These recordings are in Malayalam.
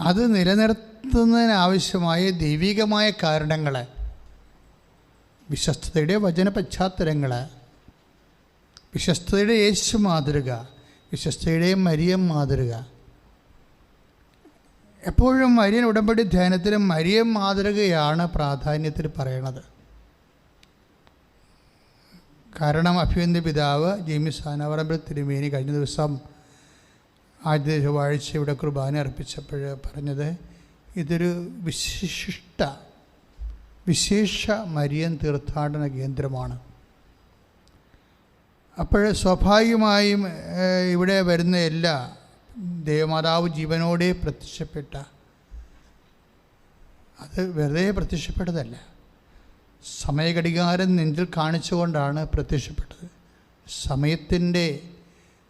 അത് നിലനിർത്തുന്നതിനാവശ്യമായ ദൈവികമായ കാരണങ്ങൾ, വിശ്വസ്തയുടെ വചന പശ്ചാത്തലങ്ങൾ, വിശ്വസ്തയുടെ യേശു മാതൃക, വിശ്വസ്തയുടെ മരിയം മാതൃക. എപ്പോഴും മരിയൻ ഉടമ്പടി ധ്യാനത്തിലും മരിയം മാതൃകയാണ് പ്രാധാന്യത്തിൽ പറയണത്. കാരണം അഭിവന്ദ്യ പിതാവ് ജെയിംസ് ആനവറമ്പൽ തിരുമേനി കഴിഞ്ഞ ദിവസം ആദ്യ ചൊവ്വാഴ്ച ഇവിടെ കുർബാന അർപ്പിച്ചപ്പോൾ പറഞ്ഞത് ഇതൊരു വിശേഷ മരിയൻ തീർത്ഥാടന കേന്ദ്രമാണ്. അപ്പോൾ സ്വാഭാവികമായും ഇവിടെ വരുന്ന എല്ലാ ദേവമാതാവ് ജീവനോടെ പ്രത്യക്ഷപ്പെട്ട, അത് വെറുതെ പ്രത്യക്ഷപ്പെട്ടതല്ല, സമയഘടികാരം നെഞ്ചിൽ കാണിച്ചുകൊണ്ടാണ് പ്രത്യക്ഷപ്പെട്ടത്.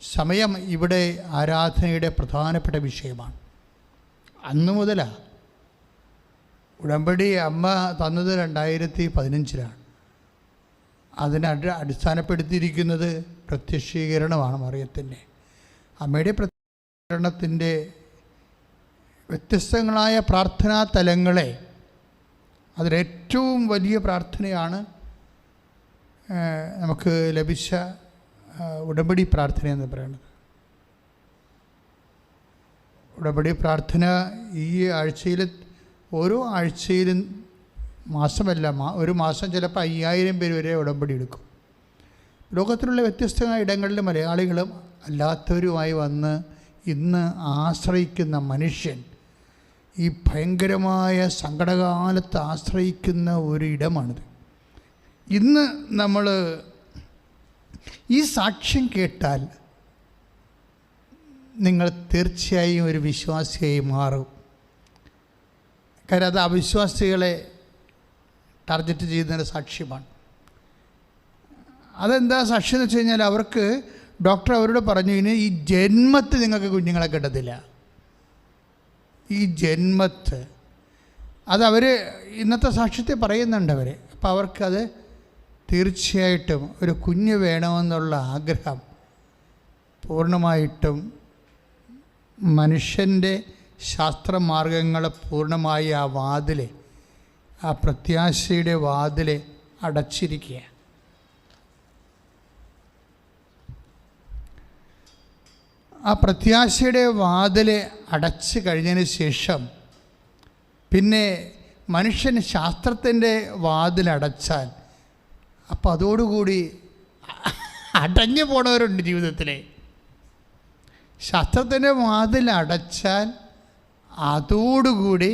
സമയം ഇവിടെ ആരാധനയുടെ പ്രധാനപ്പെട്ട വിഷയമാണ്. അന്നു മുതലാണ്. ഉടമ്പടി അമ്മ തന്നത് 2015 അതിനെ അടിസ്ഥാനപ്പെടുത്തിയിരിക്കുന്നത് പ്രത്യക്ഷീകരണമാണ്. മറിയത്തിൻ്റെ അമ്മയുടെ പ്രത്യക്ഷീകരണത്തിൻ്റെ വ്യത്യസ്തങ്ങളായ പ്രാർത്ഥനാ തലങ്ങളെ, അതിലേറ്റവും വലിയ പ്രാർത്ഥനയാണ് നമുക്ക് ലഭിച്ച ഉടമ്പടി പ്രാർത്ഥന എന്ന് പറയുന്നത്. ഉടമ്പടി പ്രാർത്ഥന ഈ ആഴ്ചയിൽ, ഓരോ ആഴ്ചയിലും, മാസമല്ല, ഒരു മാസം ചിലപ്പോൾ 5000 പേര് വരെ ഉടമ്പടി എടുക്കും. ലോകത്തിലുള്ള വ്യത്യസ്തമായ ഇടങ്ങളിൽ മലയാളികളും അല്ലാത്തവരുമായി വന്ന് ഇന്ന് ആശ്രയിക്കുന്ന മനുഷ്യൻ, ഈ ഭയങ്കരമായ സങ്കടകാലത്ത് ആശ്രയിക്കുന്ന ഒരു ഇടമാണിത്. ഇന്ന് നമ്മൾ ഈ സാക്ഷ്യം കേട്ടാൽ നിങ്ങൾ തീർച്ചയായും ഒരു വിശ്വാസിയായി മാറും. കാരണം അത് അവിശ്വാസികളെ ടാർഗറ്റ് ചെയ്യുന്നതിൻ്റെ സാക്ഷ്യമാണ്. അതെന്താ സാക്ഷ്യം എന്ന് വെച്ച് കഴിഞ്ഞാൽ, അവർക്ക് ഡോക്ടർ അവരോട് പറഞ്ഞു, ഇനി ഈ ജന്മത്ത് നിങ്ങൾക്ക് കുഞ്ഞുങ്ങളെ കിട്ടത്തില്ല, ഈ ജന്മത്ത്. അതവർ ഇന്നത്തെ സാക്ഷ്യത്തെ പറയുന്നുണ്ട് അവർ. അപ്പോൾ അവർക്കത് തീർച്ചയായിട്ടും ഒരു കുഞ്ഞ് വേണമെന്നുള്ള ആഗ്രഹം പൂർണ്ണമായിട്ടും മനുഷ്യൻ്റെ ശാസ്ത്രമാർഗങ്ങളെ പൂർണ്ണമായി ആ പ്രത്യാശയുടെ വാതിൽ അടച്ചിരിക്കുക. ആ പ്രത്യാശയുടെ വാതിൽ അടച്ചു കഴിഞ്ഞതിന് ശേഷം പിന്നെ മനുഷ്യൻ ശാസ്ത്രത്തിൻ്റെ വാതിലടച്ചാൽ, അപ്പോൾ അതോടുകൂടി അടഞ്ഞു പോണവരുണ്ട് ജീവിതത്തിൽ. ശാസ്ത്രത്തിൻ്റെ വാതിലടച്ചാൽ അതോടുകൂടി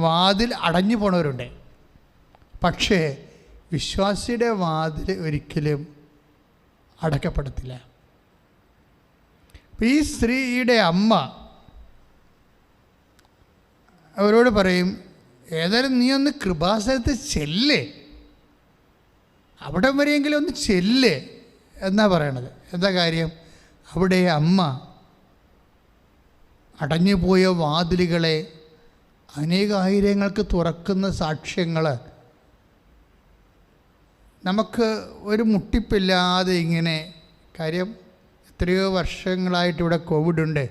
വാതിൽ അടഞ്ഞു പോണവരുണ്ട്. പക്ഷേ വിശ്വാസിയുടെ വാതിൽ ഒരിക്കലും അടയ്ക്കപ്പെടത്തില്ല. ഈ സ്ത്രീയുടെ അമ്മ അവരോട് പറയും, ഏതായാലും നീ ഒന്ന് കൃപാസനത്ത് ചെല്ല്, അവിടെ വരെയെങ്കിലും ഒന്ന് ചെല്ല് എന്നാ പറയണത്. എന്താ കാര്യം? അവിടെ അമ്മ അടഞ്ഞുപോയ വാതിലുകളെ അനേകായിരങ്ങൾക്ക് തുറക്കുന്ന സാക്ഷ്യങ്ങൾ നമുക്ക് ഒരു മുട്ടിപ്പില്ലാതെ ഇങ്ങനെ. കാര്യം എത്രയോ വർഷങ്ങളായിട്ട് ഇവിടെ കോവിഡുണ്ട്,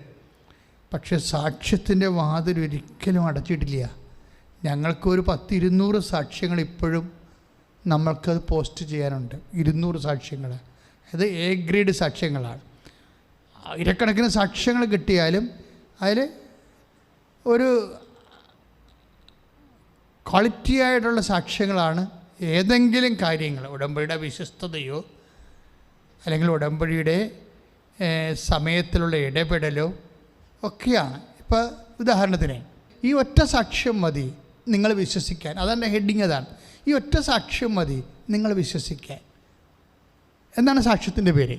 പക്ഷെ സാക്ഷ്യത്തിൻ്റെ വാതിൽ ഒരിക്കലും അടച്ചിട്ടില്ല. ഞങ്ങൾക്കൊരു 100-200 സാക്ഷ്യങ്ങൾ ഇപ്പോഴും നമ്മൾക്കത് പോസ്റ്റ് ചെയ്യാനുണ്ട്. 200 സാക്ഷ്യങ്ങൾ, അത് എ ഗ്രേഡ് സാക്ഷ്യങ്ങളാണ്. ആയിരക്കണക്കിന് സാക്ഷ്യങ്ങൾ കിട്ടിയാലും അതിൽ ഒരു ക്വാളിറ്റി ആയിട്ടുള്ള സാക്ഷ്യങ്ങളാണ് ഏതെങ്കിലും കാര്യങ്ങൾ, ഉടമ്പടിയുടെ വിശ്വസ്തതയോ അല്ലെങ്കിൽ ഉടമ്പടിയുടെ സമയത്തിലുള്ള ഇടപെടലോ ഒക്കെയാണ്. ഇപ്പോൾ ഉദാഹരണത്തിന് ഈ ഒറ്റ സാക്ഷ്യം മതി നിങ്ങൾ വിശ്വസിക്കാൻ. അതാണ് ഹെഡിങ്, അതാണ് ഈ ഒറ്റ സാക്ഷ്യം മതി നിങ്ങൾ വിശ്വസിക്കാൻ എന്നാണ് സാക്ഷ്യത്തിൻ്റെ പേര്.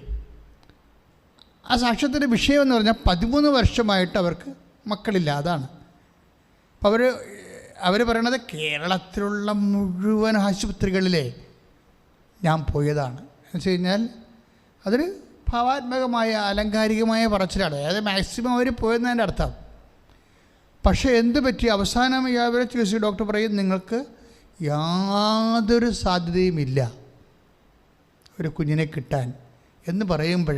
ആ സാക്ഷ്യത്തിൻ്റെ വിഷയം എന്ന് പറഞ്ഞാൽ 13 വർഷമായിട്ട് അവർക്ക് മക്കളില്ല. അതാണ്. അപ്പോൾ അവർ പറയണത് കേരളത്തിലുള്ള മുഴുവൻ ആശുപത്രികളിലെ ഞാൻ പോയതാണ് എന്ന് വെച്ച് കഴിഞ്ഞാൽ അതൊരു ഭാവാത്മകമായ അലങ്കാരികമായ പറച്ചിലാണ്. അതായത് മാക്സിമം അവർ പോയെന്നതിൻ്റെ അർത്ഥം. പക്ഷേ എന്ത് പറ്റി? അവസാനം അവരെ ചികിത്സ ഡോക്ടർ പറയും, നിങ്ങൾക്ക് യാതൊരു സാധ്യതയുമില്ല ഒരു കുഞ്ഞിനെ കിട്ടാൻ എന്ന് പറയുമ്പോൾ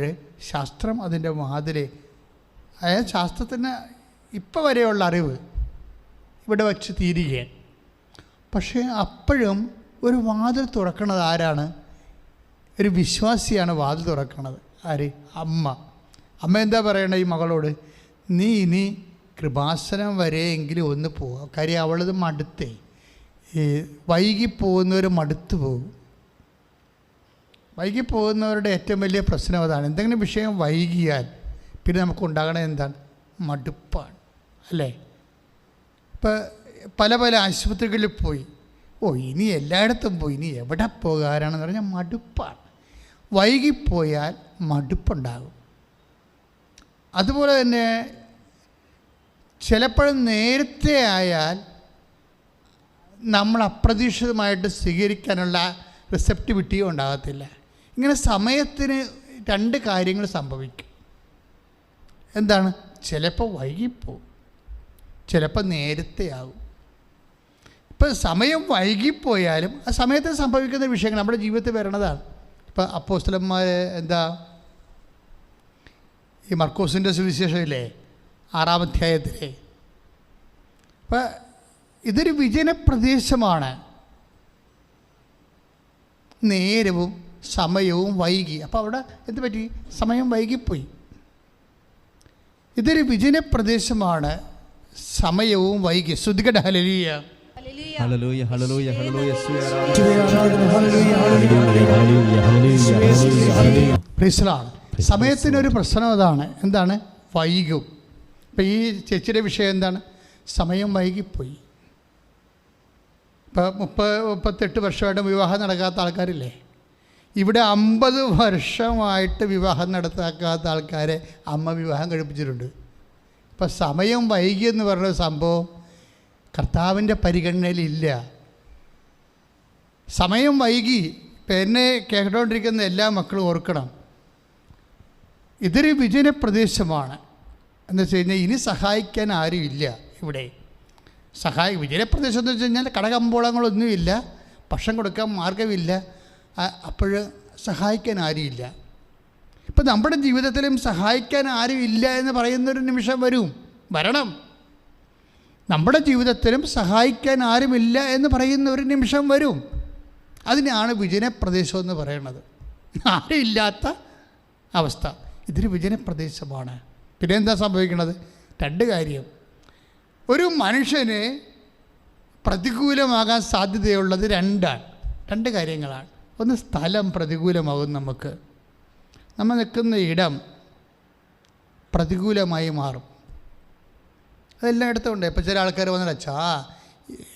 ശാസ്ത്രം അതിൻ്റെ വാതിൽ അതായത് ശാസ്ത്രത്തിന് ഇപ്പോൾ വരെയുള്ള അറിവ് ഇവിടെ വച്ച് തീരുകയാണ്. പക്ഷേ അപ്പോഴും ഒരു വാതിൽ തുറക്കുന്നത് ആരാണ്? ഒരു വിശ്വാസിയാണ് വാതിൽ തുറക്കുന്നത്. ആര്? അമ്മ എന്താ പറയണത് ഈ മകളോട്? നീ ഇനി കൃപാസനം വരെയെങ്കിലും ഒന്ന് പോവുക. കാര്യം അവളത് മടുത്തേ, വൈകിപ്പോകുന്നവർ മടുത്തു പോകും. വൈകിപ്പോകുന്നവരുടെ ഏറ്റവും വലിയ പ്രശ്നം അതാണ്. എന്തെങ്കിലും വിഷയം വൈകിയാൽ പിന്നെ നമുക്ക് ഉണ്ടാകണത് എന്താണ്? മടുപ്പാണ്, അല്ലേ? ഇപ്പം പല ആശുപത്രികളിൽ പോയി, ഇനി എല്ലായിടത്തും പോയി, ഇനി എവിടെ പോകാനാണെന്ന് പറഞ്ഞാൽ മടുപ്പാണ്. വൈകിപ്പോയാൽ മടുപ്പുണ്ടാകും. അതുപോലെ തന്നെ ചിലപ്പോഴും നേരത്തെ ആയാൽ നമ്മൾ അപ്രതീക്ഷിതമായിട്ട് സ്വീകരിക്കാനുള്ള റിസെപ്റ്റിവിറ്റിയും ഉണ്ടാകത്തില്ല. ഇങ്ങനെ സമയത്തിന് രണ്ട് കാര്യങ്ങൾ സംഭവിക്കും. എന്താണ്? ചിലപ്പോൾ വൈകിപ്പോവും, ചിലപ്പോൾ നേരത്തെ ആകും. ഇപ്പം സമയം വൈകിപ്പോയാലും ആ സമയത്ത് സംഭവിക്കുന്ന വിഷയങ്ങൾ നമ്മുടെ ജീവിതത്തിൽ വരണതാണ്. ഇപ്പം അപ്പോസ്തലന്മാർ ഈ മർക്കോസിൻ്റെ സുവിശേഷമില്ലേ 6-ാം അധ്യായത്തിലെ, അപ്പം ഇതൊരു വിജനപ്രദേശമാണ്. നേരവും സമയവും വൈകി. അപ്പോൾ അവിടെ എന്ത് പറ്റി? സമയം വൈകിപ്പോയി. ഇതൊരു വിജനപ്രദേശമാണ്, സമയവും വൈകി. ശ്രുതികട hallelujah. Hallelujah hallelujah hallelujah praise the Lord. സമയത്തിനൊരു പ്രശ്നം അതാണ്. എന്താണ്? വൈകും. ഇപ്പം ഈ ചേച്ചിയുടെ വിഷയം എന്താണ്? സമയം വൈകിപ്പോയി. ഇപ്പം 38 വർഷമായിട്ട് വിവാഹം നടക്കാത്ത ആൾക്കാരില്ലേ? ഇവിടെ 50 വർഷമായിട്ട് വിവാഹം നടത്താക്കാത്ത ആൾക്കാരെ അമ്മ വിവാഹം കഴിപ്പിച്ചിട്ടുണ്ട്. ഇപ്പം സമയം വൈകിയെന്ന് പറഞ്ഞ സംഭവം കർത്താവിൻ്റെ പരിഗണനയിലില്ല. സമയം വൈകി. ഇപ്പം എന്നെ കേട്ടുകൊണ്ടിരിക്കുന്ന എല്ലാ മക്കളും ഓർക്കണം, ഇതൊരു വിജനപ്രദേശമാണ്. എന്ന് വെച്ച് കഴിഞ്ഞാൽ ഇനി സഹായിക്കാൻ ആരുമില്ല ഇവിടെ. വിജനപ്രദേശം എന്ന് വെച്ച് കഴിഞ്ഞാൽ കടകമ്പോളങ്ങളൊന്നുമില്ല, ഭക്ഷണം കൊടുക്കാൻ മാർഗമില്ല, അപ്പോൾ സഹായിക്കാൻ ആരുമില്ല. ഇപ്പം നമ്മുടെ ജീവിതത്തിലും സഹായിക്കാൻ ആരുമില്ല എന്ന് പറയുന്നൊരു നിമിഷം വരണം. നമ്മുടെ ജീവിതത്തിലും സഹായിക്കാൻ ആരുമില്ല എന്ന് പറയുന്ന ഒരു നിമിഷം വരും. അതിനാണ് വിജനപ്രദേശം എന്ന് പറയുന്നത്. ആരുമില്ലാത്ത അവസ്ഥ. ഇതൊരു വിജനപ്രദേശമാണ്. പിന്നെ എന്താ സംഭവിക്കുന്നത്? രണ്ട് കാര്യം. ഒരു മനുഷ്യന് പ്രതികൂലമാകാൻ സാധ്യതയുള്ളത് രണ്ട് കാര്യങ്ങളാണ്. ഒന്ന്, സ്ഥലം പ്രതികൂലമാകും. നമ്മൾ നിൽക്കുന്ന ഇടം പ്രതികൂലമായി മാറും. അതെല്ലായിടത്തും ഉണ്ട്. ഇപ്പോൾ ചില ആൾക്കാർ വന്നിട്ട് അച്ഛാ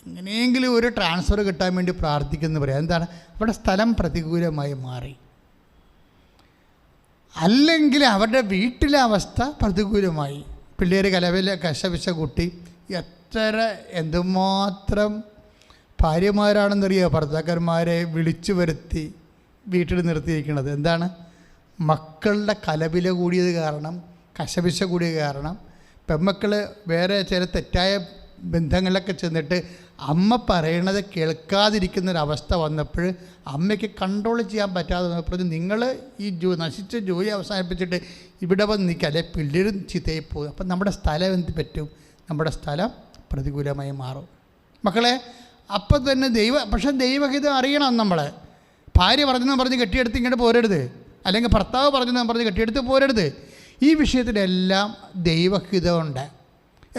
എങ്ങനെയെങ്കിലും ഒരു ട്രാൻസ്ഫർ കിട്ടാൻ വേണ്ടി പ്രാർത്ഥിക്കുന്നു പറയാം. എന്താണ്? അവിടെ സ്ഥലം പ്രതികൂലമായി മാറി. അല്ലെങ്കിൽ അവരുടെ വീട്ടിലെ അവസ്ഥ പ്രതികൂലമായി. പിള്ളേർ കശപിശ കുട്ടി, എന്തുമാത്രം ഭാര്യമാരാണെന്നറിയോ ഭർത്താക്കന്മാരെ വിളിച്ചു വരുത്തി വീട്ടിൽ നിർത്തിയിരിക്കുന്നത്. എന്താണ്? മക്കളുടെ കലപില കൂടിയത് കാരണം, കശപിശ കൂടിയത് കാരണം പെൺമക്കൾ വേറെ ചില തെറ്റായ ബന്ധങ്ങളിലൊക്കെ ചെന്നിട്ട് അമ്മ പറയണത് കേൾക്കാതിരിക്കുന്നൊരവസ്ഥ വന്നപ്പോൾ അമ്മയ്ക്ക് കൺട്രോൾ ചെയ്യാൻ പറ്റാതെ വന്നപ്പോൾ നിങ്ങൾ ഈ നശിച്ച ജോലി അവസാനിപ്പിച്ചിട്ട് ഇവിടെ വന്ന് നിൽക്കുക, അല്ലെ പിള്ളേരും ചീത്തയായി പോകും. അപ്പം നമ്മുടെ സ്ഥലം എന്ത് പറ്റും? നമ്മുടെ സ്ഥലം പ്രതികൂലമായി മാറും. മക്കളെ, അപ്പം തന്നെ പക്ഷേ ദൈവഹിതം അറിയണം. നമ്മൾ ഭാര്യ പറഞ്ഞ് കെട്ടിയെടുത്ത് ഇങ്ങോട്ട് പോരരുത്, അല്ലെങ്കിൽ ഭർത്താവ് പറഞ്ഞ് കെട്ടിയെടുത്ത് പോരരുത്. ഈ വിഷയത്തിലെല്ലാം ദൈവഹിതമുണ്ട്.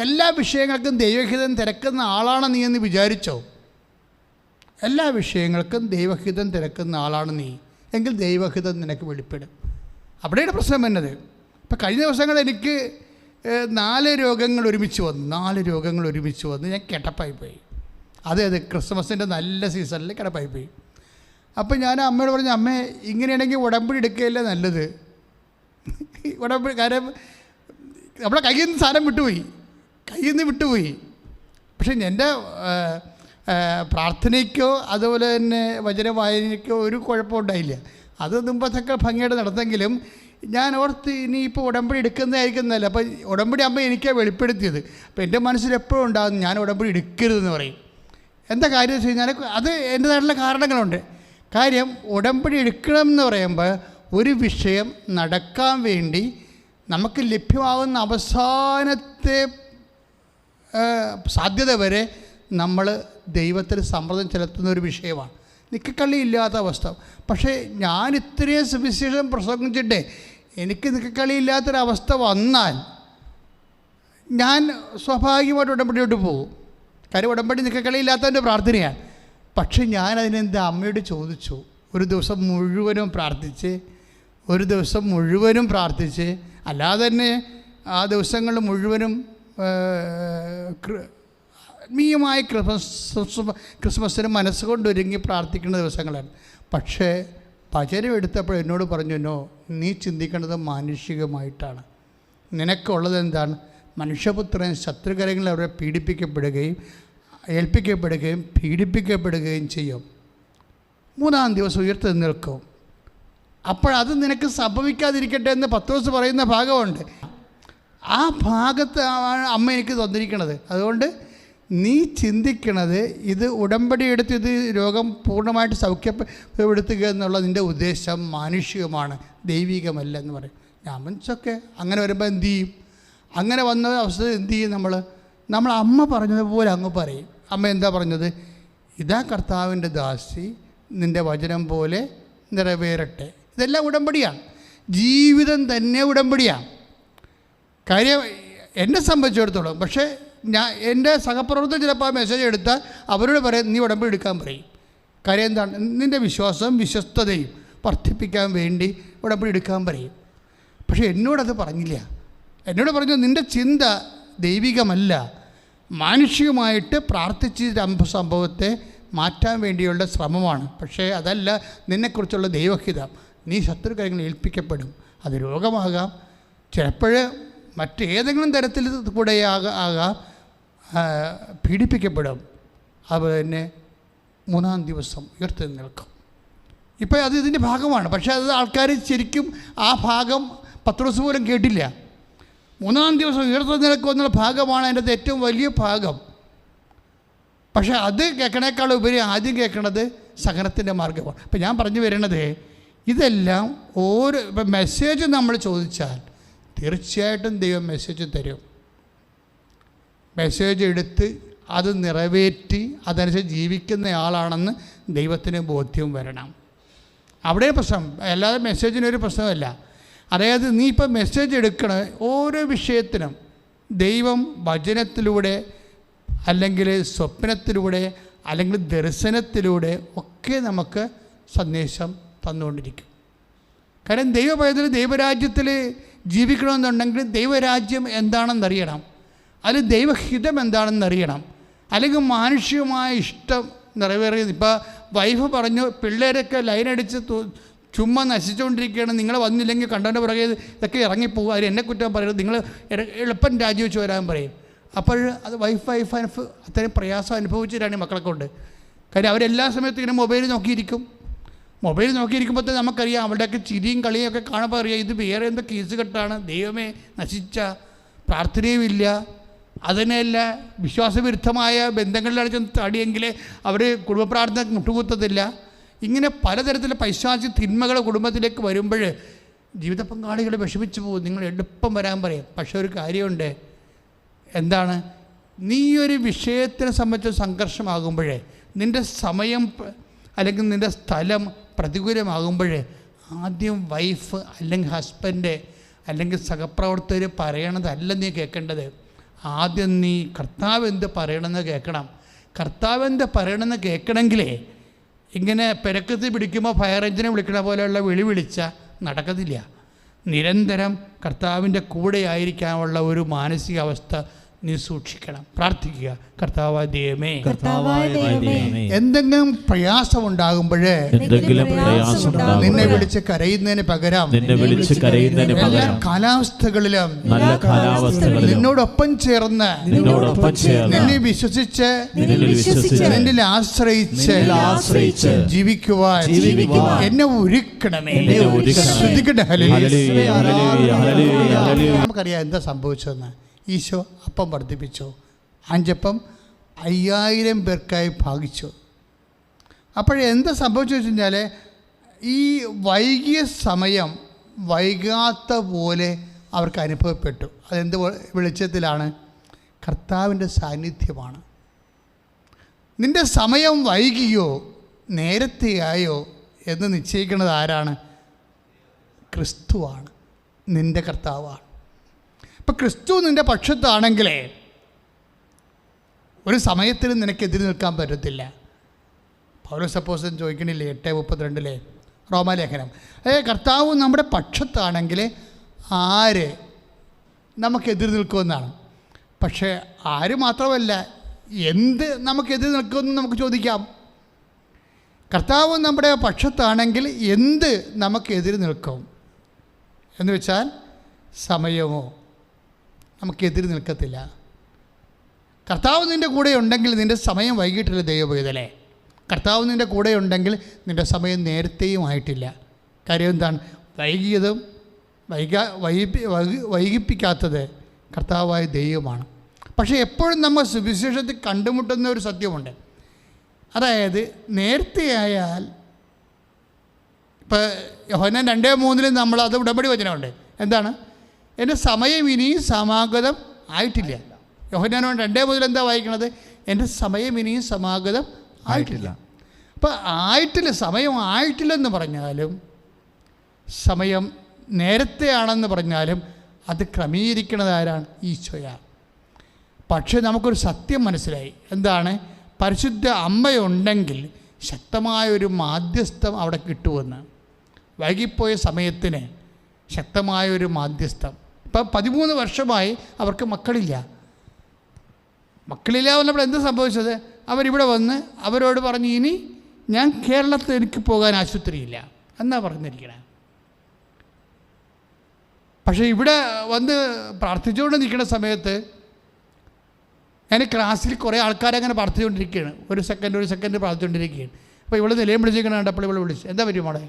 എല്ലാ വിഷയങ്ങൾക്കും ദൈവഹിതം തിരക്കുന്ന ആളാണ് നീ എന്ന് വിചാരിച്ചോ? എല്ലാ വിഷയങ്ങൾക്കും ദൈവഹിതം തിരക്കുന്ന ആളാണ് നീ എങ്കിൽ ദൈവഹിതം നിനക്ക് വെളിപ്പെടും. അവിടെയാണ് പ്രശ്നം വരുന്നത്. ഇപ്പം കഴിഞ്ഞ ദിവസങ്ങൾ എനിക്ക് 4 രോഗങ്ങൾ ഒരുമിച്ച് വന്നു. ഞാൻ കിടപ്പായിപ്പോയി. അതെ ക്രിസ്മസിൻ്റെ നല്ല സീസണിൽ കിടപ്പായിപ്പോയി. അപ്പം ഞാൻ അമ്മയോട് പറഞ്ഞു, അമ്മേ ഇങ്ങനെയാണെങ്കിൽ ഉടമ്പടി എടുക്കുകയല്ലേ നല്ലത്. കാര്യം നമ്മുടെ കയ്യിൽ നിന്ന് സാധനം വിട്ടുപോയി. പക്ഷെ എൻ്റെ പ്രാർത്ഥനയ്ക്കോ അതുപോലെ തന്നെ വചനവായനയ്ക്കോ ഒരു കുഴപ്പമുണ്ടായില്ല. അത് മുമ്പത്തൊക്കെ ഭംഗിയായിട്ട് നടന്നെങ്കിലും ഞാൻ ഓർത്ത് ഇനിയിപ്പോൾ ഉടമ്പടി എടുക്കുന്നതായിരിക്കുന്നതല്ല. അപ്പം ഉടമ്പടി അമ്മ എനിക്കാണ് വെളിപ്പെടുത്തിയത്. അപ്പോൾ എൻ്റെ മനസ്സിൽ എപ്പോഴും ഉണ്ടാകും ഞാൻ ഉടമ്പടി എടുക്കരുതെന്ന് പറയും. എന്താ കാര്യം വെച്ച് കഴിഞ്ഞാൽ അത് എൻ്റേതായിട്ടുള്ള കാരണങ്ങളുണ്ട്. കാര്യം ഉടമ്പടി എടുക്കണം എന്ന് പറയുമ്പോൾ ഒരു വിഷയം നടക്കാൻ വേണ്ടി നമുക്ക് ലഭ്യമാകുന്ന അവസാനത്തെ സാധ്യത വരെ നമ്മൾ ദൈവത്തിൽ സമ്മർദ്ദം ചെലുത്തുന്ന ഒരു വിഷയമാണ്. നിക്കക്കളിയില്ലാത്ത അവസ്ഥ. പക്ഷേ ഞാൻ ഇത്രയും സുവിശേഷം പ്രസംഗിച്ചിട്ടേ എനിക്ക് നിക്കക്കളിയില്ലാത്തൊരവസ്ഥ വന്നാൽ ഞാൻ സ്വാഭാവികമായിട്ട് ഉടമ്പടിയോട്ട് പോകും. കാര്യം ഉടമ്പടി നിക്കക്കളിയില്ലാത്തതിൻ്റെ പ്രാർത്ഥനയാണ്. പക്ഷെ ഞാനതിനെന്താ അമ്മയോട് ചോദിച്ചു. ഒരു ദിവസം മുഴുവനും പ്രാർത്ഥിച്ച് അല്ലാതെ തന്നെ ആ ദിവസങ്ങൾ മുഴുവനും ആത്മീയമായ ക്രിസ്മസിന് മനസ്സുകൊണ്ടൊരുങ്ങി പ്രാർത്ഥിക്കുന്ന ദിവസങ്ങളാണ്. പക്ഷേ ഭജനം എടുത്തപ്പോൾ എന്നോട് പറഞ്ഞു, നോ, നീ ചിന്തിക്കേണ്ടത് മാനുഷികമായിട്ടാണ്. നിനക്കുള്ളത് എന്താണ്? മനുഷ്യപുത്രൻ ശത്രുകരങ്ങളിൽ അവരെ പീഡിപ്പിക്കപ്പെടുകയും ചെയ്യും. 3-ാം ദിവസം ഉയർത്തെഴുന്നേൽക്കും. അപ്പോഴത് നിനക്ക് സംഭവിക്കാതിരിക്കട്ടെ എന്ന് പത്രോസ് പറയുന്ന ഭാഗമുണ്ട്. ആ ഭാഗത്ത് അമ്മ എനിക്ക് തന്നിരിക്കണത്. അതുകൊണ്ട് നീ ചിന്തിക്കണത് ഇത് ഉടമ്പടി എടുത്ത് ഇത് രോഗം പൂർണ്ണമായിട്ട് സൗഖ്യപ്പെടുത്തുക എന്നുള്ള നിൻ്റെ ഉദ്ദേശം മാനുഷികമാണ്, ദൈവികമല്ല എന്ന് പറയും. ഞാൻ മനസ്സൊക്കെ അങ്ങനെ വരുമ്പോൾ എന്തു ചെയ്യും? അങ്ങനെ വന്ന അവസ്ഥ എന്തു ചെയ്യും? നമ്മൾ അമ്മ പറഞ്ഞതുപോലെ അങ്ങ് പറയും. അമ്മ എന്താ പറഞ്ഞത്? ഇതാ കർത്താവിൻ്റെ ദാസി, നിൻ്റെ വചനം പോലെ നിറവേറട്ടെ. ഇതെല്ലാം ഉടമ്പടിയാണ്. ജീവിതം തന്നെ ഉടമ്പടിയാണ്. കാര്യം എന്നെ സംബന്ധിച്ചിടത്തോളം. പക്ഷേ എൻ്റെ സഹപ്രവർത്തകർ ചിലപ്പോൾ ആ മെസ്സേജ് എടുത്താൽ അവരോട് പറയും, നീ ഉടമ്പടി എടുക്കാൻ പറയും. കാര്യം എന്താണ്? നിൻ്റെ വിശ്വസ്തതയും വർദ്ധിപ്പിക്കാൻ വേണ്ടി ഉടമ്പടി എടുക്കാൻ പറയും. പക്ഷേ എന്നോടത് പറഞ്ഞില്ല. എന്നോട് പറഞ്ഞു, നിൻ്റെ ചിന്ത ദൈവികമല്ല, മാനുഷികമായിട്ട് പ്രാർത്ഥിച്ച് സംഭവത്തെ മാറ്റാൻ വേണ്ടിയുള്ള ശ്രമമാണ്. പക്ഷേ അതല്ല നിന്നെക്കുറിച്ചുള്ള ദൈവഹിതം. നീ ശത്രുകരങ്ങളിൽ ഏൽപ്പിക്കപ്പെടും. അത് രോഗമാകാം, ചിലപ്പോൾ മറ്റേതെങ്കിലും തരത്തിൽ കൂടെ ആകാം, പീഡിപ്പിക്കപ്പെടും. അതുപോലെ തന്നെ 3-ാം ദിവസം ഉയർത്തെഴുന്നേൽക്കും. ഇപ്പോൾ അത് ഇതിൻ്റെ ഭാഗമാണ്. പക്ഷേ അത് ആൾക്കാർ ശരിക്കും ആ ഭാഗം പത്രോസ് പോലും കേട്ടില്ല. 3-ാം ദിവസം ഉയർത്തെഴുന്നേൽക്കും എന്നുള്ള ഭാഗമാണ് അതിൻ്റെ ഏറ്റവും വലിയ ഭാഗം. പക്ഷേ അത് കേൾക്കണേക്കാൾ ഉപരി ആദ്യം കേൾക്കണത് സഹനത്തിൻ്റെ മാർഗമാണ്. ഇപ്പം ഞാൻ പറഞ്ഞു വരുന്നത് ഇതെല്ലാം ഇപ്പം മെസ്സേജ് നമ്മൾ ചോദിച്ചാൽ തീർച്ചയായിട്ടും ദൈവം മെസ്സേജ് തരും. മെസ്സേജ് എടുത്ത് അത് നിറവേറ്റി അതനുസരിച്ച് ജീവിക്കുന്നയാളാണെന്ന് ദൈവത്തിന് ബോധ്യം വരണം. അവിടെ പ്രശ്നം, അല്ലാതെ മെസ്സേജിനൊരു പ്രശ്നമല്ല. അതായത് നീ ഇപ്പം മെസ്സേജ് എടുക്കണ ഓരോ വിഷയത്തിനും ദൈവം വചനത്തിലൂടെ അല്ലെങ്കിൽ സ്വപ്നത്തിലൂടെ അല്ലെങ്കിൽ ദർശനത്തിലൂടെ ഒക്കെ നമുക്ക് സന്ദേശം തന്നുകൊണ്ടിരിക്കും. കാരണം ദൈവരാജ്യത്തിൽ ജീവിക്കണമെന്നുണ്ടെങ്കിൽ ദൈവരാജ്യം എന്താണെന്നറിയണം, അതിൽ ദൈവഹിതം എന്താണെന്നറിയണം. അല്ലെങ്കിൽ മാനുഷികമായ ഇഷ്ടം നിറവേറിയത്. ഇപ്പോൾ വൈഫ് പറഞ്ഞു, പിള്ളേരൊക്കെ ലൈനടിച്ച് ചുമ്മാ നശിച്ചുകൊണ്ടിരിക്കുകയാണ്, നിങ്ങൾ വന്നില്ലെങ്കിൽ കണ്ടവൻ്റെ പുറകെ ഇതൊക്കെ ഇറങ്ങിപ്പോകും, അതിൽ എന്നെ കുറ്റം പറയരുത്, നിങ്ങൾ എളുപ്പം രാജിവെച്ച് വരാൻ പറയും. അപ്പോൾ അത് വൈഫ് അത്രയും പ്രയാസം അനുഭവിച്ചിട്ടാണ് മക്കളെ കൊണ്ട്. കാര്യം അവരെല്ലാ സമയത്തും ഇങ്ങനെ മൊബൈൽ നോക്കിയിരിക്കുമ്പോൾ തന്നെ നമുക്കറിയാം, അവരുടെയൊക്കെ ചിരിയും കളിയും ഒക്കെ കാണുമ്പോൾ അറിയാം ഇത് വേറെ എന്തോ കേസ് കെട്ടാണ്. ദൈവമേ, നശിച്ച പ്രാർത്ഥനയുമില്ല, അതിനെയല്ല വിശ്വാസവിരുദ്ധമായ ബന്ധങ്ങളിലാണ് ചെന്ന് തടിയെങ്കിൽ അവർ കുടുംബ പ്രാർത്ഥന മുട്ടുകുത്തത്തില്ല. ഇങ്ങനെ പലതരത്തിലുള്ള പൈശാചിക തിന്മകൾ കുടുംബത്തിലേക്ക് വരുമ്പോൾ ജീവിത പങ്കാളികൾ വിഷമിച്ചു പോകും. നിങ്ങൾ എളുപ്പം വരാൻ പറയും. പക്ഷേ ഒരു കാര്യമുണ്ട്, എന്താണ്? നീ ഒരു വിഷയത്തിനെ സംബന്ധിച്ച് സംഘർഷമാകുമ്പോഴേ, നിൻ്റെ സമയം അല്ലെങ്കിൽ നിൻ്റെ സ്ഥലം പ്രതികൂലമാകുമ്പോഴേ ആദ്യം വൈഫ് അല്ലെങ്കിൽ ഹസ്ബൻഡ് അല്ലെങ്കിൽ സഹപ്രവർത്തകർ പറയണതല്ല നീ കേൾക്കേണ്ടത്. ആദ്യം നീ കർത്താവ് എന്ത് പറയണമെന്ന് കേൾക്കണം. കർത്താവ് എന്ത് പറയണമെന്ന് കേൾക്കണമെങ്കിലേ ഇങ്ങനെ പെരക്കത്ത് പിടിക്കുമ്പോൾ ഫയർ എഞ്ചിനെ വിളിക്കണ പോലെയുള്ള വിളിച്ചാൽ നടക്കത്തില്ല. നിരന്തരം കർത്താവിൻ്റെ കൂടെ ആയിരിക്കാനുള്ള ഒരു മാനസികാവസ്ഥ നീ സൂക്ഷിക്കണം. പ്രാർത്ഥിക്കുക, കർത്താവായ ദൈവമേ, എന്തെങ്കിലും പ്രയാസമുണ്ടാകുമ്പോഴേ നിന്നെ വിളിച്ച് കരയുന്നതിന് പകരം എല്ലാ കാലാവസ്ഥകളിലും നിന്നോടൊപ്പം ചേർന്ന് നിന്നെ വിശ്വസിച്ച് നിന്നിൽ ആശ്രയിച്ച് ജീവിക്കുവാൻ എന്നെ ഒരുക്കണമേ. നമുക്കറിയാം എന്താ സംഭവിച്ചതെന്ന്. ഈശോ അപ്പം വർദ്ധിപ്പിച്ചു. 5 അപ്പം 5000 പേർക്കായി ഭാഗിച്ചു. അപ്പോഴെന്താ സംഭവിച്ചു വെച്ച് കഴിഞ്ഞാൽ, ഈ വൈകിയ സമയം വൈകാത്ത പോലെ അവർക്ക് അനുഭവപ്പെട്ടു. അതെന്ത് വെളിച്ചത്തിലാണ്? കർത്താവിൻ്റെ സാന്നിധ്യമാണ്. നിൻ്റെ സമയം വൈകിയോ നേരത്തെയായോ എന്ന് നിശ്ചയിക്കുന്നത് ആരാണ്? ക്രിസ്തുവാണ്, നിൻ്റെ കർത്താവാണ്. ഇപ്പം ക്രിസ്തു നിൻ്റെ പക്ഷത്താണെങ്കിലേ ഒരു സമയത്തിനും നിനക്കെതിരെ നിൽക്കാൻ പറ്റത്തില്ല. പൗലോസ് അപ്പോസ്തലൻ ചോദിക്കണില്ലേ 8:32 റോമാലേഖനം, കർത്താവ് നമ്മുടെ പക്ഷത്താണെങ്കിൽ ആര് നമുക്കെതിരെ നിൽക്കുമെന്നാണ്. പക്ഷേ ആര് മാത്രമല്ല, എന്ത് നമുക്കെതിരെ നിൽക്കുമെന്ന് നമുക്ക് ചോദിക്കാം. കർത്താവ് നമ്മുടെ പക്ഷത്താണെങ്കിൽ എന്ത് നമുക്കെതിരെ നിൽക്കും എന്ന് വെച്ചാൽ സമയമോ നമുക്കെതിരെ നിൽക്കത്തില്ല. കർത്താവ് നിൻ്റെ കൂടെ ഉണ്ടെങ്കിൽ നിൻ്റെ സമയം വൈകിട്ടില്ല ദൈവവേദലേ. കർത്താവ് നിൻ്റെ കൂടെ ഉണ്ടെങ്കിൽ നിൻ്റെ സമയം നേരത്തെയും ആയിട്ടില്ല. കാര്യം എന്താണ്? വൈകിയതും വൈകിപ്പിക്കാത്തത് കർത്താവായ ദൈവമാണ്. പക്ഷേ എപ്പോഴും നമ്മൾ സുവിശേഷത്തിൽ കണ്ടുമുട്ടുന്ന ഒരു സത്യമുണ്ട്. അതായത് നേരത്തെ ആയാൽ, ഇപ്പോൾ യോഹന്നാൻ 2:3 നമ്മൾ അത് ഉടമ്പടി വചനമുണ്ട്. എന്താണ്? എൻ്റെ സമയം ഇനിയും സമാഗതം ആയിട്ടില്ല. യോഹന്നാൻ 2:3 എന്താ വായിക്കണത്? എൻ്റെ സമയം ഇനിയും സമാഗതം ആയിട്ടില്ല. അപ്പോൾ ആയിട്ടില്ല, സമയം ആയിട്ടില്ലെന്ന് പറഞ്ഞാലും സമയം നേരത്തെ ആണെന്ന് പറഞ്ഞാലും അത് ക്രമീകരിക്കുന്നത് ആരാണ്? ഈശോയാണ്. പക്ഷേ നമുക്കൊരു സത്യം മനസ്സിലായി. എന്താണ്? പരിശുദ്ധ അമ്മയുണ്ടെങ്കിൽ ശക്തമായൊരു മാധ്യസ്ഥം അവിടെ കിട്ടുമെന്ന്. വൈകിപ്പോയ സമയത്തിന് ശക്തമായൊരു മാധ്യസ്ഥം. ഇപ്പം 13 വർഷമായി അവർക്ക് മക്കളില്ല. വന്നപ്പോൾ എന്ത് സംഭവിച്ചത്? അവരിവിടെ വന്ന് അവരോട് പറഞ്ഞു, ഇനി ഞാൻ കേരളത്തിൽ എനിക്ക് പോകാൻ ആശുപത്രിയില്ല എന്നാ പറഞ്ഞിരിക്കണേ. പക്ഷേ ഇവിടെ വന്ന് പ്രാർത്ഥിച്ചുകൊണ്ട് നിൽക്കുന്ന സമയത്ത് ഞാൻ ക്ലാസ്സിൽ കുറേ ആൾക്കാരങ്ങനെ പ്രാർത്ഥിച്ചുകൊണ്ടിരിക്കുകയാണ്. ഒരു സെക്കൻഡ് പ്രാർത്ഥിച്ചുകൊണ്ടിരിക്കുകയാണ്. അപ്പോൾ ഇവിടെ നിലയം വിളിച്ചിരിക്കണം കണ്ടപ്പോൾ ഇവിടെ വിളിച്ചു, എന്താ പറ്റും മോളെ?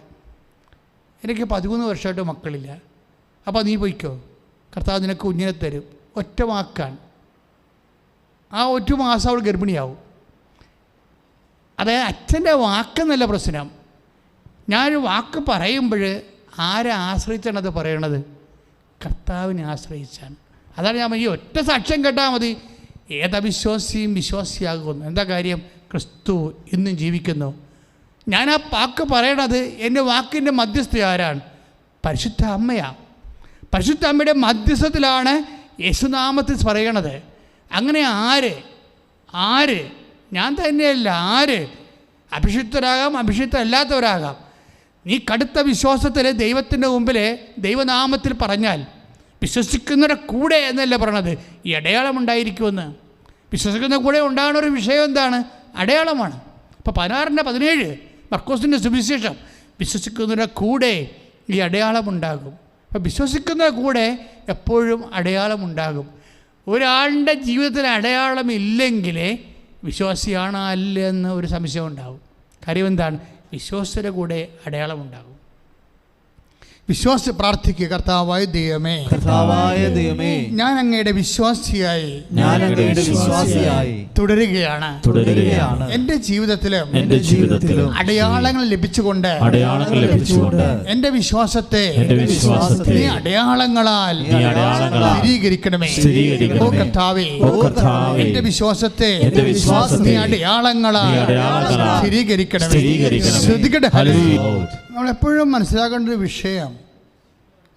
എനിക്ക് 13 വർഷമായിട്ട് മക്കളില്ല. അപ്പോൾ നീ പോയിക്കോ, കർത്താവ് നിനക്ക് കുഞ്ഞിനെ തരും. ഒറ്റ വാക്കാണ്. ആ 1 മാസം അവൾ ഗർഭിണിയാവും. അതായത് അച്ഛൻ്റെ വാക്കെന്നല്ല പ്രശ്നം. ഞാനൊരു വാക്ക് പറയുമ്പോൾ ആരെ ആശ്രയിച്ചാണ് അത് പറയണത്? കർത്താവിനെ ആശ്രയിച്ചാണ്. അതാണ് ഞാൻ ഈ ഒറ്റ സാക്ഷ്യം കേട്ടാൽ മതി ഏതവിശ്വാസിയും വിശ്വാസിയാകുന്നു. എന്താ കാര്യം? ക്രിസ്തു ഇന്നും ജീവിക്കുന്നു. ഞാൻ ആ വാക്ക് പറയണത് എൻ്റെ വാക്കിൻ്റെ മധ്യസ്ഥ ആരാണ്? പരിശുദ്ധ അമ്മയാണ്. പരിശുദ്ധ അമ്മയുടെ മധ്യസ്ഥത്തിലാണ് യേശുനാമത്തിൽ പറയണത്. അങ്ങനെ ആര് ഞാൻ തന്നെയല്ല, ആര് അഭിഷിക്തരാകാം, അഭിഷിക്തരല്ലാത്തവരാകാം. നീ കടുത്ത വിശ്വാസത്തിൽ ദൈവത്തിൻ്റെ മുമ്പിൽ ദൈവനാമത്തിൽ പറഞ്ഞാൽ വിശ്വസിക്കുന്നവരുടെ കൂടെ എന്നല്ല പറയണത്, ഈ അടയാളമുണ്ടായിരിക്കുമെന്ന്. വിശ്വസിക്കുന്ന കൂടെ ഉണ്ടാകുന്ന ഒരു വിഷയം എന്താണ്? അടയാളമാണ്. ഇപ്പോൾ 16:17 മർക്കോസിൻ്റെ സുവിശേഷം, വിശ്വസിക്കുന്നവരുടെ കൂടെ ഈ അടയാളമുണ്ടാകും. അപ്പോൾ വിശ്വസിക്കുന്ന കൂടെ എപ്പോഴും അടയാളമുണ്ടാകും. ഒരാളുടെ ജീവിതത്തിൽ അടയാളമില്ലെങ്കിൽ വിശ്വാസിയാണോ അല്ല എന്ന് ഒരു സംശയം ഉണ്ടാകും. കാര്യം എന്താണ്? വിശ്വാസയുടെ കൂടെ അടയാളമുണ്ടാകും. പ്രാർത്ഥിക്കുക. കർത്താവായ ദൈവമേ, ഞാൻ അങ്ങയുടെ വിശ്വാസിയായി തുടരുകയാണ്. എൻ്റെ ജീവിതത്തിലും അടയാളങ്ങൾ ലഭിച്ചുകൊണ്ട് എൻ്റെ വിശ്വാസത്തെ നീ അടയാളങ്ങളാൽ സ്ഥിരീകരിക്കണമേ. ഓ കർത്താവേ, എൻ്റെ വിശ്വാസത്തെ നീ അടയാളങ്ങളാൽ സ്ഥിരീകരിക്കണമേ. ശ്രദ്ധിക്കട്ടെ. നമ്മളെപ്പോഴും മനസ്സിലാക്കേണ്ട ഒരു വിഷയം,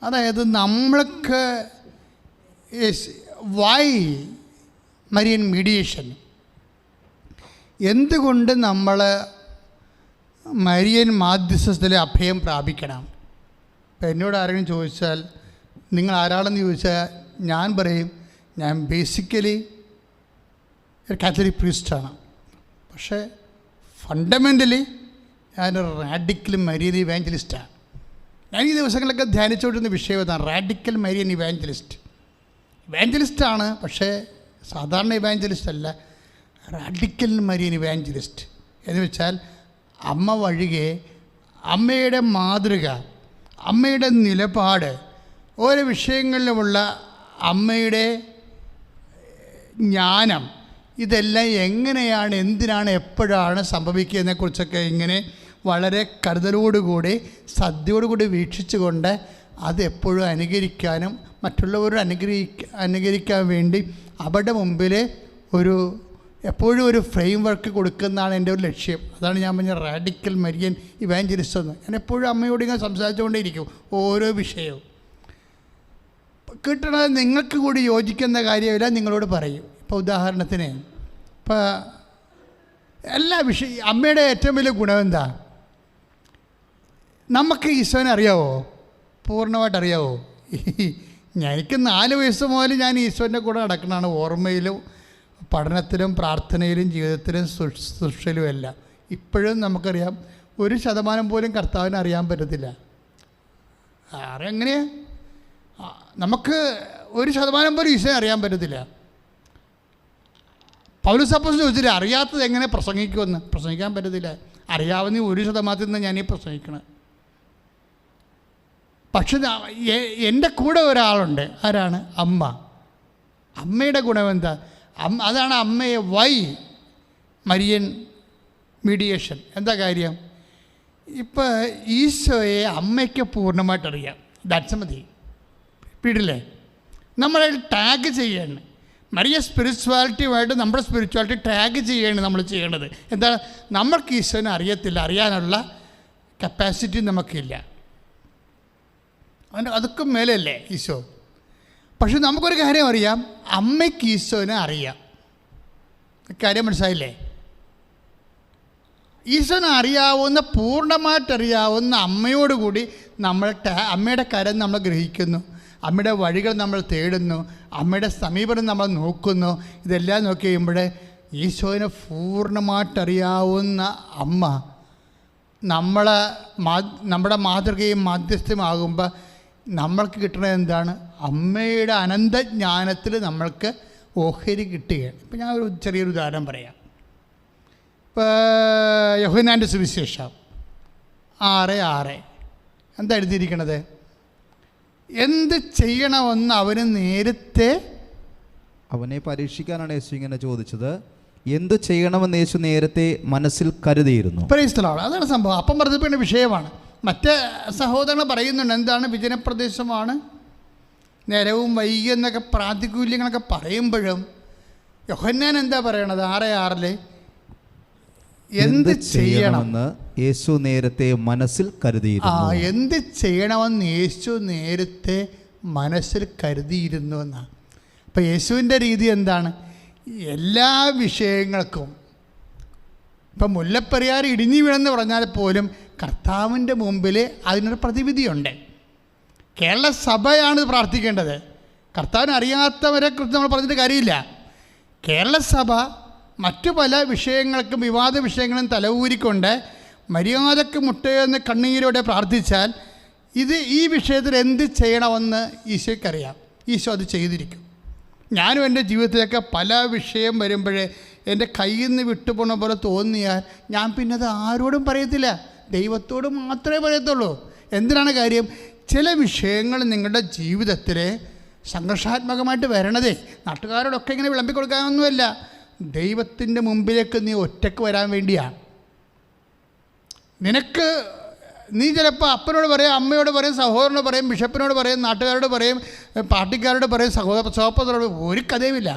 അതായത് നമ്മൾക്ക് വൈ മരിയൻ മീഡിയേഷൻ, എന്തുകൊണ്ട് നമ്മൾ മരിയൻ മാധ്യസ്ഥത്തിലെ അഭയം പ്രാപിക്കണം? ഇപ്പം എന്നോട് ആരെങ്കിലും ചോദിച്ചാൽ നിങ്ങൾ ആരാണെന്ന് ചോദിച്ചാൽ ഞാൻ പറയും, ഞാൻ ബേസിക്കലി ഒരു കാത്തലിക് പ്രീസ്റ്റാണ്. പക്ഷേ ഫണ്ടമെൻ്റലി ഞാനൊരു റാഡിക്കൽ മരിയൻ ഇവാഞ്ചലിസ്റ്റാണ്. ഞാൻ ഈ ദിവസങ്ങളിലൊക്കെ ധ്യാനിച്ചുകൊണ്ടിരുന്ന വിഷയം ഇതാണ്, റാഡിക്കൽ മരിയൻ ഇവാഞ്ചലിസ്റ്റാണ്. പക്ഷേ സാധാരണ ഇവാഞ്ചലിസ്റ്റ് അല്ല, റാഡിക്കൽ മരിയൻ ഇവാഞ്ചലിസ്റ്റ് എന്ന് വെച്ചാൽ അമ്മ വഴികെ അമ്മയുടെ മാതൃക, അമ്മയുടെ നിലപാട്, ഓരോ വിഷയങ്ങളിലുമുള്ള അമ്മയുടെ ജ്ഞാനം, ഇതെല്ലാം എങ്ങനെയാണ്, എന്തിനാണ്, എപ്പോഴാണ് സംഭവിക്കുന്നതിനെക്കുറിച്ചൊക്കെ ഇങ്ങനെ വളരെ കരുതലോടുകൂടി ശ്രദ്ധയോടുകൂടി വീക്ഷിച്ചുകൊണ്ട് അതെപ്പോഴും അനുകരിക്കാനും മറ്റുള്ളവരോട് അനുകരിക്കാൻ വേണ്ടി അവരുടെ മുമ്പിൽ എപ്പോഴും ഒരു ഫ്രെയിം വർക്ക് കൊടുക്കുന്നതാണ് എൻ്റെ ഒരു ലക്ഷ്യം. അതാണ് ഞാൻ പറഞ്ഞ റാഡിക്കൽ മരിയൻ ഇവാഞ്ചലിസ്റ്റ് എന്ന്. ഞാൻ എപ്പോഴും അമ്മയോട് ഇങ്ങനെ സംസാരിച്ചുകൊണ്ടേയിരിക്കും ഓരോ വിഷയവും. കിട്ടണത് നിങ്ങൾക്ക് കൂടി യോജിക്കുന്ന കാര്യമില്ല, നിങ്ങളോട് പറയും. ഇപ്പോൾ ഉദാഹരണത്തിന് എല്ലാ അമ്മയുടെ ഏറ്റവും വലിയ ഗുണം എന്താ? നമുക്ക് ഈശോനെ അറിയാവോ? പൂർണ്ണമായിട്ട് അറിയാവോ? എനിക്ക് 4 വയസ്സ് മുതൽ ഞാൻ ഈശോൻ്റെ കൂടെ നടക്കുന്നതാണ്. ഓർമ്മയിലും പഠനത്തിലും പ്രാർത്ഥനയിലും ജീവിതത്തിലും ശുശ്രൂഷയിലും എല്ലാം. ഇപ്പോഴും നമുക്കറിയാം 1% പോലും കർത്താവിനെ അറിയാൻ പറ്റത്തില്ല. എങ്ങനെയാ? നമുക്ക് 1% പോലും ഈശോനെ അറിയാൻ പറ്റത്തില്ല. പൗലോസ് അപ്പോസ്തലൻ ചോദിച്ചില്ല, അറിയാത്തത് എങ്ങനെ പ്രസംഗിക്കുമെന്ന്? പ്രസംഗിക്കാൻ പറ്റത്തില്ല. അറിയാവുന്ന 1% നിന്ന് ഞാനീ പ്രസംഗിക്കണം. പക്ഷെ എൻ്റെ കൂടെ ഒരാളുണ്ട്. ആരാണ്? അമ്മ. അമ്മയുടെ ഗുണം എന്താ? അതാണ് അമ്മയെ മരിയൻ മീഡിയേഷൻ. എന്താ കാര്യം? ഇപ്പോൾ ഈശോയെ അമ്മയ്ക്ക് പൂർണ്ണമായിട്ടറിയാം. ദാറ്റ്സ് മതി. വീട്ടിലെ നമ്മളെ ടാഗ് ചെയ്യാണ്. മരിയ സ്പിരിച്വാലിറ്റിയുമായിട്ട് നമ്മുടെ സ്പിരിച്വാലിറ്റി ടാഗ് ചെയ്യുകയാണ് നമ്മൾ ചെയ്യേണ്ടത്. എന്താണ്? നമ്മൾക്ക് ഈശോനെ അറിയത്തില്ല, അറിയാനുള്ള കപ്പാസിറ്റി നമുക്കില്ല. അതൊക്കെ മേലല്ലേ ഈശോ. പക്ഷെ നമുക്കൊരു കാര്യം അറിയാം, അമ്മയ്ക്ക് ഈശോനെ അറിയാം. കാര്യം മനസ്സിലായില്ലേ? ഈശോനെ അറിയാവുന്ന, പൂർണ്ണമായിട്ടറിയാവുന്ന അമ്മയോടുകൂടി നമ്മൾ അമ്മയുടെ കരം നമ്മൾ ഗ്രഹിക്കുന്നു, അമ്മയുടെ വഴികൾ നമ്മൾ തേടുന്നു, അമ്മയുടെ സമീപനം നമ്മൾ നോക്കുന്നു. ഇതെല്ലാം നോക്കി കഴിയുമ്പോൾ ഈശോനെ പൂർണ്ണമായിട്ടറിയാവുന്ന അമ്മ നമ്മുടെ മാതൃകയും മാധ്യസ്ഥമാകുമ്പോൾ നമ്മൾക്ക് കിട്ടുന്നത് എന്താണ്? അമ്മയുടെ അനന്തജ്ഞാനത്തിൽ നമ്മൾക്ക് ഓഹരി കിട്ടുകയാണ്. ഇപ്പം ഞാൻ ഒരു ചെറിയൊരു ഉദാഹരണം പറയാം. ഇപ്പോൾ യോഹന്നാൻ്റെ സുവിശേഷം 6:6 എന്താ എഴുതിയിരിക്കണത്? എന്ത് ചെയ്യണമെന്ന് അവനെ പരീക്ഷിക്കാനാണ് യേശു ഇങ്ങനെ ചോദിച്ചത്. എന്ത് ചെയ്യണമെന്ന് യേശു നേരത്തെ മനസ്സിൽ കരുതിയിരുന്നു. അതാണ് സംഭവം. അപ്പം പറഞ്ഞപ്പോഴുള്ള വിഷയമാണ്. മറ്റ് സഹോദരങ്ങൾ പറയുന്നുണ്ട്, എന്താണ്? വിജനപ്രദേശമാണ്, നേരവും വൈകിയെന്നൊക്കെ പ്രാതികൂല്യങ്ങളൊക്കെ പറയുമ്പോഴും യോഹന്നാൻ എന്താ പറയണത്? 6:6 എന്ത് ചെയ്യണമെന്ന് യേശു നേരത്തെ മനസ്സിൽ കരുതിയിരുന്നു. എന്ത് ചെയ്യണമെന്ന് യേശു നേരത്തെ മനസ്സിൽ കരുതിയിരുന്നു എന്നാണ്. അപ്പം യേശുവിൻ്റെ രീതി എന്താണ്? എല്ലാ വിഷയങ്ങൾക്കും, ഇപ്പം മുല്ലപ്പെരിയാർ ഇടിഞ്ഞു വീണെന്ന് പറഞ്ഞാൽ പോലും കർത്താവിൻ്റെ മുമ്പിൽ അതിനൊരു പ്രതിവിധിയുണ്ട്. കേരള സഭയാണ് പ്രാർത്ഥിക്കേണ്ടത്. കർത്താവിനെ അറിയാത്തവരെ കുറിച്ച് നമ്മൾ പറഞ്ഞിട്ട് കാര്യമില്ല. കേരള സഭ മറ്റു പല വിഷയങ്ങൾക്കും വിവാദ വിഷയങ്ങളും തലഊരിക്കൊണ്ട് മര്യാദക്ക് മുട്ടയെന്ന് കണ്ണീരോടെ പ്രാർത്ഥിച്ചാൽ ഈ വിഷയത്തിൽ എന്ത് ചെയ്യണമെന്ന് ഈശോയ്ക്കറിയാം. ഈശോ അത് ചെയ്തിരിക്കും. ഞാനും എൻ്റെ ജീവിതത്തിലൊക്കെ പല വിഷയം വരുമ്പോഴേ എൻ്റെ കയ്യിൽ നിന്ന് വിട്ടുപോണ പോലെ തോന്നിയാൽ ഞാൻ പിന്നെ അത് ആരോടും പറയത്തില്ല, ദൈവത്തോട് മാത്രമേ പറയത്തുള്ളൂ. എന്തിനാണ് കാര്യം? ചില വിഷയങ്ങൾ നിങ്ങളുടെ ജീവിതത്തിൽ സംഘർഷാത്മകമായിട്ട് വരണതേ നാട്ടുകാരോടൊക്കെ ഇങ്ങനെ വിളമ്പിക്കൊടുക്കാനൊന്നുമല്ല, ദൈവത്തിൻ്റെ മുമ്പിലേക്ക് നീ ഒറ്റയ്ക്ക് വരാൻ വേണ്ടിയാണ്. നീ ചിലപ്പോൾ അപ്പനോട് പറയും, അമ്മയോട് പറയും, സഹോദരനോട് പറയും, ബിഷപ്പിനോട് പറയും, നാട്ടുകാരോട് പറയും, പാർട്ടിക്കാരോട് പറയും, സഹോദരോട് ഒരു കഥയുമില്ല.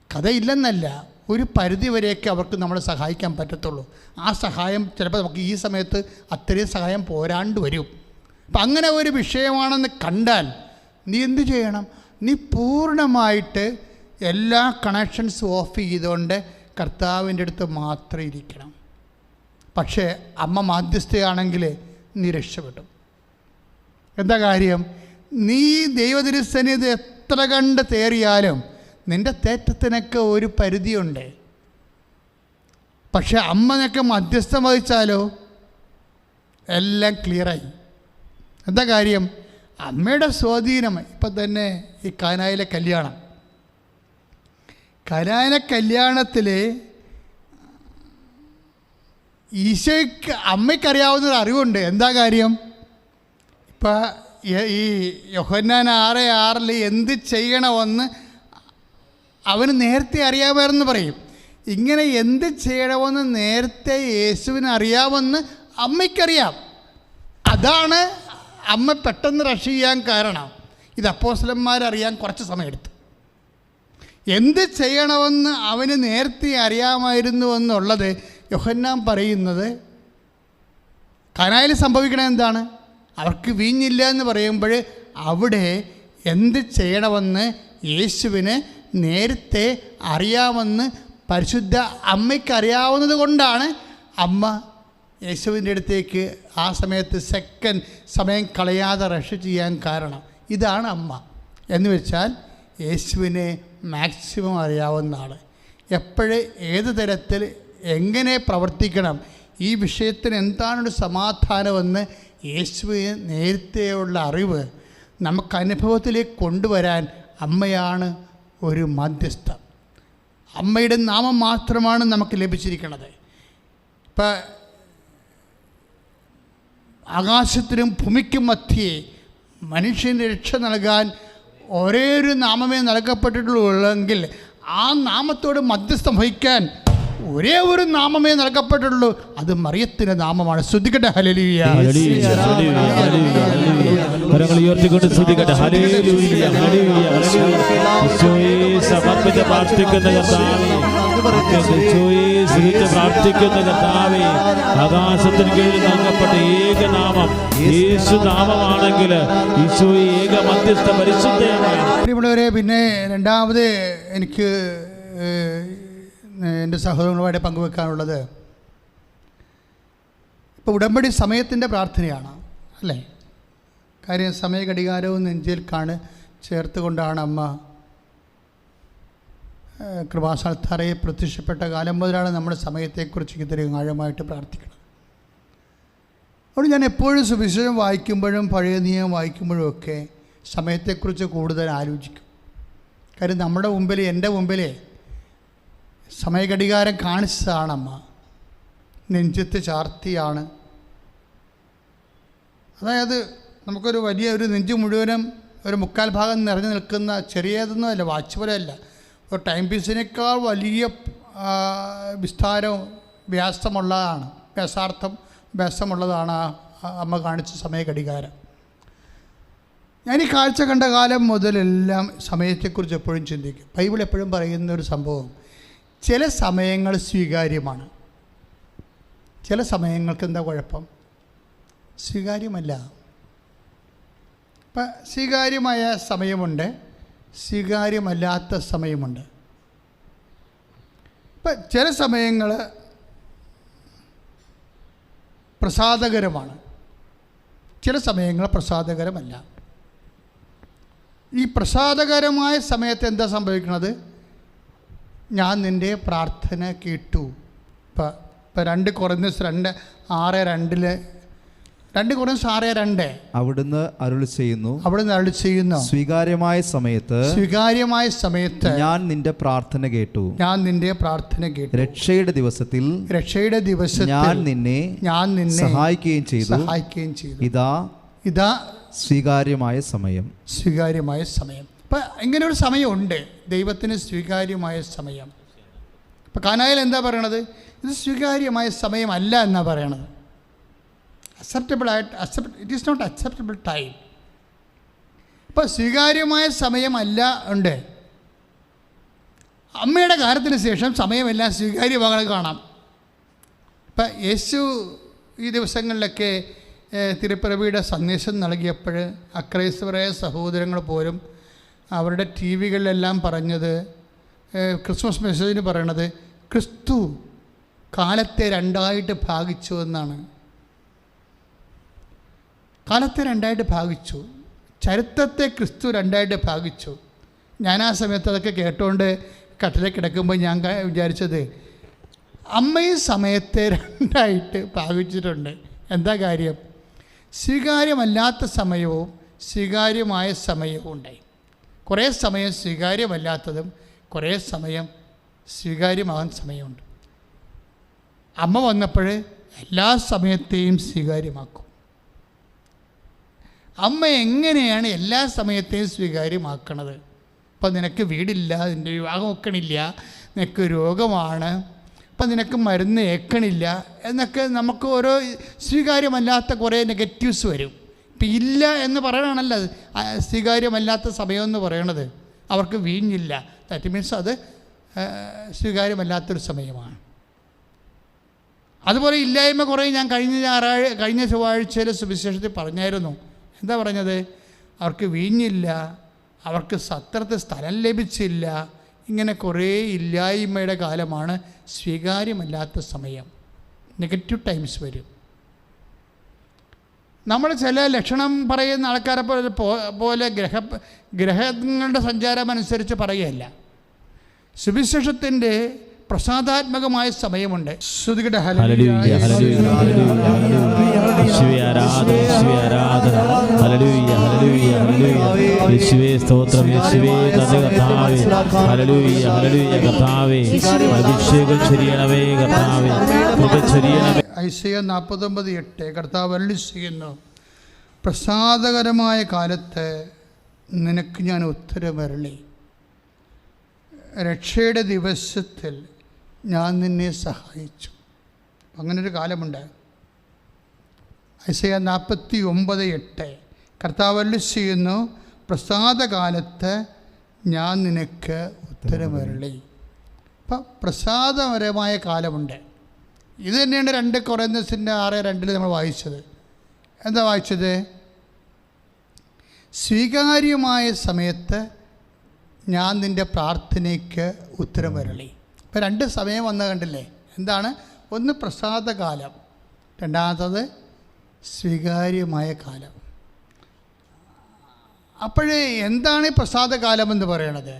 കഥയില്ലെന്നല്ല, ഒരു പരിധി വരെയൊക്കെ അവർക്ക് നമ്മളെ സഹായിക്കാൻ പറ്റത്തുള്ളൂ. ആ സഹായം ചിലപ്പോൾ നമുക്ക് ഈ സമയത്ത് അത്രയും സഹായം പോരാണ്ട് വരും. അപ്പം അങ്ങനെ ഒരു വിഷയമാണെന്ന് കണ്ടാൽ നീ എന്ത് ചെയ്യണം? നീ പൂർണ്ണമായിട്ട് എല്ലാ കണക്ഷൻസും ഓഫ് ചെയ്തുകൊണ്ട് കർത്താവിൻ്റെ അടുത്ത് മാത്രം ഇരിക്കണം. പക്ഷേ അമ്മ മാധ്യസ്ഥയാണെങ്കിൽ നീ രക്ഷപ്പെട്ടു. എന്താ കാര്യം? നീ ദൈവതിരുസന്നിധി എത്ര കണ്ട് തേറിയാലും നിൻ്റെ തേറ്റത്തിനൊക്കെ ഒരു പരിധിയുണ്ട്. പക്ഷെ അമ്മനൊക്കെ മധ്യസ്ഥം വഹിച്ചാലോ എല്ലാം ക്ലിയറായി. എന്താ കാര്യം? അമ്മയുടെ സ്വാധീനം. ഇപ്പം തന്നെ ഈ കാനായിലെ കല്യാണത്തിൽ ഈശോയ്ക്ക് അമ്മയ്ക്കറിയാവുന്നൊരു അറിവുണ്ട്. എന്താ കാര്യം? ഇപ്പം ഈ യോഹന്നാൻ 6:6 എന്ത് ചെയ്യണമെന്ന് അവന് നേരത്തെ അറിയാമായിരുന്നു പറയും. ഇങ്ങനെ എന്ത് ചെയ്യണമെന്ന് നേരത്തെ യേശുവിന് അറിയാമെന്ന് അമ്മയ്ക്കറിയാം. അതാണ് അമ്മ പെട്ടെന്ന് റഷ് ചെയ്യാൻ കാരണം ഇത് അപ്പോസ്തലന്മാരറിയാൻ കുറച്ച് സമയമെടുത്തു. എന്ത് ചെയ്യണമെന്ന് അവന് നേരത്തെ അറിയാമായിരുന്നു എന്നുള്ളത് യോഹന്നാൻ പറയുന്നത് കാനായിൽ സംഭവിക്കണത് എന്താണ്? അവർക്ക് വീഞ്ഞില്ല എന്ന് പറയുമ്പോൾ അവിടെ എന്ത് ചെയ്യണമെന്ന് യേശുവിന് നേരത്തെ അറിയാമെന്ന് പരിശുദ്ധ അമ്മയ്ക്ക് അറിയാവുന്നത് കൊണ്ടാണ് അമ്മ യേശുവിൻ്റെ അടുത്തേക്ക് ആ സമയത്ത് സെക്കൻഡ് സമയം കളയാതെ റഷ് ചെയ്യാൻ കാരണം. ഇതാണ് അമ്മ എന്ന് വെച്ചാൽ യേശുവിനെ മാക്സിമം അറിയാവുന്ന ആൾ. എപ്പോഴും ഏത് തരത്തിൽ എങ്ങനെ പ്രവർത്തിക്കണം, ഈ വിഷയത്തിന് എന്താണൊരു സമാധാനമെന്ന് യേശുവിന് നേരത്തെയുള്ള അറിവ് നമുക്ക് അനുഭവത്തിലേക്ക് കൊണ്ടുവരാൻ അമ്മയാണ് ഒരു മധ്യസ്ഥ. അമ്മയുടെ നാമം മാത്രമാണ് നമുക്ക് ലഭിച്ചിരിക്കുന്നത്. ഇപ്പം ആകാശത്തിനും ഭൂമിക്കും മധ്യേ മനുഷ്യന് രക്ഷ നൽകാൻ ഒരേ ഒരു നാമമേ നൽകപ്പെട്ടിട്ടുള്ളൂവെങ്കിൽ ആ നാമത്തോട് മധ്യസ്ഥം വഹിക്കാൻ ഒരേ ഒരു നാമമേ നൽകപ്പെട്ടുള്ളൂ, അത് മറിയത്തിൻ്റെ നാമമാണ്. ശ്രദ്ധിക്കട്ടെ. ഹല്ലേലൂയ. കരങ്ങൾ ഉയർത്തിക്കൊണ്ട് ശ്രദ്ധിക്കട്ടെ. Hallelujah, hallelujah, hallelujah. സമർപ്പിച്ച് പ്രാർത്ഥിക്കുന്ന കർത്താവേ, പ്രാർത്ഥിക്കുന്ന കർത്താവേ, ആകാശത്തിന് കീഴിൽ നൽകപ്പെട്ട ഏക നാമം യേശു നാമമാണെങ്കിൽ ഈശോയെ ഏക മധ്യസ്ഥ പരിശുദ്ധയാണ്. പ്രിയമുള്ളവരെ, പിന്നെ രണ്ടാമത് എനിക്ക് എൻ്റെ സഹോദരങ്ങളുമായിട്ട് പങ്കുവെക്കാനുള്ളത്, ഇപ്പോൾ ഉടമ്പടി സമയത്തിൻ്റെ പ്രാർത്ഥനയാണ് അല്ലേ? കാര്യം സമയഘടികാരവും നെഞ്ചിൽ ചേർത്തുകൊണ്ടാണ് അമ്മ കൃപാസ്ഥാനത്തറയെ പ്രത്യക്ഷപ്പെട്ട കാലം മുതലാണ് നമ്മുടെ സമയത്തെക്കുറിച്ച് ഇത്രയും ആഴമായിട്ട് പ്രാർത്ഥിക്കണം. അതുകൊണ്ട് ഞാൻ എപ്പോഴും സുവിശേഷം വായിക്കുമ്പോഴും പഴയ നിയമം വായിക്കുമ്പോഴും ഒക്കെ സമയത്തെക്കുറിച്ച് കൂടുതൽ ആലോചിക്കും. കാര്യം നമ്മുടെ മുമ്പിൽ, എൻ്റെ മുമ്പിൽ സമയഘടികാരം കാണിച്ചതാണ് അമ്മ, നെഞ്ചത്ത് ചാർത്തിയാണ്. അതായത് നമുക്കൊരു വലിയ ഒരു നെഞ്ച് മുഴുവനും ഒരു മുക്കാൽ ഭാഗം നിറഞ്ഞു നിൽക്കുന്ന ചെറിയതൊന്നുമല്ല, വാച്ച് പോലെയല്ല, ഒരു ടൈം പീസിനേക്കാൾ വലിയ വിസ്താരവും വ്യാസമുള്ളതാണ് അമ്മ കാണിച്ച സമയഘടികാരം. ഞാൻ ഈ കാഴ്ച കണ്ട കാലം മുതലെല്ലാം സമയത്തെക്കുറിച്ച് എപ്പോഴും ചിന്തിക്കും. ബൈബിൾ എപ്പോഴും പറയുന്ന ഒരു സംഭവം, ചില സമയങ്ങൾ സ്വീകാര്യമാണ്, ചില സമയങ്ങൾക്ക് എന്താ കുഴപ്പം? സ്വീകാര്യമല്ല. ഇപ്പം സ്വീകാര്യമായ സമയമുണ്ട്, സ്വീകാര്യമല്ലാത്ത സമയമുണ്ട്. ഇപ്പം ചില സമയങ്ങൾ പ്രസാദകരമാണ്, ചില സമയങ്ങൾ പ്രസാദകരമല്ല. ഈ പ്രസാദകരമായ സമയത്ത് എന്താ സംഭവിക്കുന്നത്? ഞാൻ നിൻ്റെ പ്രാർത്ഥന കേട്ടു. ഇപ്പം 2 കൊറിന്തോസ് 2:6-2 അവിടുന്ന് അരുളി ചെയ്യുന്നു, സ്വീകാര്യമായ സമയത്ത് ഞാൻ നിന്റെ പ്രാർത്ഥന കേട്ടു. രക്ഷയുടെ ദിവസത്തിൽ ഞാൻ നിന്നെ സഹായിക്കുകയും ചെയ്തു. ഇതാ സ്വീകാര്യമായ സമയം. അപ്പം ഇങ്ങനെ ഒരു സമയമുണ്ട്, ദൈവത്തിന് സ്വീകാര്യമായ സമയം. ഇപ്പം കാനായിൽ എന്താ പറയണത്? ഇത് സ്വീകാര്യമായ സമയമല്ല എന്നാണ് പറയണത്. It is not acceptable time. ഇപ്പം സ്വീകാര്യമായ സമയമല്ല ഉണ്ട്. അമ്മയുടെ കാര്യത്തിന് ശേഷം സമയമെല്ലാം സ്വീകാര്യമാകണം കാണാം. ഇപ്പം യേശു ഈ ദിവസങ്ങളിലൊക്കെ തിരുപ്പിറവിയുടെ സന്ദേശം നൽകിയപ്പോൾ അക്രൈസ്തവരായ സഹോദരങ്ങൾ പോലും അവരുടെ ടി വികളിലെല്ലാം പറഞ്ഞത്, ക്രിസ്മസ് മെസ്സേജിന് പറയണത് ക്രിസ്തു കാലത്തെ 2 ഭാഗിച്ചു എന്നാണ്. കാലത്തെ 2 ഭാഗിച്ചു, ചരിത്രത്തെ ക്രിസ്തു 2 ഭാഗിച്ചു. ഞാൻ ആ സമയത്ത് അതൊക്കെ കേട്ടുകൊണ്ട് കട്ടിലേക്ക് കിടക്കുമ്പോൾ ഞാൻ വിചാരിച്ചത്, അമ്മയും സമയത്തെ 2 ഭാഗിച്ചിട്ടുണ്ട്. എന്താ കാര്യം? സ്വീകാര്യമല്ലാത്ത സമയവും സ്വീകാര്യമായ സമയവും ഉണ്ടായി. കുറേ സമയം സ്വീകാര്യമല്ലാത്തതും കുറേ സമയം സ്വീകാര്യമാകാൻ സമയമുണ്ട്. അമ്മ വന്നപ്പോൾ എല്ലാ സമയത്തെയും സ്വീകാര്യമാക്കും. അമ്മ എങ്ങനെയാണ് എല്ലാ സമയത്തെയും സ്വീകാര്യമാക്കണത്? ഇപ്പം നിനക്ക് വീടില്ല, നിൻ്റെ വിവാഹം ഒക്കണില്ല, നിനക്ക് രോഗമാണ്, ഇപ്പം നിനക്ക് മരുന്ന് ഏക്കണില്ല എന്നൊക്കെ നമുക്ക് ഓരോ സ്വീകാര്യമല്ലാത്ത കുറേ നെഗറ്റീവ്സ് വരും. ഇപ്പം ഇല്ല എന്ന് പറയണമല്ലോ സ്വീകാര്യമല്ലാത്ത സമയമെന്ന് പറയണത്. അവർക്ക് വീഞ്ഞില്ല, ദാറ്റ് മീൻസ് അത് സ്വീകാര്യമല്ലാത്തൊരു സമയമാണ്. അതുപോലെ ഇല്ലായ്മ കുറേ ഞാൻ കഴിഞ്ഞ ചൊവ്വാഴ്ചയിലെ സുവിശേഷത്തിൽ പറഞ്ഞായിരുന്നു. എന്താ പറഞ്ഞത്? അവർക്ക് വീഞ്ഞില്ല, അവർക്ക് സത്രത്തിൽ സ്ഥലം ലഭിച്ചില്ല, ഇങ്ങനെ കുറേ ഇല്ലായ്മയുടെ കാലമാണ്, സ്വീകാര്യമല്ലാത്ത സമയം. നെഗറ്റീവ് ടൈംസ് വരും. നമ്മൾ ചില ലക്ഷണം പറയുന്ന ആൾക്കാരെ പോലെ ഗ്രഹങ്ങളുടെ സഞ്ചാരം അനുസരിച്ച് പറയുകയല്ല. സുവിശേഷത്തിൻ്റെ പ്രസാദാത്മകമായ സമയമുണ്ട്. ശ്രുതികട്ടെ ഹല്ലേലൂയ, ഹല്ലേലൂയ, ഹല്ലേലൂയ. യേശുവേ ആരാധന, യേശുവേ ആരാധന. Hallelujah, hallelujah, hallelujah. യേശുവേ സ്തോത്രം, യേശുവേ നന്ദി കർത്താവേ. ഹല്ലേലൂയ, ഹല്ലേലൂയ കർത്താവേ. അഭിഷേകം ചൊരിയണമേ കർത്താവേ, കൃപ ചൊരിയണമേ. ഐസയ്യ 49:8 കർത്താവ് അരുളിച്ചെയ്യുന്നു, പ്രസാദകരമായ കാലത്ത് നിനക്ക് ഞാൻ ഉത്തരമരുളി, രക്ഷയുടെ ദിവസത്തിൽ ഞാൻ നിന്നെ സഹായിച്ചു. അങ്ങനൊരു കാലമുണ്ട്. ഐസയ്യ 49:8 കർത്താവ് അരുളിച്ചെയ്യുന്നു, പ്രസാദകാലത്ത് ഞാൻ നിനക്ക് ഉത്തരമരുളി. അപ്പം പ്രസാദപരമായ കാലമുണ്ട്. ഇത് തന്നെയാണ് 2 കൊറിന്തോസിൻ്റെ 6:2 നമ്മൾ വായിച്ചത്. എന്താ വായിച്ചത്? സ്വീകാര്യമായ സമയത്ത് ഞാൻ നിൻ്റെ പ്രാർത്ഥനയ്ക്ക് ഉത്തരമരുളി. ഇപ്പം 2 സമയം വന്ന കണ്ടില്ലേ? എന്താണ്? ഒന്ന് പ്രസാദകാലം, രണ്ടാമത്തത് സ്വീകാര്യമായ കാലം. അപ്പോഴേ എന്താണ് ഈ പ്രസാദകാലം എന്ന് പറയണത്?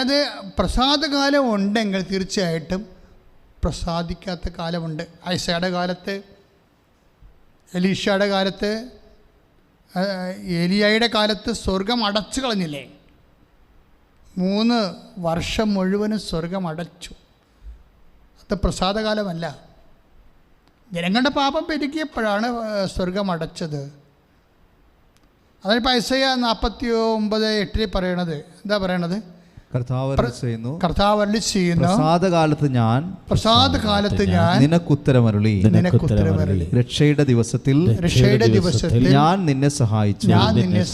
അത് പ്രസാദകാലം ഉണ്ടെങ്കിൽ തീർച്ചയായിട്ടും പ്രസാദിക്കാത്ത കാലമുണ്ട്. ഐസയുടെ കാലത്ത്, എലീഷയുടെ കാലത്ത്, ഏലിയായുടെ കാലത്ത് സ്വർഗം അടച്ചു കളഞ്ഞില്ലേ? 3 വർഷം മുഴുവനും സ്വർഗം അടച്ചു. അത് പ്രസാദകാലമല്ല. ജനങ്ങളുടെ പാപം പെരുകിയപ്പോഴാണ് സ്വർഗം അടച്ചത്. അതായത് ഐസയ്യ 49:8 പറയണത് എന്താ പറയണത്? കർത്താവ് അരുളിച്ചെയ്യുന്നു, പ്രസാദകാലത്ത് ഞാൻ നിനക്കുത്തരമരുളി, രക്ഷയുടെ ദിവസത്തിൽ ഞാൻ നിന്നെ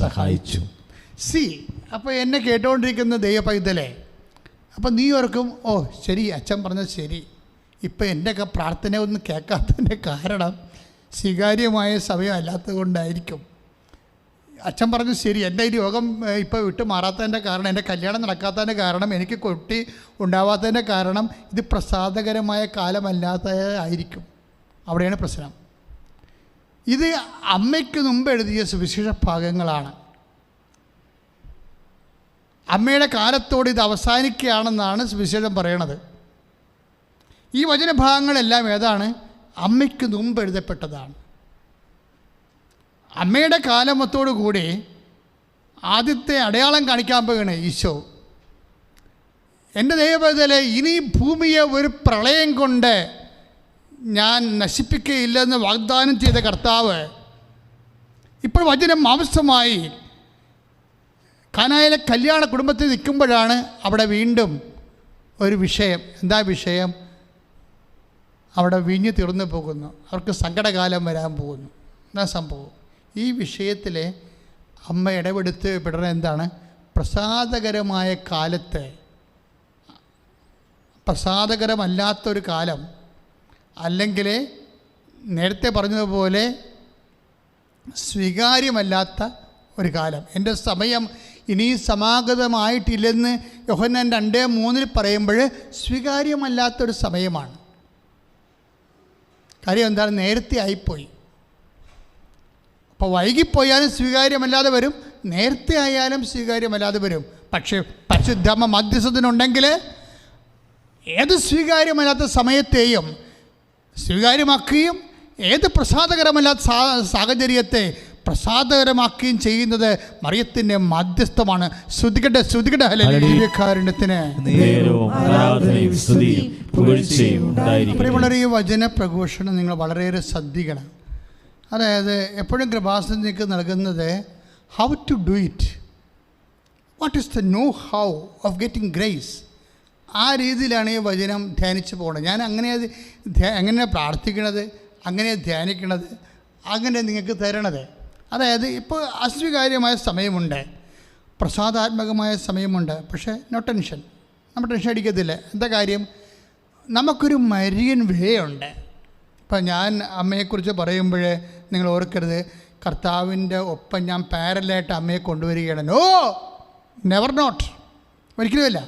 സഹായിച്ചു. സി, അപ്പോൾ എന്നെ കേട്ടുകൊണ്ടിരിക്കുന്ന ദൈവ പൈതലേ, അപ്പം നീ ഓർക്കും, ഓ ശരി, അച്ഛൻ പറഞ്ഞത് ശരി. ഇപ്പം എൻ്റെയൊക്കെ പ്രാർത്ഥന ഒന്നും കേൾക്കാത്തതിൻ്റെ കാരണം സ്വീകാര്യമായ സമയം അല്ലാത്തത് കൊണ്ടായിരിക്കും. അച്ഛൻ പറഞ്ഞു ശരി, എൻ്റെ ഈ രോഗം ഇപ്പോൾ വിട്ടു മാറാത്തതിൻ്റെ കാരണം, എൻ്റെ കല്യാണം നടക്കാത്തതിൻ്റെ കാരണം, എനിക്ക് കുട്ടി ഉണ്ടാവാത്തതിൻ്റെ കാരണം ഇത് പ്രസാദകരമായ കാലമല്ലാത്തതായിരിക്കും. അവിടെയാണ് പ്രശ്നം. ഇത് അമ്മയ്ക്ക് മുമ്പ് എഴുതിയ സുവിശേഷ ഭാഗങ്ങളാണ്. അമ്മയുടെ കാലത്തോട് ഇത് അവസാനിക്കുകയാണെന്നാണ് സുവിശേഷം പറയണത്. ഈ വചനഭാഗങ്ങളെല്ലാം ഏതാണ്? അമ്മയ്ക്ക് മുമ്പ് എഴുതപ്പെട്ടതാണ്. അമ്മയുടെ കാലമത്തോടു കൂടി ആദ്യത്തെ അടയാളം കാണിക്കാൻ പോവുകയാണ് ഈശോ. എൻ്റെ ദൈവപൈതലേ, ഇനി ഭൂമിയെ ഒരു പ്രളയം കൊണ്ട് ഞാൻ നശിപ്പിക്കുകയില്ലെന്ന് വാഗ്ദാനം ചെയ്ത കർത്താവ് ഇപ്പോൾ വചനം മാംസമായി കാനായിലെ കല്യാണ കുടുംബത്തിൽ നിൽക്കുമ്പോഴാണ് അവിടെ വീണ്ടും ഒരു വിഷയം. എന്താ വിഷയം? അവിടെ വീഞ്ഞ് തീർന്നു പോകുന്നു, അവർക്ക് സങ്കടകാലം വരാൻ പോകുന്നു. എന്താ സംഭവം? ഈ വിഷയത്തിൽ അമ്മ ഇടപെടുത്ത് പെടുന്ന എന്താണ്? പ്രസാദകരമായ കാലത്ത്, പ്രസാദകരമല്ലാത്തൊരു കാലം, അല്ലെങ്കിൽ നേരത്തെ പറഞ്ഞതുപോലെ സ്വീകാര്യമല്ലാത്ത ഒരു കാലം. എൻ്റെ സമയം ഇനി സമാഗതമായിട്ടില്ലെന്ന് യോഹന്നാൻ 2:3 പറയുമ്പോൾ സ്വീകാര്യമല്ലാത്തൊരു സമയമാണ്. കാര്യം എന്താണ്? നേരത്തെ ആയിപ്പോയി. അപ്പോൾ വൈകിപ്പോയാലും സ്വീകാര്യമല്ലാതെ വരും, നേരത്തെ ആയാലും സ്വീകാര്യമല്ലാതെ വരും. പക്ഷേ പരിശുദ്ധമ്മ മധ്യസ്ഥനുണ്ടെങ്കിൽ ഏത് സ്വീകാര്യമല്ലാത്ത സമയത്തെയും സ്വീകാര്യമാക്കുകയും ഏത് പ്രസാദകരമല്ലാത്ത സാഹചര്യത്തെ പ്രസാദകരമാക്കുകയും ചെയ്യുന്നത് മറിയത്തിൻ്റെ മധ്യസ്ഥമാണ്. ശ്രുതികട്ടെ ഹല്ലേലൂയക്കാരുണ്യത്തിന്. പ്രിയമുള്ളവരെ, ഈ വചന പ്രഘോഷണം നിങ്ങൾ വളരെയേറെ ശ്രദ്ധിക്കണം. അതായത് എപ്പോഴും കൃപാസനത്തിലേക്ക് നൽകുന്നത് how to do it, what is the know how of getting grace. ആ രീതിയിലാണ് ഈ വചനം ധ്യാനിച്ച് പോകണത്. ഞാൻ എങ്ങനെയാണ് പ്രാർത്ഥിക്കണത്, അങ്ങനെ ധ്യാനിക്കണത്, അങ്ങനെ നിങ്ങൾക്ക് തരണത്. അതായത് ഇപ്പോൾ അസ്വീകാര്യമായ സമയമുണ്ട്, പ്രസാദാത്മകമായ സമയമുണ്ട്. പക്ഷേ നോ ടെൻഷൻ, നമ്മൾ ടെൻഷൻ അടിക്കത്തില്ല. എന്താ കാര്യം? നമുക്കൊരു മരിയൻ വേ ഉണ്ട്. ഇപ്പം ഞാൻ അമ്മയെക്കുറിച്ച് പറയുമ്പോൾ നിങ്ങൾ ഓർക്കരുത് കർത്താവിൻ്റെ ഒപ്പം ഞാൻ പാരലായിട്ട് അമ്മയെ കൊണ്ടുവരികയാണ്. നോ, നെവർ നോട്ട്, ഒരിക്കലുമില്ല.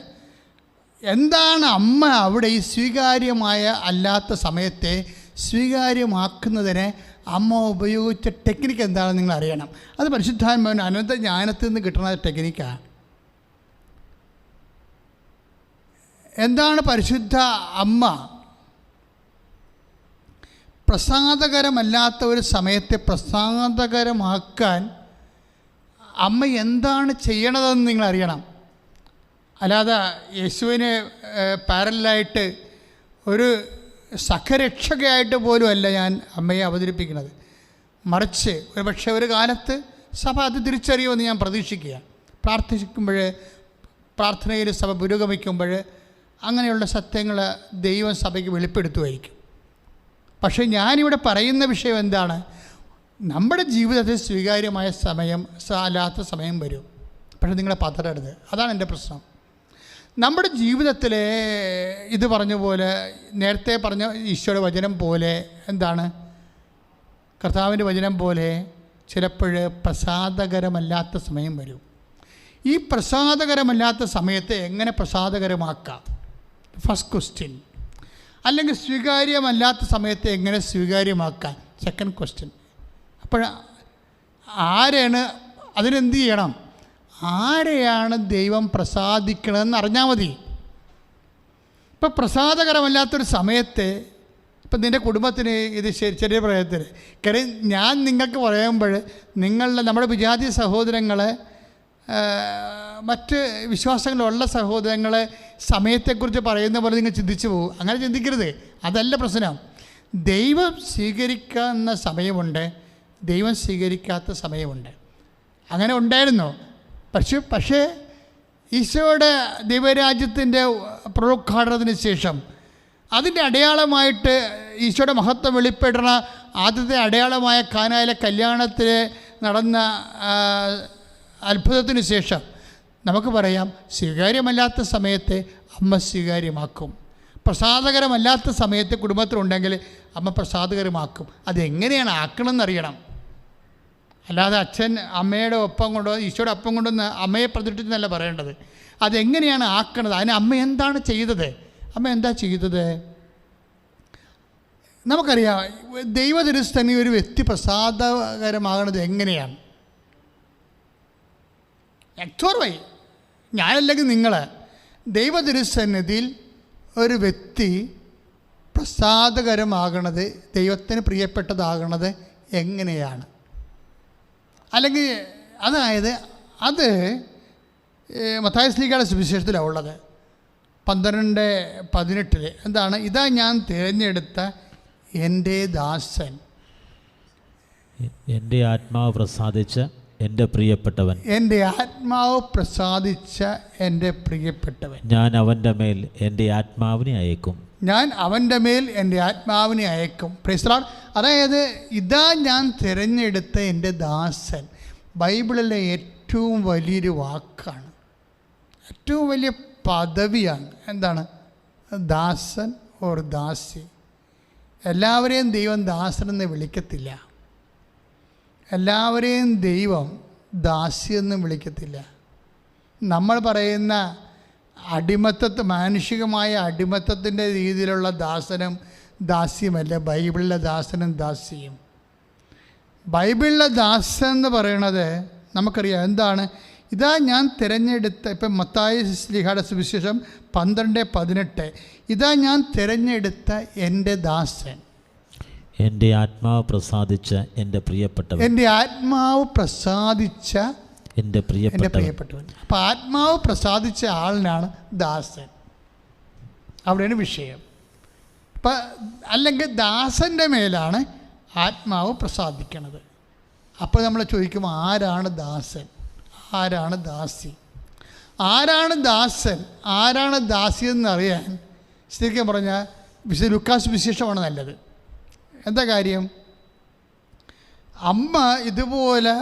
എന്താണ് അമ്മ അവിടെ ഈ സ്വീകാര്യമായ അല്ലാത്ത സമയത്തെ സ്വീകാര്യമാക്കുന്നതിന് അമ്മ ഉപയോഗിച്ച ടെക്നിക്ക് എന്താണെന്ന് നിങ്ങൾ അറിയണം. അത് പരിശുദ്ധാത്മാവിൻ്റെ അനന്ത ജ്ഞാനത്തിൽ നിന്ന് കിട്ടുന്ന ടെക്നിക്കാണ്. എന്താണ് പരിശുദ്ധ അമ്മ? പ്രസാദകരമല്ലാത്ത ഒരു സമയത്തെ പ്രസാദകരമാക്കാൻ അമ്മ എന്താണ് ചെയ്യണതെന്ന് നിങ്ങൾ അറിയണം. അല്ലാതെ യേശുവിന് പാരലായിട്ട് ഒരു സഖരക്ഷകയായിട്ട് പോലും അല്ല ഞാൻ അമ്മയെ അവതരിപ്പിക്കുന്നത്. മറിച്ച് ഒരു പക്ഷേ ഒരു കാലത്ത് സഭ അത് തിരിച്ചറിയുമെന്ന് ഞാൻ പ്രതീക്ഷിക്കുക. പ്രാർത്ഥിക്കുമ്പോൾ, പ്രാർത്ഥനയിൽ സഭ പുരോഗമിക്കുമ്പോൾ അങ്ങനെയുള്ള സത്യങ്ങൾ ദൈവം സഭയ്ക്ക് വെളിപ്പെടുത്തുമായിരിക്കും. പക്ഷേ ഞാനിവിടെ പറയുന്ന വിഷയം എന്താണ്? നമ്മുടെ ജീവിതത്തിൽ സ്വീകാര്യമായ സമയം അല്ലാത്ത സമയം വരും. പക്ഷേ നിങ്ങളെ പതറരുത്, അതാണ് എൻ്റെ പ്രശ്നം. നമ്മുടെ ജീവിതത്തിലെ ഇത് പറഞ്ഞ പോലെ, നേരത്തെ പറഞ്ഞ ഈശോയുടെ വചനം പോലെ, എന്താണ് കർത്താവിൻ്റെ വചനം പോലെ ചിലപ്പോൾ പ്രസാദകരമല്ലാത്ത സമയം വരും. ഈ പ്രസാദകരമല്ലാത്ത സമയത്തെ എങ്ങനെ പ്രസാദകരമാക്കാം? First question. അല്ലെങ്കിൽ സ്വീകാര്യമല്ലാത്ത സമയത്തെ എങ്ങനെ സ്വീകാര്യമാക്കാൻ? Second question. അപ്പോൾ ആരെയാണ് അതിനെന്ത് ചെയ്യണം? ആരെയാണ് ദൈവം പ്രസാദിക്കണമെന്ന് അറിഞ്ഞാൽ മതി. ഇപ്പോൾ പ്രസാദകരമല്ലാത്തൊരു സമയത്ത്, ഇപ്പം നിൻ്റെ കുടുംബത്തിന് ഇത് ചെറിയ പ്രയത്നത്തിന് കാര്യം ഞാൻ നിങ്ങൾക്ക് പറയുമ്പോൾ നമ്മുടെ വിജാതി സഹോദരങ്ങളെ, മറ്റ് വിശ്വാസങ്ങളുള്ള സഹോദരങ്ങളെ സമയത്തെക്കുറിച്ച് പറയുന്ന പോലെ നിങ്ങൾ ചിന്തിച്ചു പോകും. അങ്ങനെ ചിന്തിക്കരുത്, അതല്ല പ്രശ്നം. ദൈവം സ്വീകരിക്കുന്ന സമയമുണ്ട്, ദൈവം സ്വീകരിക്കാത്ത സമയമുണ്ട്. അങ്ങനെ ഉണ്ടായിരുന്നു. പക്ഷേ ഈശോയുടെ ദൈവരാജ്യത്തിൻ്റെ പ്രോദ്ഘാടനത്തിന് ശേഷം അതിൻ്റെ അടയാളമായിട്ട് ഈശോയുടെ മഹത്വം വെളിപ്പെടുന്ന ആദ്യത്തെ അടയാളമായ കാനായിലെ കല്യാണത്തിൽ നടന്ന അത്ഭുതത്തിന് ശേഷം നമുക്ക് പറയാം, സ്വീകാര്യമല്ലാത്ത സമയത്തെ അമ്മ സ്വീകാര്യമാക്കും. പ്രസാദകരമല്ലാത്ത സമയത്ത് കുടുംബത്തിലുണ്ടെങ്കിൽ അമ്മ പ്രസാദകരമാക്കും. അതെങ്ങനെയാണ് ആക്കണമെന്നറിയണം. അല്ലാതെ അച്ഛൻ അമ്മയുടെ ഒപ്പം കൊണ്ടോ ഈശോയുടെ ഒപ്പം കൊണ്ടൊന്ന് അമ്മയെ പ്രതിഷ്ഠിച്ചെന്നല്ല പറയേണ്ടത്. അതെങ്ങനെയാണ് ആക്കണത്? അതിന് അമ്മ എന്താണ് ചെയ്തത്? അമ്മ എന്താ ചെയ്തത്? നമുക്കറിയാം, ദൈവതിരുസ്ഥനി ഒരു വ്യക്തി പ്രസാദകരമാകണത് എങ്ങനെയാണ്? എക്സ്വർവൈ ഞാനല്ലെങ്കിൽ നിങ്ങൾ ദൈവതിരുസന്നിധിയിൽ ഒരു വ്യക്തി പ്രസാദകരമാകണത്, ദൈവത്തിന് പ്രിയപ്പെട്ടതാകണത് എങ്ങനെയാണ്? അല്ലെങ്കിൽ അതായത് അത് മത്തായി ശ്ലീഹയുടെ സുവിശേഷത്തിലാണ് ഉള്ളത്. 12:18 എന്താണ്? ഇതാ ഞാൻ തിരഞ്ഞെടുത്ത എൻ്റെ ദാസൻ, എൻ്റെ ആത്മാവ് പ്രസാദിച്ച എൻ്റെ പ്രിയപ്പെട്ടവൻ, എൻ്റെ ആത്മാവ് പ്രസാദിച്ച എൻ്റെ പ്രിയപ്പെട്ടവൻ, ഞാൻ അവൻ്റെ മേൽ എൻ്റെ ആത്മാവിനെ അയക്കും. ഞാൻ അവൻ്റെ മേൽ എൻ്റെ ആത്മാവിനെ അയക്കും. Price the Lord. അതായത് ഇതാ ഞാൻ തിരഞ്ഞെടുത്ത എൻ്റെ ദാസൻ ബൈബിളിലെ ഏറ്റവും വലിയൊരു വാക്കാണ്, ഏറ്റവും വലിയ പദവിയാണ്. എന്താണ് ദാസൻ ഓർ ദാസി? എല്ലാവരെയും ദൈവം ദാസനെന്ന് വിളിക്കത്തില്ല, എല്ലാവരെയും ദൈവം ദാസിയെന്നും വിളിക്കത്തില്ല. നമ്മൾ പറയുന്ന മാനുഷികമായ അടിമത്തത്തിൻ്റെ രീതിയിലുള്ള ദാസനും ദാസ്യമല്ല ബൈബിളിലെ ദാസനും ദാസിയും. ബൈബിളിലെ ദാസൻ എന്ന് പറയണത് നമുക്കറിയാം എന്താണ്? ഇതാ ഞാൻ തിരഞ്ഞെടുത്ത, ഇപ്പം മത്തായി ശ്ലീഹയുടെ സുവിശേഷം 12:18 ഇതാ ഞാൻ തിരഞ്ഞെടുത്ത എൻ്റെ ദാസൻ, എൻ്റെ ആത്മാവ് പ്രസാദിച്ച എൻ്റെ പ്രിയപ്പെട്ടവൻ, എൻ്റെ ആത്മാവ് പ്രസാദിച്ച എൻ്റെ പ്രിയപ്പെട്ടവൻ. അപ്പം ആത്മാവ് പ്രസാദിച്ച ആളിനാണ് ദാസൻ. അവിടെയാണ് വിഷയം. അപ്പം അല്ലെങ്കിൽ ദാസൻ്റെ മേലാണ് ആത്മാവ് പ്രസാദിക്കണത്. അപ്പോൾ നമ്മൾ ചോദിക്കും, ആരാണ് ദാസൻ, ആരാണ് ദാസി? ആരാണ് ദാസൻ, ആരാണ് ദാസി എന്നറിയാൻ ശരിക്കും പറഞ്ഞാൽ ലൂക്കാസ് വിശേഷമാണ് നല്ലത്. എന്താ കാര്യം? അമ്മ ഇതുപോലെ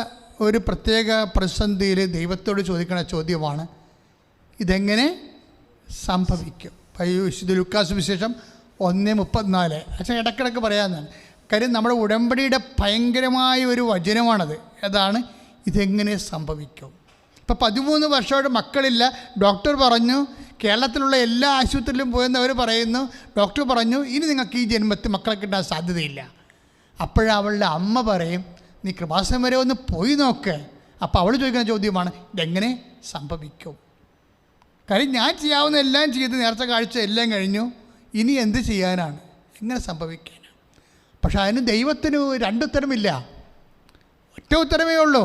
ഒരു പ്രത്യേക പ്രതിസന്ധിയിൽ ദൈവത്തോട് ചോദിക്കുന്ന ചോദ്യമാണ്, ഇതെങ്ങനെ സംഭവിക്കും? വിശുദ്ധ ലൂക്കാസ് വിശേഷം 1:34. അച്ഛൻ ഇടയ്ക്കിടയ്ക്ക് പറയാമെന്നാണ്. കാര്യം നമ്മുടെ ഉടമ്പടിയുടെ ഭയങ്കരമായ ഒരു വചനമാണത്. അതാണ് ഇതെങ്ങനെ സംഭവിക്കും. ഇപ്പോൾ 13 വർഷമായിട്ട് മക്കളില്ല. ഡോക്ടർ പറഞ്ഞു, കേരളത്തിലുള്ള എല്ലാ ആശുപത്രിയിലും പോയെന്നവർ പറയുന്നു, ഡോക്ടർ പറഞ്ഞു ഇനി നിങ്ങൾക്ക് ഈ ജന്മത്തിൽ മക്കളെ കിട്ടാൻ സാധ്യതയില്ല. അപ്പോഴവളുടെ അമ്മ പറയും, നീ കൃപാസനം വരെ ഒന്ന് പോയി നോക്ക്. അപ്പോൾ അവൾ ചോദിക്കുന്ന ചോദ്യമാണ്, ഇതെങ്ങനെ സംഭവിക്കും? കാര്യം ഞാൻ ചെയ്യാവുന്ന എല്ലാം ചെയ്ത് നേരത്തെ കാഴ്ച എല്ലാം കഴിഞ്ഞു, ഇനി എന്ത് ചെയ്യാനാണ്, എങ്ങനെ സംഭവിക്കാനാണ്? പക്ഷെ അതിന് ദൈവത്തിന് 2 ഉത്തരമില്ല, ഒറ്റ ഉത്തരമേ ഉള്ളൂ.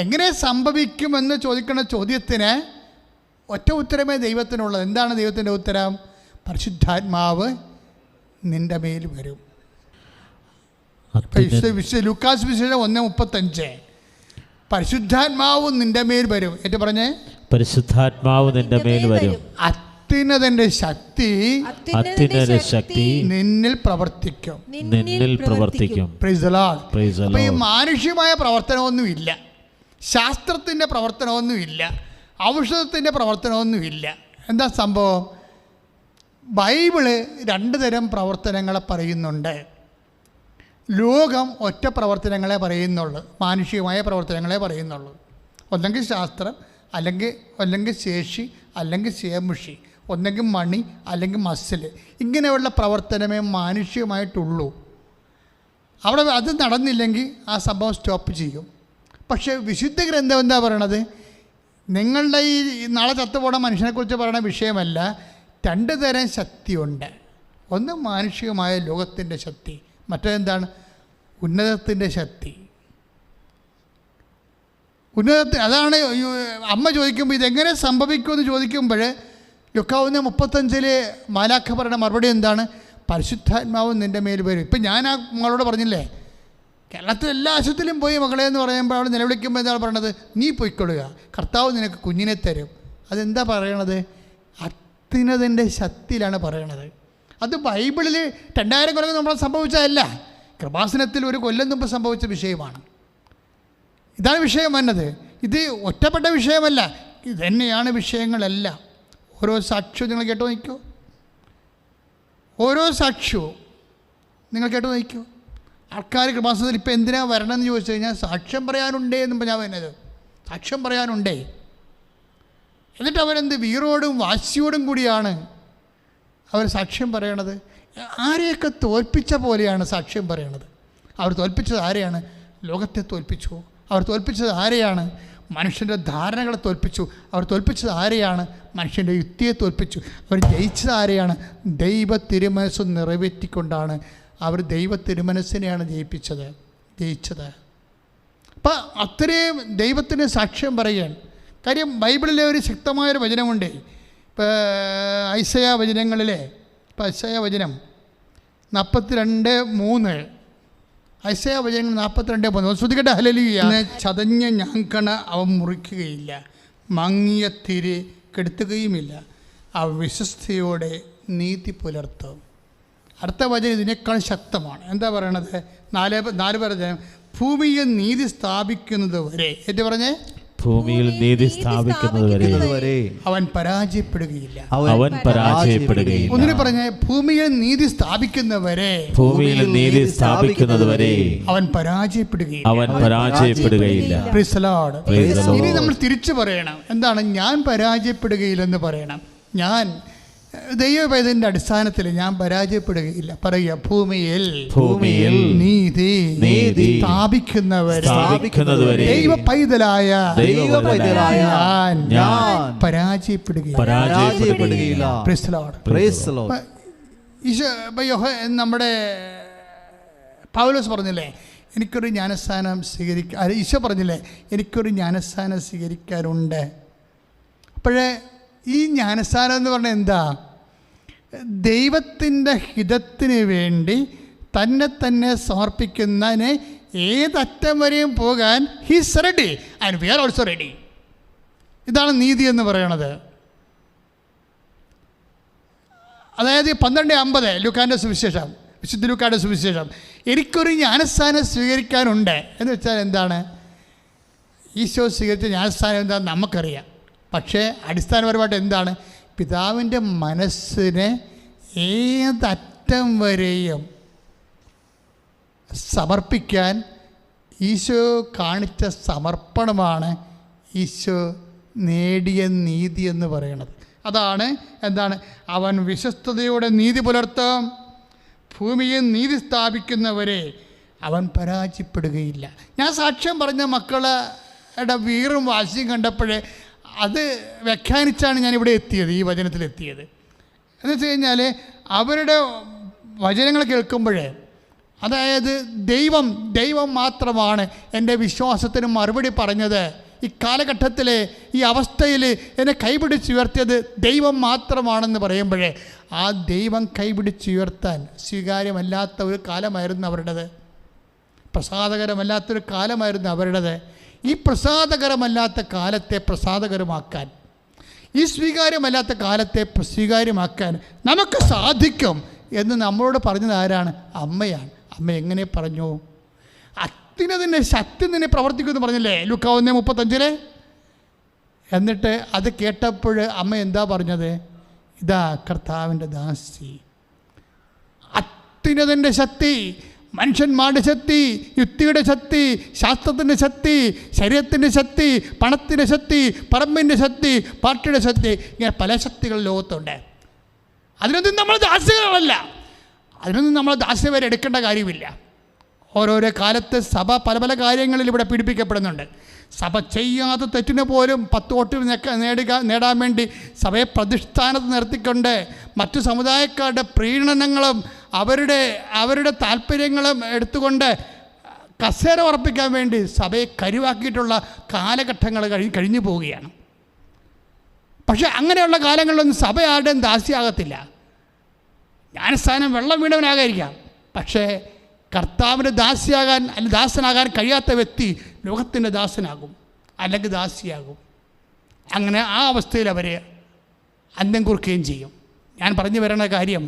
എങ്ങനെ സംഭവിക്കുമെന്ന് ചോദിക്കുന്ന ചോദ്യത്തിന് ഒറ്റ ഉത്തരമേ ദൈവത്തിനുള്ളത്. എന്താണ് ദൈവത്തിൻ്റെ ഉത്തരം? പരിശുദ്ധാത്മാവ് നിൻ്റെ മേൽ വരും. ലൂക്കാസ് വിശേഷം 1:35. പരിശുദ്ധാത്മാവ് നിൻ്റെ മേൽ വരും. ഏറ്റു പറഞ്ഞേ, പരിശുദ്ധാത്മാവ് നിന്റെ മേൽ വരും. അത്യുന്നതന്റെ ശക്തി നിന്നിൽ പ്രവർത്തിക്കും. Praise the Lord. അപ്പോൾ ഈ മാനുഷികമായ പ്രവർത്തനമൊന്നുമില്ല, ശാസ്ത്രത്തിൻ്റെ പ്രവർത്തനമൊന്നുമില്ല, ഔഷധത്തിൻ്റെ പ്രവർത്തനമൊന്നുമില്ല. എന്താ സംഭവം? ബൈബിള് 2 തരം പ്രവർത്തനങ്ങളെ പറയുന്നുണ്ട്. ലോകം ഒറ്റ പ്രവർത്തനങ്ങളെ പറയുന്നുള്ളൂ, മാനുഷികമായ പ്രവർത്തനങ്ങളെ പറയുന്നുള്ളൂ. ഒന്നെങ്കിൽ ശാസ്ത്രം, അല്ലെങ്കിൽ ശേഷി, അല്ലെങ്കിൽ ശേമുഷി, ഒന്നെങ്കിൽ മണി, അല്ലെങ്കിൽ മസിൽ. ഇങ്ങനെയുള്ള പ്രവർത്തനമേ മാനുഷികമായിട്ടുള്ളൂ. അവിടെ അത് നടന്നില്ലെങ്കിൽ ആ സംഭവം സ്റ്റോപ്പ് ചെയ്യും. പക്ഷേ വിശുദ്ധ ഗ്രന്ഥം എന്താ പറയണത്? നിങ്ങളുടെ ഈ നാളെ ചത്തുപോണ മനുഷ്യനെക്കുറിച്ച് പറയുന്ന വിഷയമല്ല. 2 തരം ശക്തിയുണ്ട്. ഒന്ന് മാനുഷികമായ ലോകത്തിൻ്റെ ശക്തി, മറ്റേതെന്താണ്? ഉന്നതത്തിൻ്റെ ശക്തി. ഉന്നതത്തിൽ അതാണ് അമ്മ ചോദിക്കുമ്പോൾ ഇതെങ്ങനെ സംഭവിക്കുമെന്ന് ചോദിക്കുമ്പോൾ ലൂക്കാസ് 1:35 മാലാഖ പറയുന്ന മറുപടി എന്താണ്? പരിശുദ്ധാത്മാവ് നിൻ്റെ മേൽ വരും. ഇപ്പം ഞാൻ ആ മകളോട് പറഞ്ഞില്ലേ, കേരളത്തിൽ എല്ലാ ആശുപത്രിയിലും പോയി മകളെ എന്ന് പറയുമ്പോൾ അവൾ നിലവിളിക്കുമ്പോൾ എന്താണ് പറയണത്? നീ പോയിക്കൊള്ളുക, കർത്താവ് നിനക്ക് കുഞ്ഞിനെ തരും. അതെന്താ പറയണത്? അത്യുന്നതൻ്റെ ശക്തിയിലാണ് പറയണത്. അത് ബൈബിളിൽ 2000 കൊല്ലം നമ്മൾ സംഭവിച്ചതല്ല, കൃപാസനത്തിൽ 1 കൊല്ലം മുമ്പ് സംഭവിച്ച വിഷയമാണ്. ഇതാണ് വിഷയം വന്നത്. ഇത് ഒറ്റപ്പെട്ട വിഷയമല്ല, ഇത് തന്നെയാണ് വിഷയങ്ങളെല്ലാം. ഓരോ സാക്ഷ്യവും നിങ്ങൾ കേട്ടോ നോക്കൂ, ഓരോ സാക്ഷ്യവും നിങ്ങൾ കേട്ടോ നോക്കൂ. ആൾക്കാർ കൃപാസനത്തിൽ ഇപ്പോൾ എന്തിനാണ് വരണമെന്ന് ചോദിച്ചു കഴിഞ്ഞാൽ സാക്ഷ്യം പറയാനുണ്ടേ എന്നും ഞാൻ വരുന്നത്. സാക്ഷ്യം പറയാനുണ്ടേ. എന്നിട്ട് അവരെന്ത് വീറോടും വാശിയോടും കൂടിയാണ് അവർ സാക്ഷ്യം പറയണത്. ആരെയൊക്കെ തോൽപ്പിച്ച പോലെയാണ് സാക്ഷ്യം പറയണത്. അവർ തോൽപ്പിച്ചത് ആരെയാണ്? ലോകത്തെ തോൽപ്പിച്ചു. അവർ തോൽപ്പിച്ചത് ആരെയാണ്? മനുഷ്യൻ്റെ ധാരണകളെ തോൽപ്പിച്ചു. അവർ തോൽപ്പിച്ചത് ആരെയാണ്? മനുഷ്യൻ്റെ യുക്തിയെ തോൽപ്പിച്ചു. അവർ ജയിച്ചത് ആരെയാണ്? ദൈവ തിരുമനസ്സ് നിറവേറ്റിക്കൊണ്ടാണ് അവർ ദൈവ തിരുമനസ്സിനെയാണ് ജയിച്ചത്. അപ്പം അത്രയും ദൈവത്തിന് സാക്ഷ്യം പറയുകയാണ്. കാര്യം ബൈബിളിലെ ഒരു ശക്തമായൊരു വചനമുണ്ട്. ഇപ്പോൾ ഐസയ വചനങ്ങളിലെ, ഇപ്പോൾ ഐസയ വചനം 42:3, ഐസയ വചനങ്ങൾ 42:3 ശ്രദ്ധിക്കട്ടെ. ഹല്ലേലൂയ. ചതഞ്ഞ ഞാങ്കണ അവൻ മുറിക്കുകയില്ല, മങ്ങിയ തിരി കെടുത്തുകയുമില്ല, അവ വിശ്വസ്തയോടെ നീതി പുലർത്തും. അടുത്ത വചനം ഇതിനേക്കാൾ ശക്തമാണ്. എന്താ പറയണത്? 4 വചനം, ഭൂമിയിൽ നീതി സ്ഥാപിക്കുന്നത് വരെ. ഏറ്റു പറഞ്ഞേ, ഭൂമിയിൽ നീതി സ്ഥാപിക്കുന്നത് വരെ അവൻ പരാജയപ്പെടുകയില്ല. ഒന്നിനെ പറഞ്ഞേ, ഭൂമിയിൽ നീതി സ്ഥാപിക്കുന്നവരെ അവൻ പരാജയപ്പെടുകയില്ല. Price the Lord. ഇനി നമ്മൾ തിരിച്ചു പറയണം. എന്താണ്? ഞാൻ പരാജയപ്പെടുകയില്ലെന്ന് പറയണം. ഞാൻ ദൈവവേദന്റെ അടിസ്ഥാനത്തിൽ ഞാൻ പരാജയപ്പെടുകയില്ല. പറയുക, ഭൂമിയിൽ നീതി സ്ഥാപിക്കുന്നവരെ ദൈവ പൈതലായ ഞാൻ പരാജയപ്പെടുകയില്ല. Price the Lord. നമ്മുടെ പൗലോസ് പറഞ്ഞില്ലേ, എനിക്കൊരു ജ്ഞാനസ്ഥാനം ഈശോ പറഞ്ഞില്ലേ, എനിക്കൊരു ജ്ഞാനസ്ഥാനം സ്വീകരിക്കാറുണ്ട്. അപ്പോഴേ ഈ ജ്ഞാനസ്ഥാനം എന്ന് പറഞ്ഞാൽ എന്താ? ദൈവത്തിൻ്റെ ഹിതത്തിന് വേണ്ടി തന്നെ സമർപ്പിക്കുന്നതിന് ഏതറ്റം വരെയും പോകാൻ he's ready and we are also ready. ഇതാണ് നീതി എന്ന് പറയണത്. അതായത് 12:50 ലൂക്കാൻ്റെ സുവിശേഷം, വിശുദ്ധ ലൂക്കായുടെ സുവിശേഷം. എനിക്കൊരു ജ്ഞാനസ്ഥാനം സ്വീകരിക്കാനുണ്ട് എന്ന് വെച്ചാൽ എന്താണ്? ഈശോ സ്വീകരിച്ച ജ്ഞാനസ്ഥാനം എന്താണെന്ന് നമുക്കറിയാം. പക്ഷേ അടിസ്ഥാനപരമായിട്ട് എന്താണ്? പിതാവിൻ്റെ മനസ്സിനെ ഏതറ്റം വരെയും സമർപ്പിക്കാൻ ഈശോ കാണിച്ച സമർപ്പണമാണ് ഈശോ നേടിയ നീതി എന്ന് പറയുന്നത്. അതാണ് എന്താണ്? അവൻ വിശ്വസ്തയോടെ നീതി പുലർത്തും, ഭൂമിയെ നീതി സ്ഥാപിക്കുന്നവരെ അവൻ പരാജയപ്പെടുകയില്ല. ഞാൻ സാക്ഷ്യം പറഞ്ഞ മക്കളുടെ വീറും വാശിയും കണ്ടപ്പോഴേ അത് വ്യാഖ്യാനിച്ചാണ് ഞാനിവിടെ എത്തിയത്, ഈ വചനത്തിലെത്തിയത്. എന്ന് വെച്ച് കഴിഞ്ഞാൽ അവരുടെ വചനങ്ങൾ കേൾക്കുമ്പോഴേ, അതായത് ദൈവം മാത്രമാണ് എൻ്റെ വിശ്വാസത്തിന് മറുപടി പറഞ്ഞത്. ഈ കാലഘട്ടത്തിൽ ഈ അവസ്ഥയിൽ എന്നെ കൈപിടിച്ചുയർത്തിയത് ദൈവം മാത്രമാണെന്ന് പറയുമ്പോഴേ, ആ ദൈവം കൈപിടിച്ചുയർത്താൻ സ്വീകാര്യമല്ലാത്ത ഒരു കാലമായിരുന്നു അവരുടേത്. പ്രസാദകരമല്ലാത്തൊരു കാലമായിരുന്നു അവരുടേത്. ഈ പ്രസാദകരമല്ലാത്ത കാലത്തെ പ്രസാദകരമാക്കാൻ, ഈ സ്വീകാര്യമല്ലാത്ത കാലത്തെ സ്വീകാര്യമാക്കാൻ നമുക്ക് സാധിക്കും എന്ന് നമ്മളോട് പറഞ്ഞത് ആരാണ്? അമ്മയാണ്. അമ്മ എങ്ങനെ പറഞ്ഞു? അത്യുന്നതിൻ്റെ ശക്തി നിന്നെ പ്രവർത്തിക്കുമെന്ന് പറഞ്ഞില്ലേ ലൂക്കാ 1:35. എന്നിട്ട് അത് കേട്ടപ്പോൾ അമ്മ എന്താ പറഞ്ഞത്? ഇതാ കർത്താവിൻ്റെ ദാസി. അത്യുന്നതിൻ്റെ ശക്തി, മനുഷ്യന്മാരുടെ ശക്തി, യുക്തിയുടെ ശക്തി, ശാസ്ത്രത്തിൻ്റെ ശക്തി, ശരീരത്തിൻ്റെ ശക്തി, പണത്തിൻ്റെ ശക്തി, പറമ്പിൻ്റെ ശക്തി, പാർട്ടിയുടെ ശക്തി, ഇങ്ങനെ പല ശക്തികൾ ലോകത്തുണ്ട്. അതിനൊന്നും നമ്മൾ ദാസ്യങ്ങളല്ല, അതിനൊന്നും നമ്മൾ ദാസ്യവരെ എടുക്കേണ്ട കാര്യമില്ല. ഓരോരോ കാലത്ത് സഭ പല പല കാര്യങ്ങളിൽ ഇവിടെ പീഡിപ്പിക്കപ്പെടുന്നുണ്ട്. സഭ ചെയ്യാത്ത തെറ്റിന് പോലും 10 വോട്ട് നേടാൻ വേണ്ടി സഭയെ പ്രതിഷ്ഠാനത്ത് നിർത്തിക്കൊണ്ട് മറ്റു സമുദായക്കാരുടെ പ്രീണനങ്ങളും അവരുടെ താല്പര്യങ്ങളും എടുത്തുകൊണ്ട് കസേര ഉറപ്പിക്കാൻ വേണ്ടി സഭയെ കരുവാക്കിയിട്ടുള്ള കാലഘട്ടങ്ങൾ കഴിഞ്ഞു പോവുകയാണ്. പക്ഷേ അങ്ങനെയുള്ള കാലങ്ങളിലൊന്നും സഭ ആരുടെയും ദാസ്യമാകത്തില്ല. ജ്ഞാനസ്ഥാനം വെള്ളം വീണവനാകാതിരിക്കാം, പക്ഷേ കർത്താവിൻ്റെ ദാസിയാകാൻ അല്ലെങ്കിൽ ദാസനാകാൻ കഴിയാത്ത വ്യക്തി ലോകത്തിൻ്റെ ദാസനാകും, അല്ലെങ്കിൽ ദാസിയാകും. അങ്ങനെ ആ അവസ്ഥയിൽ അവർ അന്ത്യം കുറിക്കുകയും ചെയ്യും. ഞാൻ പറഞ്ഞു വരേണ്ട കാര്യം,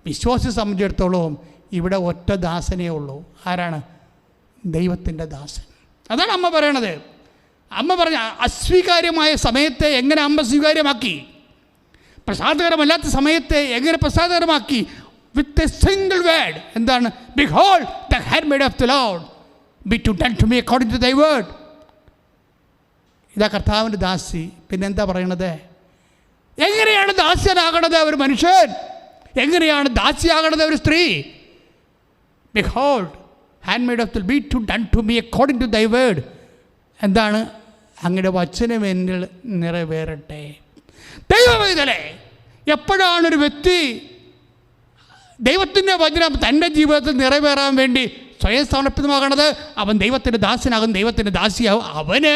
വിശ്വാസിയെ സംബന്ധിച്ചിടത്തോളം ഇവിടെ ഒറ്റ ദാസനേ ഉള്ളൂ. ആരാണ്? ദൈവത്തിൻ്റെ ദാസൻ. അതാണ് അമ്മ പറയണത്. അമ്മ പറഞ്ഞ അസ്വീകാര്യമായ സമയത്തെ എങ്ങനെ അമ്മ സ്വീകാര്യമാക്കി, പ്രസാദകരമല്ലാത്ത സമയത്തെ എങ്ങനെ പ്രസാദകരമാക്കി. With a single word. എന്താണ്? Behold the handmaid of the Lord, be to done to me according to thy word. ഇതാ കർത്താവിൻ്റെ ദാസി. പിന്നെന്താ പറയണത്? എങ്ങനെയാണ് ദാസ്യനാകണത് ഒരു മനുഷ്യൻ? എങ്ങനെയാണ് ദാസിയാകണത് ഒരു സ്ത്രീ? Behold handmaid of the be to done to me according to thy word. എന്താണ്? അങ്ങയുടെ വചനം എന്നിൽ നിറവേറട്ടെ. ദൈവവേദനേ, എപ്പോഴാണൊരു വ്യക്തി ദൈവത്തിൻ്റെ വചനം തൻ്റെ ജീവിതത്തിൽ നിറവേറാൻ വേണ്ടി സ്വയം സമർപ്പിതമാകണത്? അവൻ ദൈവത്തിൻ്റെ ദാസനാകും, ദൈവത്തിൻ്റെ ദാസിയാകും. അവന്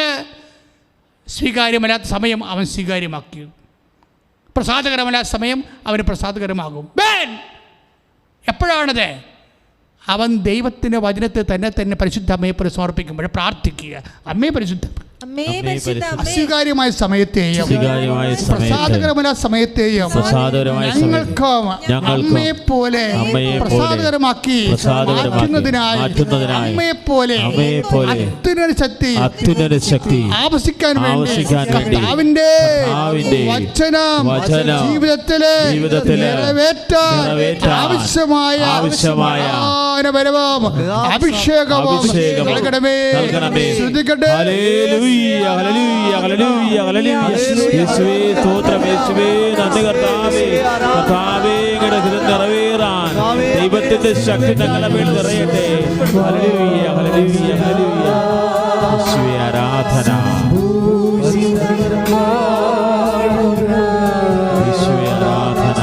സ്വീകാര്യമല്ലാത്ത സമയം അവൻ സ്വീകാര്യമാക്കി, പ്രസാദകരമല്ലാത്ത സമയം അവന് പ്രസാദകരമാകും. എപ്പോഴാണത്? അവൻ ദൈവത്തിൻ്റെ വചനത്തെ തന്നെ പരിശുദ്ധ അമ്മയെ പോലെ സമർപ്പിക്കുമ്പോൾ പ്രാർത്ഥിക്കുക. അമ്മയെ പരിശുദ്ധ അസ്വീകാര്യമായ സമയത്തെയും പ്രസാദകരമായ സമയത്തെയും ഞങ്ങൾക്ക് അമ്മയെ പോലെ പ്രസാദകരമാക്കി മാറ്റുന്നതിനായി അമ്മയെപ്പോലെ അത്യുന്നത ശക്തി ആവശ്യിക്കാൻ വേണ്ടി കർത്താവിന്റെ വചനം ജീവിതത്തിലെ നിറവേറ്റാൻ ആവശ്യമായ അഭിഷേകവും നൽകണമേ. ശ്രദ്ധിക്കട്ടെ. Hallelujah, hallelujah, hallelujah. യേശുവേ സ്തോത്രം, യേശുവേ നന്ദി കർത്താവേ. കർത്താവേ അങ്ങയുടെ ഹിതം നിറവേറാൻ ദൈവത്തിന്റെ ശക്തി ഞങ്ങളുടെ മേൽ നിറയട്ടെ. Hallelujah, hallelujah, hallelujah. യേശുവേ ആരാധന, യേശുവേ ആരാധന.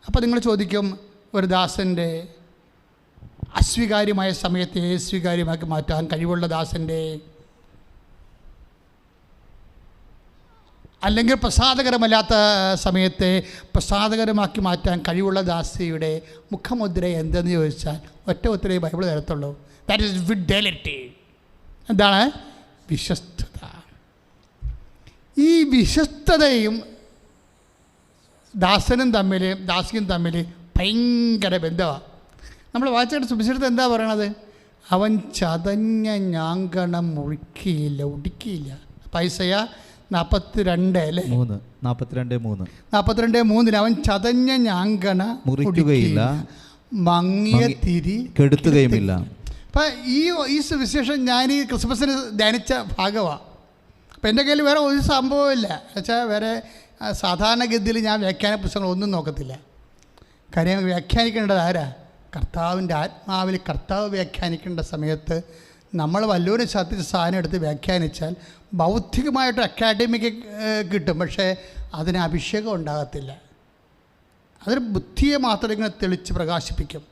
അപ്പോൾ നിങ്ങൾ ചോദിക്കും, ഒരു ദാസൻ്റെ അസ്വീകാര്യമായ സമയത്തെ സ്വീകാര്യമാക്കി മാറ്റാൻ കഴിവുള്ള ദാസൻ്റെ, അല്ലെങ്കിൽ പ്രസാദകരമല്ലാത്ത സമയത്തെ പ്രസാദകരമാക്കി മാറ്റാൻ കഴിവുള്ള ദാസിയുടെ മുഖമുദ്ര എന്തെന്ന് ചോദിച്ചാൽ ഒറ്റ ഉത്തരവേ ബൈബിൾ തരത്തുള്ളൂ. That is fidelity. എന്താണ്? വിശ്വസ്തത. ഈ വിശ്വസ്തതയും ദാസിയും തമ്മിൽ ഭയങ്കര ബന്ധമാണ്. നമ്മൾ വായിച്ചിട്ട് സുവിശേഷത്തിൽ എന്താ പറയണത്? അവൻ ചതഞ്ഞ ഞാങ്കണം ഒടുക്കിയില്ല. പൈസയ 42 അല്ലേ? 42:3 അവൻ ചതഞ്ഞ ഞാങ്കണ മുറിക്കുകയില്ല, മങ്ങിയ തിരി കെടുത്തുകയുമില്ല. അപ്പം ഈ സുവിശേഷം ഞാൻ ഈ ക്രിസ്മസിന് ധ്യാനിച്ച ഭാഗമാണ്. അപ്പം എൻ്റെ കയ്യിൽ വേറെ ഒരു സംഭവമില്ല. എന്നുവെച്ചാൽ വേറെ സാധാരണഗതിയിൽ ഞാൻ വ്യാഖ്യാന പുസ്തകങ്ങളൊന്നും നോക്കത്തില്ല. കാര്യം വ്യാഖ്യാനിക്കേണ്ടത് ആരാ? കർത്താവിൻ്റെ ആത്മാവിൽ കർത്താവ് വ്യാഖ്യാനിക്കേണ്ട സമയത്ത് നമ്മൾ വല്ലൊരു സാധനം എടുത്ത് വ്യാഖ്യാനിച്ചാൽ ബൗദ്ധികമായിട്ട് അക്കാഡമിക്ക് കിട്ടും, പക്ഷേ അതിന് അഭിഷേകം ഉണ്ടാകത്തില്ല. അതൊരു ബുദ്ധിയെ മാത്രം ഇങ്ങനെ തെളിച്ച് പ്രകാശിപ്പിക്കും,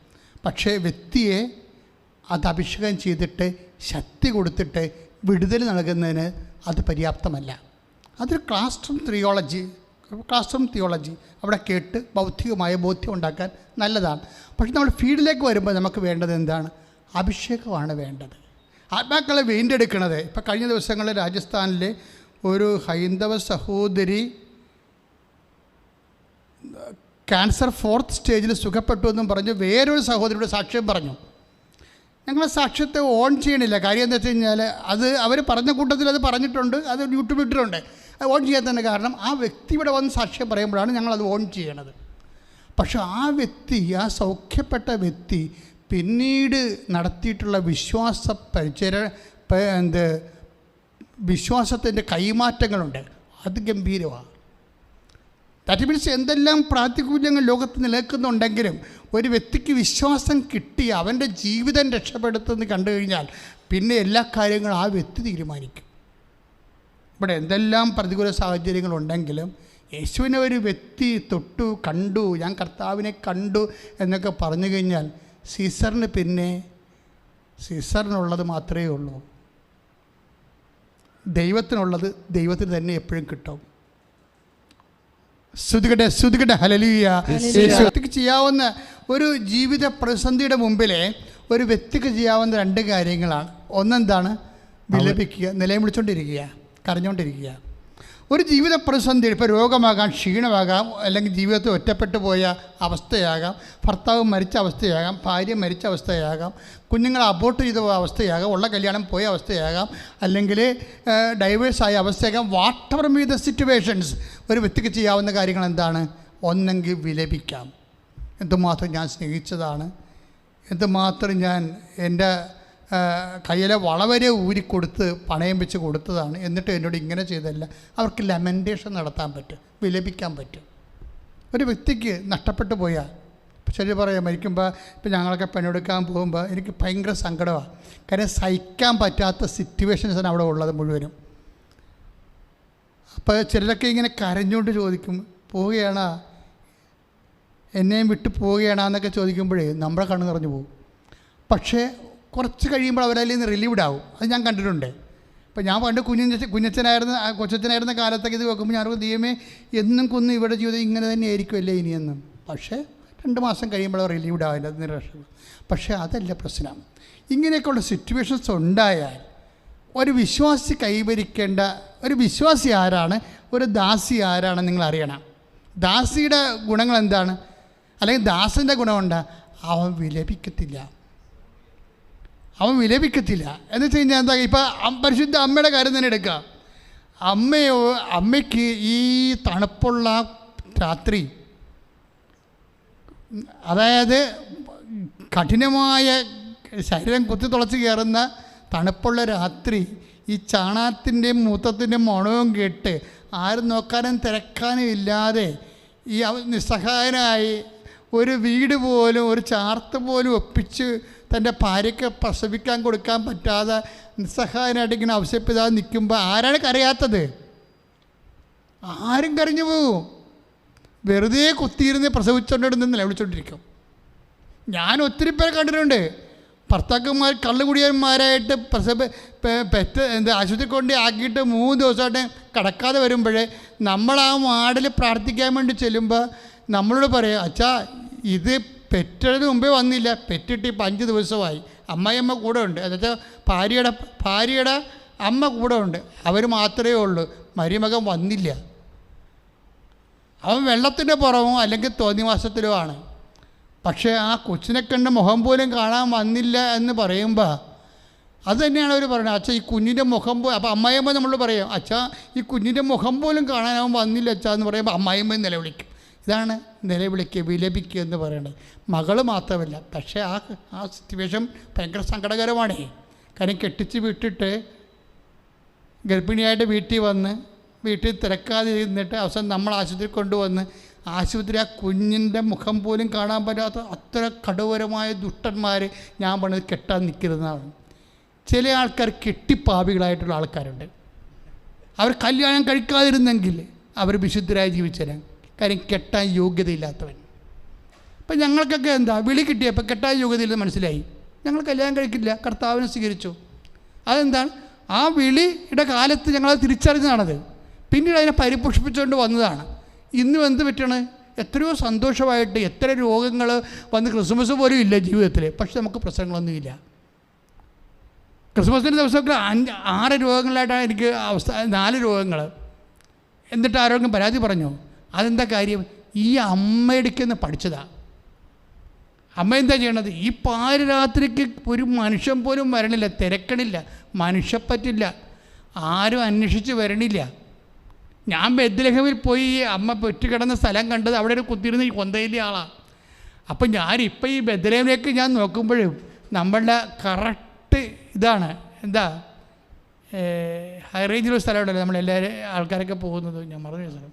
പക്ഷേ വ്യക്തിയെ അത് അഭിഷേകം ചെയ്തിട്ട് ശക്തി കൊടുത്തിട്ട് വിടുതൽ നൽകുന്നതിന് അത് പര്യാപ്തമല്ല. അതൊരു ക്ലാസ് റൂം തിയോളജി അവിടെ കേട്ട് ബൗദ്ധികമായ ബോധ്യം ഉണ്ടാക്കാൻ നല്ലതാണ്. പക്ഷെ നമ്മൾ ഫീൽഡിലേക്ക് വരുമ്പോൾ നമുക്ക് വേണ്ടത് എന്താണ്? അഭിഷേകമാണ് വേണ്ടത്. ആത്മാക്കളെ വീണ്ടെടുക്കണത്. ഇപ്പം കഴിഞ്ഞ ദിവസങ്ങളിൽ രാജസ്ഥാനിലെ ഒരു ഹൈന്ദവ സഹോദരി ക്യാൻസർ 4th സ്റ്റേജിൽ സുഖപ്പെട്ടു എന്നും പറഞ്ഞ് വേറൊരു സഹോദരിയുടെ സാക്ഷ്യം പറഞ്ഞു. ഞങ്ങൾ സാക്ഷ്യത്തെ ഓൺ ചെയ്യണില്ല. കാര്യം എന്താ വെച്ച് കഴിഞ്ഞാൽ അത് അവർ പറഞ്ഞ കൂട്ടത്തിൽ അത് പറഞ്ഞിട്ടുണ്ട്, അത് യൂട്യൂബിൽ ഇട്ടിട്ടുണ്ട്. അത് ഓൺ ചെയ്യാൻ തന്നെ കാരണം ആ വ്യക്തി ഇവിടെ വന്ന് സാക്ഷ്യം പറയുമ്പോഴാണ് ഞങ്ങളത് ഓൺ ചെയ്യണത്. പക്ഷെ ആ വ്യക്തി, ആ സൗഖ്യപ്പെട്ട വ്യക്തി പിന്നീട് നടത്തിയിട്ടുള്ള വിശ്വാസത്തിൻ്റെ കൈമാറ്റങ്ങളുണ്ട്. അത് ഗംഭീരമാണ്. ദാറ്റ് മീൻസ് എന്തെല്ലാം പ്രാതികൂല്യങ്ങൾ ലോകത്ത് നിലനിൽക്കുന്നുണ്ടെങ്കിലും ഒരു വ്യക്തിക്ക് വിശ്വാസം കിട്ടി അവൻ്റെ ജീവിതം രക്ഷപ്പെടുത്തുമെന്ന് കണ്ടു കഴിഞ്ഞാൽ പിന്നെ എല്ലാ കാര്യങ്ങളും ആ വ്യക്തി തീരുമാനിക്കും. ഇവിടെ എന്തെല്ലാം പ്രതികൂല സാഹചര്യങ്ങളുണ്ടെങ്കിലും യേശുവിനെ ഒരു വ്യക്തി തൊട്ടു, കണ്ടു, ഞാൻ കർത്താവിനെ കണ്ടു എന്നൊക്കെ പറഞ്ഞു കഴിഞ്ഞാൽ സീസറിന് പിന്നെ സീസറിനുള്ളത് മാത്രമേ ഉള്ളൂ. ദൈവത്തിനുള്ളത് ദൈവത്തിന് തന്നെ എപ്പോഴും കിട്ടും. സ്തുതിക്കട്ടെ ഹല്ലേലൂയ. വ്യക്തിക്ക് ചെയ്യാവുന്ന ഒരു ജീവിത പ്രതിസന്ധിയുടെ മുമ്പിലെ ഒരു വ്യക്തിക്ക് ചെയ്യാവുന്ന 2 കാര്യങ്ങളാണ്. ഒന്നെന്താണ്? വിലപിക്കുക, നിലയം വിളിച്ചുകൊണ്ടിരിക്കുക, കരഞ്ഞുകൊണ്ടിരിക്കുക. ഒരു ജീവിത പ്രതിസന്ധി, ഇപ്പോൾ രോഗമാകാം, ക്ഷീണമാകാം, അല്ലെങ്കിൽ ജീവിതത്തിൽ ഒറ്റപ്പെട്ടു പോയ അവസ്ഥയാകാം, ഭർത്താവ് മരിച്ച അവസ്ഥയാകാം, ഭാര്യ മരിച്ച അവസ്ഥയാകാം, കുഞ്ഞുങ്ങൾ അബോർട്ട് ചെയ്ത അവസ്ഥയാകാം, ഉള്ള കല്യാണം പോയ അവസ്ഥയാകാം, അല്ലെങ്കിൽ ഡൈവേഴ്സായ അവസ്ഥയാകാം. Whatever be the situations, ഒരു വ്യക്തിക്ക് ചെയ്യാവുന്ന കാര്യങ്ങൾ എന്താണ്? ഒന്നെങ്കിൽ വിലപിക്കാം. എന്തുമാത്രം ഞാൻ സ്നേഹിച്ചതാണ്, എന്തുമാത്രം ഞാൻ എൻ്റെ കയ്യിലെ വളവരെ ഊരിക്കൊടുത്ത് പണയം വെച്ച് കൊടുത്തതാണ്, എന്നിട്ട് എന്നോട് ഇങ്ങനെ ചെയ്തല്ല. അവർക്ക് ലെമൻറ്റേഷൻ നടത്താൻ പറ്റും, വിലപിക്കാൻ പറ്റും. ഒരു വ്യക്തിക്ക് നഷ്ടപ്പെട്ടു പോയാൽ, ശരി പറയാം, മരിക്കുമ്പോൾ ഇപ്പം ഞങ്ങളൊക്കെ പെണ്ണെടുക്കാൻ പോകുമ്പോൾ എനിക്ക് ഭയങ്കര സങ്കടമാണ്. കാര്യം സഹിക്കാൻ പറ്റാത്ത സിറ്റുവേഷൻസാണ് അവിടെ ഉള്ളത് മുഴുവനും. അപ്പോൾ ചിലരൊക്കെ ഇങ്ങനെ കരഞ്ഞുകൊണ്ട് ചോദിക്കും, പോവുകയാണോ, എന്നെയും വിട്ട് പോവുകയാണെന്നൊക്കെ ചോദിക്കുമ്പോഴേ നമ്മുടെ കണ്ണ് നിറഞ്ഞു പോകും. പക്ഷേ കുറച്ച് കഴിയുമ്പോൾ അവരതിൽ നിന്ന് റിലീവ്ഡ് ആവും. അത് ഞാൻ കണ്ടിട്ടുണ്ട്. അപ്പോൾ ഞാൻ പണ്ട് കൊച്ചച്ഛനായിരുന്ന കാലത്തൊക്കെ ഇത് വെക്കുമ്പോൾ ഞാൻ ദൈവമേ എന്നും കൊന്ന് ഇവിടെ ജീവിതം ഇങ്ങനെ തന്നെ ആയിരിക്കുമല്ലേ ഇനിയെന്നും. പക്ഷേ 2 മാസം കഴിയുമ്പോൾ റിലീവ്ഡ് ആവില്ല, അതിന് രക്ഷ. പക്ഷേ അതല്ല പ്രശ്നം. ഇങ്ങനെയൊക്കെയുള്ള സിറ്റുവേഷൻസ് ഉണ്ടായാൽ ഒരു വിശ്വാസി കൈവരിക്കേണ്ട, ഒരു വിശ്വാസി ആരാണ്, ഒരു ദാസി ആരാണ് നിങ്ങൾ അറിയണം. ദാസിയുടെ ഗുണങ്ങൾ എന്താണ്? അല്ലെങ്കിൽ ദാസൻ്റെ ഗുണമുണ്ട്, അവൻ വിലപിക്കത്തില്ല. എന്ന് വെച്ച് കഴിഞ്ഞാൽ എന്താ, ഇപ്പം പരിശുദ്ധ അമ്മയുടെ കാര്യം തന്നെ എടുക്കുക. അമ്മയ്ക്ക് ഈ തണുപ്പുള്ള രാത്രി, അതായത് കഠിനമായ ശരീരം കുത്തിത്തുളച്ച് കയറുന്ന തണുപ്പുള്ള രാത്രി, ഈ ചാണകത്തിൻ്റെയും മൂത്രത്തിൻ്റെയും മണവും കേട്ട് ആരും നോക്കാനും തിരക്കാനും ഇല്ലാതെ ഈ നിസ്സഹായനായി ഒരു വീട് പോലും, ഒരു ചാർത്ത് പോലും ഒപ്പിച്ച് തൻ്റെ ഭാര്യയ്ക്ക് പ്രസവിക്കാൻ കൊടുക്കാൻ പറ്റാതെ നിസ്സഹായനായിട്ട് ഇങ്ങനെ ആവശ്യപ്പെടാതെ നിൽക്കുമ്പോൾ ആരാണ് കരയാത്തത്? ആരും കരഞ്ഞു പോകും. വെറുതെ കുത്തിയിരുന്ന് പ്രസവിച്ചുകൊണ്ടിരുന്ന് നിലവിളിച്ചുകൊണ്ടിരിക്കും. ഞാൻ ഒത്തിരി പേരെ കണ്ടിട്ടുണ്ട്. ഭർത്താക്കന്മാർ കള്ളുകുടിയന്മാരായിട്ട് ആശുപത്രി കൊണ്ട് ആക്കിയിട്ട് 3 ദിവസമായിട്ട് കിടക്കാതെ വരുമ്പോഴേ നമ്മൾ ആ വാർഡിൽ പ്രാർത്ഥിക്കാൻ വേണ്ടി ചെല്ലുമ്പോൾ നമ്മളോട് പറയാം, അച്ഛാ ഇത് പെറ്റതിന് മുമ്പേ വന്നില്ല, പെറ്റിട്ട് ഇപ്പം 5 ദിവസമായി, അമ്മായിയമ്മ കൂടെ ഉണ്ട്, എന്നുവെച്ചാൽ ഭാര്യയുടെ അമ്മ കൂടെ ഉണ്ട്, അവർ മാത്രമേ ഉള്ളൂ, മരുമകൻ വന്നില്ല. അവൻ വെള്ളത്തിൻ്റെ പുറമോ അല്ലെങ്കിൽ തോന്നിവാസത്തിലോ ആണ്. പക്ഷേ ആ കൊച്ചിനെ കണ്ട് മുഖം പോലും കാണാൻ വന്നില്ല എന്ന് പറയുമ്പോൾ അത് തന്നെയാണ് അവർ പറയുന്നത്. അച്ഛാ ഈ കുഞ്ഞിൻ്റെ മുഖം അപ്പോൾ അമ്മായിയമ്മ നമ്മൾ പറയും, അച്ഛാ ഈ കുഞ്ഞിൻ്റെ മുഖം പോലും കാണാൻ അവൻ വന്നില്ല അച്ഛാ എന്ന് പറയുമ്പോൾ അമ്മായിയമ്മ നിലവിളിക്കും. ഇതാണ് നിലവിളിക്കുക, വിലപിക്കുക എന്ന് പറയുന്നത്. മകൾ മാത്രമല്ല, പക്ഷേ ആ സിറ്റുവേഷൻ ഭയങ്കര സങ്കടകരമാണ്. കാരണം കെട്ടിച്ച് വിട്ടിട്ട് ഗർഭിണിയായിട്ട് വീട്ടിൽ തിരക്കാതെ ഇരുന്നിട്ട് അവസാനം നമ്മൾ ആശുപത്രി കൊണ്ടുവന്ന് ആശുപത്രി ആ കുഞ്ഞിൻ്റെ മുഖം പോലും കാണാൻ പറ്റാത്ത അത്ര കടുവരമായ ദുഷ്ടന്മാർ ഞാൻ പറഞ്ഞത് കെട്ടാൻ നിൽക്കുന്നതാണ്. ചില ആൾക്കാർ കെട്ടിപ്പാപികളായിട്ടുള്ള ആൾക്കാരുണ്ട്. അവർ കല്യാണം കഴിക്കാതിരുന്നെങ്കിൽ അവർ വിശുദ്ധരായി ജീവിച്ചേരാൻ. കാര്യം കെട്ടാൻ യോഗ്യതയില്ലാത്തവൻ. അപ്പം ഞങ്ങൾക്കൊക്കെ എന്താ വിളി കിട്ടിയപ്പോൾ കെട്ടാൻ യോഗ്യതയില്ലെന്ന് മനസ്സിലായി, ഞങ്ങൾ കല്യാണം കഴിക്കില്ല, കർത്താവിനെ സ്വീകരിച്ചു. അതെന്താണ്? ആ വിളിയുടെ കാലത്ത് ഞങ്ങളത് തിരിച്ചറിഞ്ഞതാണത്. പിന്നീട് അതിനെ പരിപോഷിപ്പിച്ചുകൊണ്ട് വന്നതാണ്. ഇന്നും എന്ത് പറ്റണം? എത്രയോ സന്തോഷമായിട്ട് എത്ര രോഗങ്ങൾ വന്ന് ക്രിസ്മസ് പോലും ഇല്ല ജീവിതത്തിൽ, പക്ഷെ നമുക്ക് പ്രശ്നങ്ങളൊന്നുമില്ല. ക്രിസ്മസിൻ്റെ ദിവസമൊക്കെ 6 രോഗങ്ങളായിട്ടാണ് എനിക്ക് അവസ്ഥ, 4 രോഗങ്ങൾ. എന്നിട്ട് ആരോഗ്യം പരാതി പറഞ്ഞു. അതെന്താ കാര്യം? ഈ അമ്മയെടുക്കുന്ന പഠിച്ചതാണ്. അമ്മ എന്താ ചെയ്യണത്? ഈ പാതിരാത്രിക്ക് ഒരു മനുഷ്യൻ പോലും വരണില്ല, തിരക്കണില്ല, മനുഷ്യപ്പറ്റില്ല, ആരും അന്വേഷിച്ച് വരണില്ല. ഞാൻ ബെത്ലഹേമിൽ പോയി അമ്മ പെറ്റുകിടന്ന സ്ഥലം കണ്ടത് അവിടെ ഒരു കുത്തിയിരുന്ന ഈ കൊന്തയിലെ ആളാണ്. അപ്പം ഞാനിപ്പോൾ ഈ ബെത്ലഹേമിലേക്ക് ഞാൻ നോക്കുമ്പോഴും നമ്മളുടെ കറക്റ്റ് ഇതാണ് എന്താ ഹൈ റേഞ്ചിലുള്ള സ്ഥലമുണ്ടല്ലോ നമ്മളെല്ലാവരും ആൾക്കാരൊക്കെ പോകുന്നത്, ഞാൻ മറന്നു സ്ഥലം.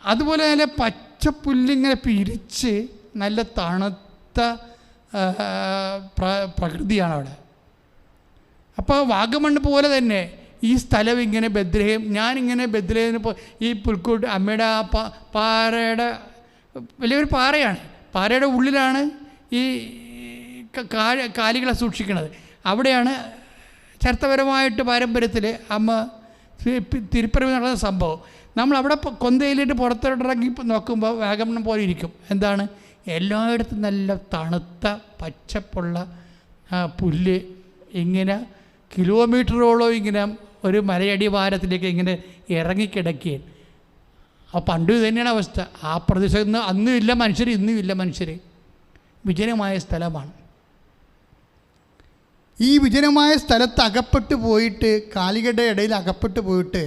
അതുപോലെ നല്ല പച്ചപ്പുല്ലിങ്ങനെ പിരിച്ച് നല്ല തണുത്ത പ്രകൃതിയാണ് അവിടെ. അപ്പോൾ വാഗമണ്ണ് പോലെ തന്നെ ഈ സ്ഥലം ഇങ്ങനെ ബെത്ലഹേം, ഞാനിങ്ങനെ ബെത്ലഹേമിന് ഈ പുൽക്കൂട്ട് അമ്മയുടെ ആ പാറയുടെ വലിയൊരു പാറയാണ്, പാറയുടെ ഉള്ളിലാണ് ഈ കാലികളെ സൂക്ഷിക്കുന്നത്. അവിടെയാണ് ചരിത്രപരമായിട്ട് പാരമ്പര്യത്തിൽ അമ്മ തിരുപ്പറമ്പ് നടന്ന സംഭവം. നമ്മളവിടെ കൊന്തയിലിട്ട് പുറത്തിറങ്ങി നോക്കുമ്പോൾ വാഗമൺ പോലെ ഇരിക്കും. എന്താണ്? എല്ലായിടത്തും നല്ല തണുത്ത പച്ചപ്പുള്ള പുല്ല് ഇങ്ങനെ കിലോമീറ്ററോളം ഇങ്ങനെ ഒരു മലയടിവാരത്തിലേക്ക് ഇങ്ങനെ ഇറങ്ങിക്കിടക്കുകയും. അപ്പോൾ പണ്ടും ഇത് തന്നെയാണ് അവസ്ഥ. ആ പ്രദേശത്ത് അന്നും ഇല്ല മനുഷ്യർ, ഇന്നും ഇല്ല മനുഷ്യർ. വിജനമായ സ്ഥലമാണ്. ഈ വിജനമായ സ്ഥലത്ത് അകപ്പെട്ടു പോയിട്ട്, കാലികളുടെ ഇടയിൽ അകപ്പെട്ടു പോയിട്ട്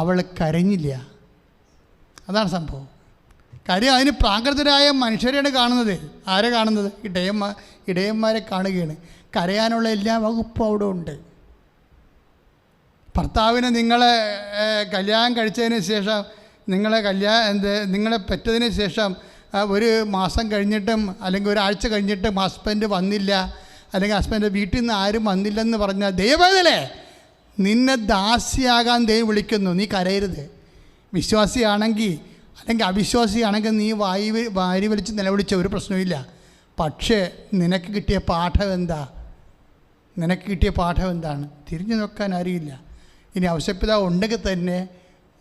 അവൾ കരഞ്ഞില്ല. അതാണ് സംഭവം. കാര്യം അതിന് പ്രാകൃതരായ മനുഷ്യരെയാണ് കാണുന്നത്. ആരെ കാണുന്നത്? ഇടയന്മാരെ കാണുകയാണ്. കരയാനുള്ള എല്ലാ വകുപ്പും അവിടെ ഉണ്ട്. ഭർത്താവിനെ നിങ്ങളെ കല്യാണം കഴിച്ചതിന് ശേഷം നിങ്ങളെ പെറ്റതിന് ശേഷം 1 മാസം കഴിഞ്ഞിട്ടും അല്ലെങ്കിൽ ഒരാഴ്ച കഴിഞ്ഞിട്ടും ഹസ്ബൻഡ് വന്നില്ല, അല്ലെങ്കിൽ ഹസ്ബൻഡ് വീട്ടിൽ നിന്ന് ആരും വന്നില്ലെന്ന് പറഞ്ഞാൽ ദൈവമേ, നിന്നെ ദാസിയാകാൻ ദൈവം വിളിക്കുന്നു, നീ കരയരുത്. വിശ്വാസിയാണെങ്കിൽ അല്ലെങ്കിൽ അവിശ്വാസിയാണെങ്കിൽ നീ വാരി വലിച്ച് നിലവിളിച്ച ഒരു പ്രശ്നമില്ല. പക്ഷേ നിനക്ക് കിട്ടിയ പാഠം എന്താണ്? തിരിഞ്ഞു നോക്കാൻ അറിയില്ല. ഇനി ഔഷധപിതാവ് ഉണ്ടെങ്കിൽ തന്നെ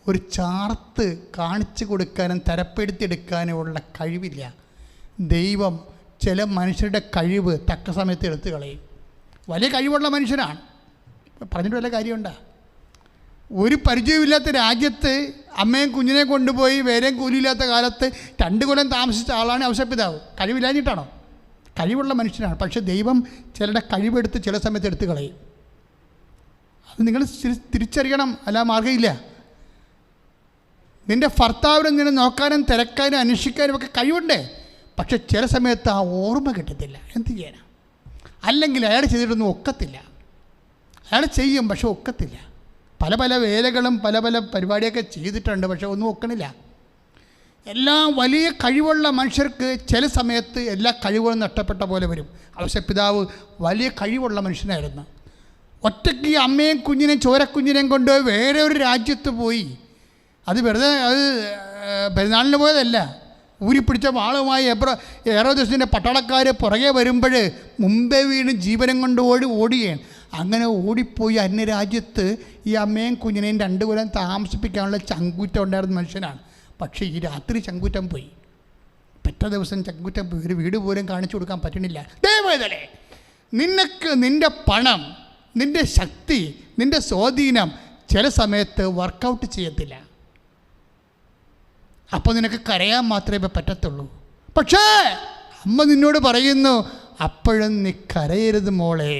ഒരു ചാർത്ത് കാണിച്ചു കൊടുക്കാനും തരപ്പെടുത്തിയെടുക്കാനും ഉള്ള കഴിവില്ല. ദൈവം ചില മനുഷ്യരുടെ കഴിവ് തക്ക സമയത്ത് എടുത്തു കളയും. വലിയ കഴിവുള്ള മനുഷ്യനാണ്, പറഞ്ഞിട്ട് വല്ല കാര്യമുണ്ടോ? ഒരു പരിചയമില്ലാത്ത രാജ്യത്ത് അമ്മയും കുഞ്ഞിനെ കൊണ്ടുപോയി വേറെയും കൂലിയില്ലാത്ത കാലത്ത് 2 കൊല്ലം താമസിച്ച ആളാണ് ഔഷധപിതാവ്. കഴിവില്ലാഞ്ഞിട്ടാണോ? കഴിവുള്ള മനുഷ്യനാണ്. പക്ഷേ ദൈവം ചിലരുടെ കഴിവെടുത്ത് ചില സമയത്ത് എടുത്തു കളയും. അത് നിങ്ങൾ തിരിച്ചറിയണം, അല്ല മാർഗ്ഗമില്ല. നിൻ്റെ ഭർത്താവിനെ നിന്നെ നോക്കാനും തിരക്കാനും അന്വേഷിക്കാനും ഒക്കെ കഴിവുണ്ടേ, പക്ഷെ ചില സമയത്ത് ആ ഓർമ്മ കിട്ടത്തില്ല. എന്ത് ചെയ്യാനാ? അല്ലെങ്കിൽ അയാൾ ചെയ്തിട്ടൊന്നും ഒക്കത്തില്ല. അയാൾ ചെയ്യും, പക്ഷെ ഒക്കത്തില്ല. പല വേലകളും പല പരിപാടിയൊക്കെ ചെയ്തിട്ടുണ്ട്, പക്ഷെ ഒന്നും ഒക്കണില്ല. എല്ലാ വലിയ കഴിവുള്ള മനുഷ്യർക്ക് ചില സമയത്ത് എല്ലാ കഴിവുകളും നഷ്ടപ്പെട്ട പോലെ വരും. ഔഷധപിതാവ് വലിയ കഴിവുള്ള മനുഷ്യനായിരുന്നു. ഒറ്റയ്ക്ക് അമ്മയും കുഞ്ഞിനെയും ചോരക്കുഞ്ഞിനെയും കൊണ്ടുപോയി വേറെ ഒരു രാജ്യത്ത് പോയി. അത് വെറുതെ പെരുന്നാളിന് പോയതല്ല. ഊരിപ്പിടിച്ച വാളുമായി ഹെറോദസിൻ്റെ പട്ടാളക്കാർ പുറകെ വരുമ്പോൾ മുമ്പേ വീണ് ജീവനം കൊണ്ട് ഓടുകയാണ്. അങ്ങനെ ഓടിപ്പോയി അന്യരാജ്യത്ത് ഈ അമ്മയും കുഞ്ഞിനെയും 2 കൊല്ലം താമസിപ്പിക്കാനുള്ള ചങ്കൂറ്റം ഉണ്ടായിരുന്ന മനുഷ്യനാണ്. പക്ഷേ ഈ രാത്രി ചങ്കൂറ്റം പോയി, പിറ്റേ ദിവസം ചങ്കൂറ്റം പോയി. ഒരു വീട് പോലും കാണിച്ചു കൊടുക്കാൻ പറ്റണില്ല. ദൈവമേ, നിനക്ക് നിൻ്റെ പണം, നിൻ്റെ ശക്തി, നിൻ്റെ സ്വാധീനം ചില സമയത്ത് വർക്കൗട്ട് ചെയ്യത്തില്ല. അപ്പോൾ നിനക്ക് കരയാൻ മാത്രമേ പറ്റത്തുള്ളൂ. പക്ഷേ അമ്മ നിന്നോട് പറയുന്നു, അപ്പോഴും നീ കരയരുത് മോളെ.